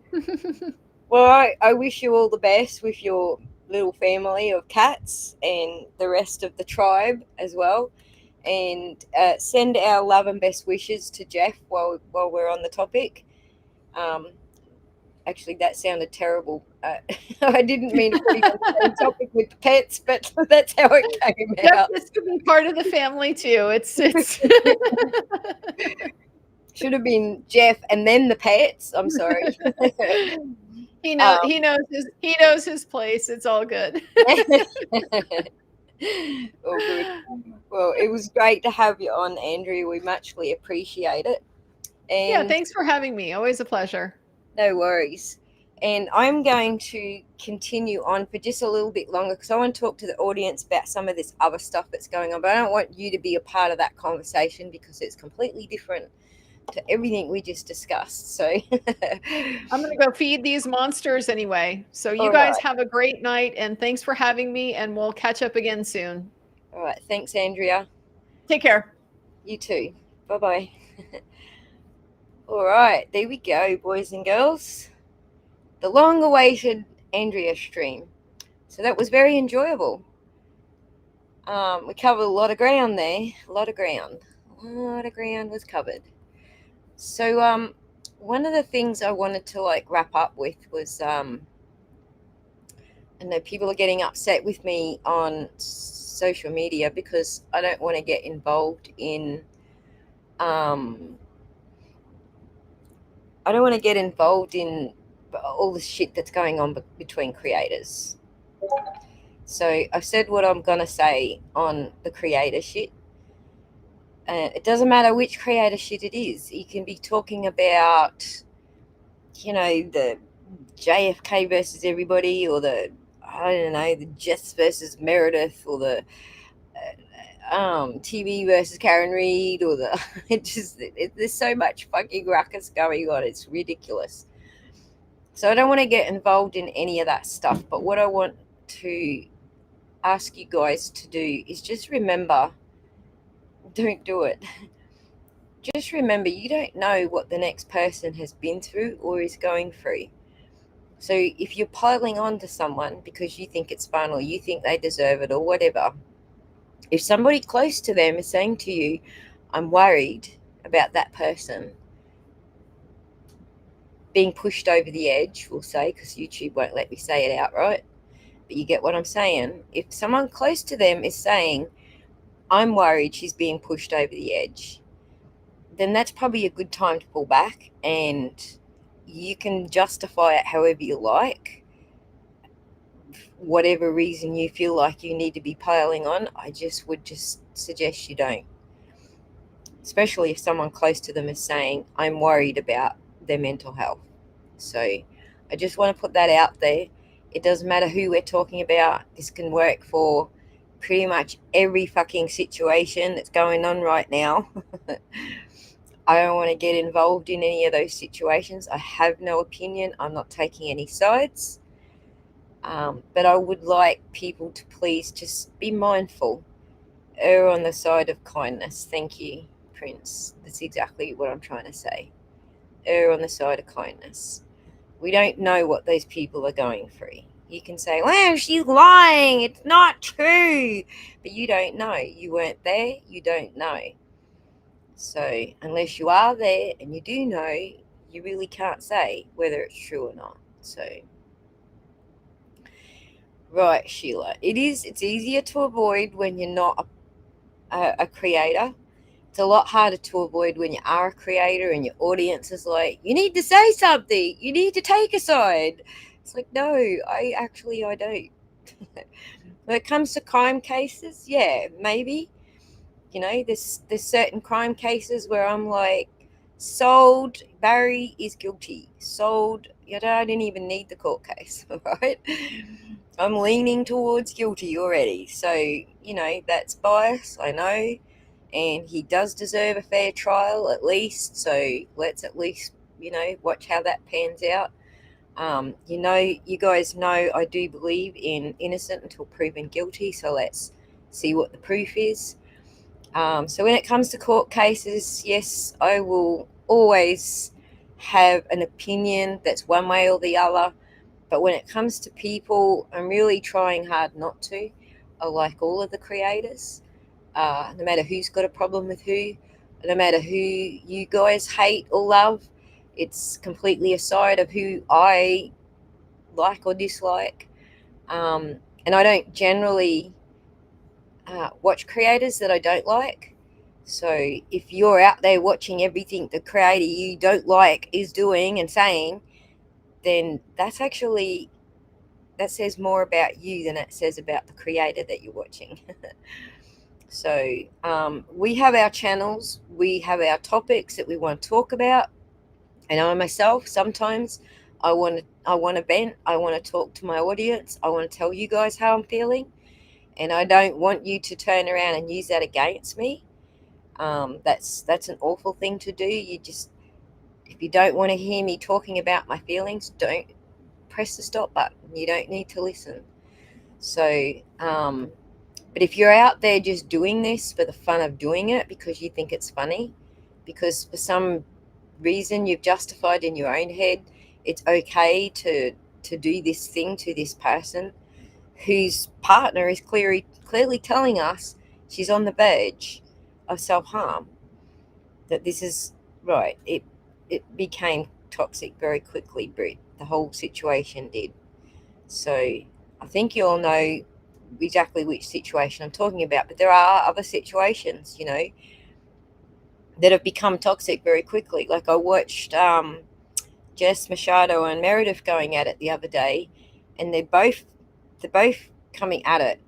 Well, I wish you all the best with your little family of cats and the rest of the tribe as well. And send our love and best wishes to Jeff while we're on the topic. Um, Actually, that sounded terrible. I didn't mean to put him on the same topic with the pets, but that's how it came Yes, out. this could be part of the family too. It's Should have been Jeff and then the pets. I'm sorry. he knows his place. It's all good. All good. Well, it was great to have you on, Andrea. We muchly appreciate it. Yeah, And thanks for having me. Always a pleasure. no worries. And I'm going to continue on for just a little bit longer because I want to talk to the audience about some of this other stuff that's going on. But I don't want you to be a part of that conversation because it's completely different to everything we just discussed. So I'm going to go feed these monsters anyway. So you all guys right. have a great night and thanks for having me and we'll catch up again soon. All right. Thanks, Andrea. Take care. You too. Bye-bye. All right. There we go, boys and girls. The long-awaited Andrea stream. So that was very enjoyable. We covered a lot of ground there. A lot of ground was covered. So one of the things I wanted to like wrap up with was I know people are getting upset with me on social media because I don't want to get involved in I don't want to get involved in all the shit that's going on between creators. So I've said what I'm gonna say on the creator shit. It doesn't matter which creator shit it is. You can be talking about, the JFK versus everybody, or I don't know, the Jess versus Meredith, or the TV versus Karen Reed, or there's so much fucking ruckus going on. It's ridiculous. So I don't want to get involved in any of that stuff. But what I want to ask you guys to do is just remember, don't do it. Just remember, you don't know what the next person has been through or is going through. So if you're piling on to someone because you think it's fun or you think they deserve it or whatever, if somebody close to them is saying to you, I'm worried about that person being pushed over the edge, we'll say, because YouTube won't let me say it outright, but you get what I'm saying. If someone close to them is saying, I'm worried she's being pushed over the edge, then that's probably a good time to pull back, and you can justify it however you like. Whatever reason you feel like you need to be piling on, I would suggest you don't. Especially if someone close to them is saying, I'm worried about their mental health. So I just want to put that out there. It doesn't matter who we're talking about. This can work for pretty much every fucking situation that's going on right now. I don't want to get involved in any of those situations. I have no opinion. I'm not taking any sides. But I would like people to please just be mindful. Err on the side of kindness. Thank you, Prince. That's exactly what I'm trying to say. Err on the side of kindness. We don't know what those people are going through. You can say, well, she's lying. It's not true. But you don't know. You weren't there. You don't know. So unless you are there and you do know, you really can't say whether it's true or not. So, right, Sheila. It's easier to avoid when you're not a creator. It's a lot harder to avoid when you are a creator and your audience is like, you need to say something. You need to take a side. It's like, no, I don't. When it comes to crime cases, yeah, maybe. There's certain crime cases where I'm like, sold, Barry is guilty. Sold, I didn't even need the court case, right? I'm leaning towards guilty already. So, that's bias, I know. And he does deserve a fair trial at least. So let's at least, watch how that pans out. You guys know I do believe in innocent until proven guilty, so let's see what the proof is. So when it comes to court cases, yes, I will always have an opinion that's one way or the other. But when it comes to people, I'm really trying hard not to. I like all of the creators, no matter who's got a problem with who, no matter who you guys hate or love. It's completely aside of who I like or dislike. And I don't generally watch creators that I don't like. So if you're out there watching everything the creator you don't like is doing and saying, then that says more about you than it says about the creator that you're watching. So we have our channels, we have our topics that we want to talk about, and I myself sometimes I want to vent, I want to talk to my audience, I want to tell you guys how I'm feeling, and I don't want you to turn around and use that against me. That's an awful thing to do. If you don't want to hear me talking about my feelings, don't press the stop button. You don't need to listen. So, but if you're out there just doing this for the fun of doing it because you think it's funny, because for some reason you've justified in your own head it's okay to do this thing to this person whose partner is clearly telling us she's on the verge of self-harm, that this is right. It became toxic very quickly, Brit. The whole situation did. So I think you all know exactly which situation I'm talking about, but there are other situations, that have become toxic very quickly. Like I watched Jess Machado and Meredith going at it the other day, and they're both coming at it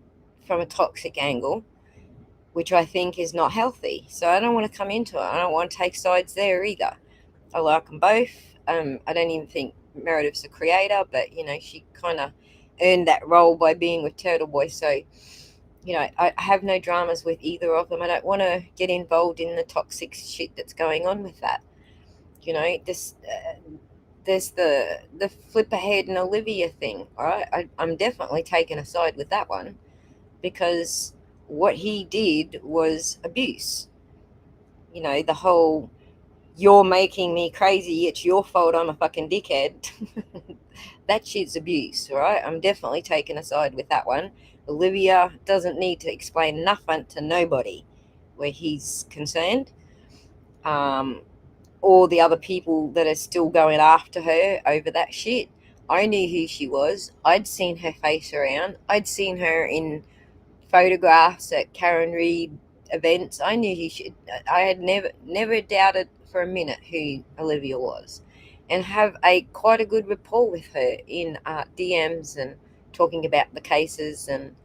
from a toxic angle, which I think is not healthy. So I don't want to come into it. I don't want to take sides there either. I like them both. I don't even think Meredith's a creator, but she kind of earned that role by being with Turtle Boy. So I have no dramas with either of them. I don't want to get involved in the toxic shit that's going on with that. This there's the flip ahead and Olivia thing. All right, I'm definitely taking a side with that one because what he did was abuse. The whole "you're making me crazy, it's your fault, I'm a fucking dickhead." That shit's abuse, all right? I'm definitely taking a side with that one. Olivia doesn't need to explain nothing to nobody where he's concerned. Um, all the other people that are still going after her over that shit. I knew who she was. I'd seen her face around. I'd seen her in photographs at Karen Reed events. I knew who she. I had never doubted for a minute who Olivia was, and have quite a good rapport with her in DMs and talking about the cases and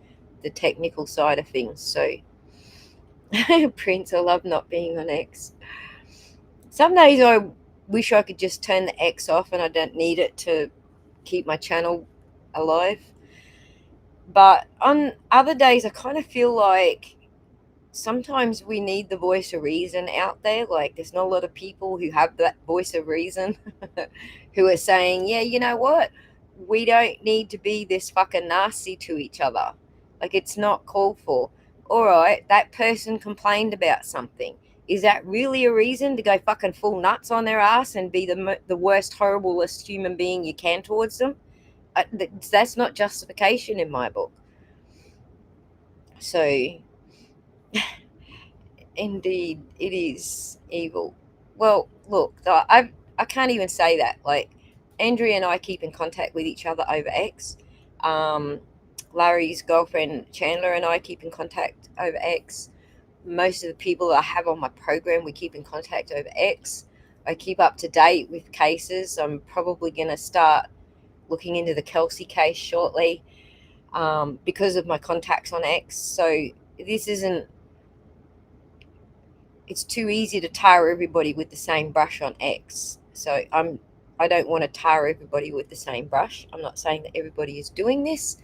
the technical side of things. So, Prince, I love not being on X. Some days I wish I could just turn the X off and I don't need it to keep my channel alive. But on other days, I kind of feel like sometimes we need the voice of reason out there. Like, there's not a lot of people who have that voice of reason who are saying, yeah, you know what? We don't need to be this fucking nasty to each other. Like, it's not called for. All right, that person complained about something. Is that really a reason to go fucking full nuts on their ass and be the worst, horriblest human being you can towards them? That's not justification in my book. So, indeed, it is evil. Well, look, I can't even say that. Like, Andrea and I keep in contact with each other over X. Larry's girlfriend Chandler and I keep in contact over X. Most of the people I have on my program, we keep in contact over X. I keep up to date with cases. I'm probably going to start looking into the Kelsey case shortly because of my contacts on X. So this isn't, it's too easy to tar everybody with the same brush on X. So I don't want to tar everybody with the same brush. I'm not saying that everybody is doing this.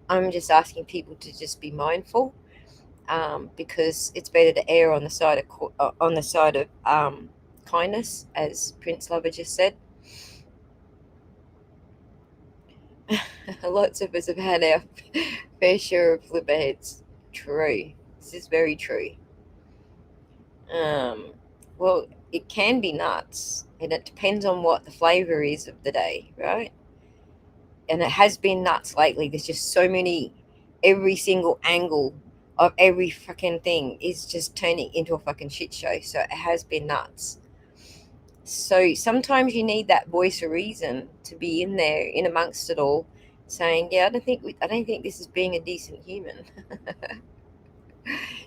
I'm just asking people to just be mindful. Because it's better to err on the side of kindness, as Prince Lover just said. Lots of us have had our fair share of flipperheads. True. This is very true. Well, it can be nuts, and it depends on what the flavor is of the day, right? And it has been nuts lately. There's just so many, every single angle of every fucking thing is just turning into a fucking shit show. So it has been nuts. So sometimes you need that voice of reason to be in there, in amongst it all, saying, "Yeah, I don't think this is being a decent human."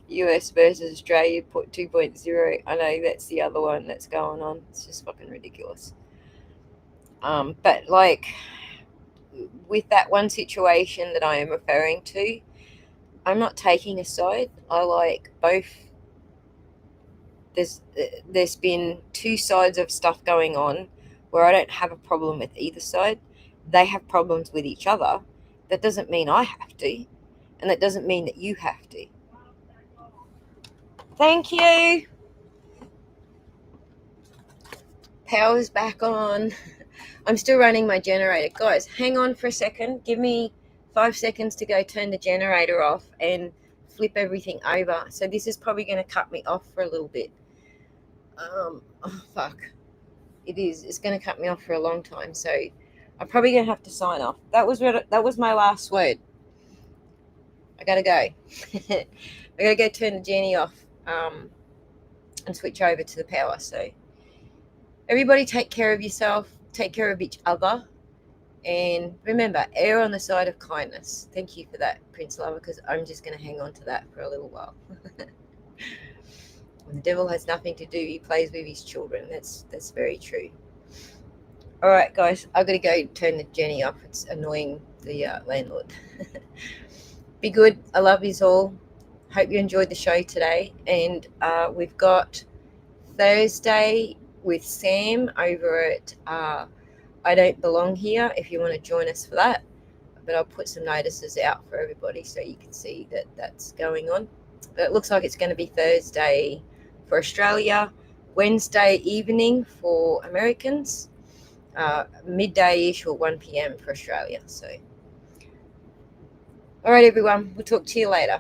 US versus Australia 2.0. I know that's the other one that's going on. It's just fucking ridiculous. But like with that one situation that I am referring to, I'm not taking a side. I like both. There's been two sides of stuff going on where I don't have a problem with either side. They have problems with each other. That doesn't mean I have to, and that doesn't mean that you have to. Thank you. Power's back on. I'm still running my generator. Guys, hang on for a second. Give me 5 seconds to go turn the generator off and flip everything over. So this is probably going to cut me off for a little bit. Oh, fuck. It is. It's going to cut me off for a long time. So I'm probably going to have to sign off. That was my last word. I got to go. I got to go turn the Jenny off and switch over to the power. So everybody take care of yourself. Take care of each other. And remember, err on the side of kindness. Thank you for that, Prince Lover, because I'm just going to hang on to that for a little while. When the devil has nothing to do, he plays with his children. That's very true. All right, guys, I've got to go turn the Jenny off. It's annoying the landlord. Be good. I love you all. Hope you enjoyed the show today. And we've got Thursday with Sam over at I Don't Belong Here, if you want to join us for that. But I'll put some notices out for everybody so you can see that that's going on. But it looks like it's going to be Thursday for Australia, Wednesday evening for Americans, midday-ish or 1 p.m. for Australia. So, all right, everyone, we'll talk to you later.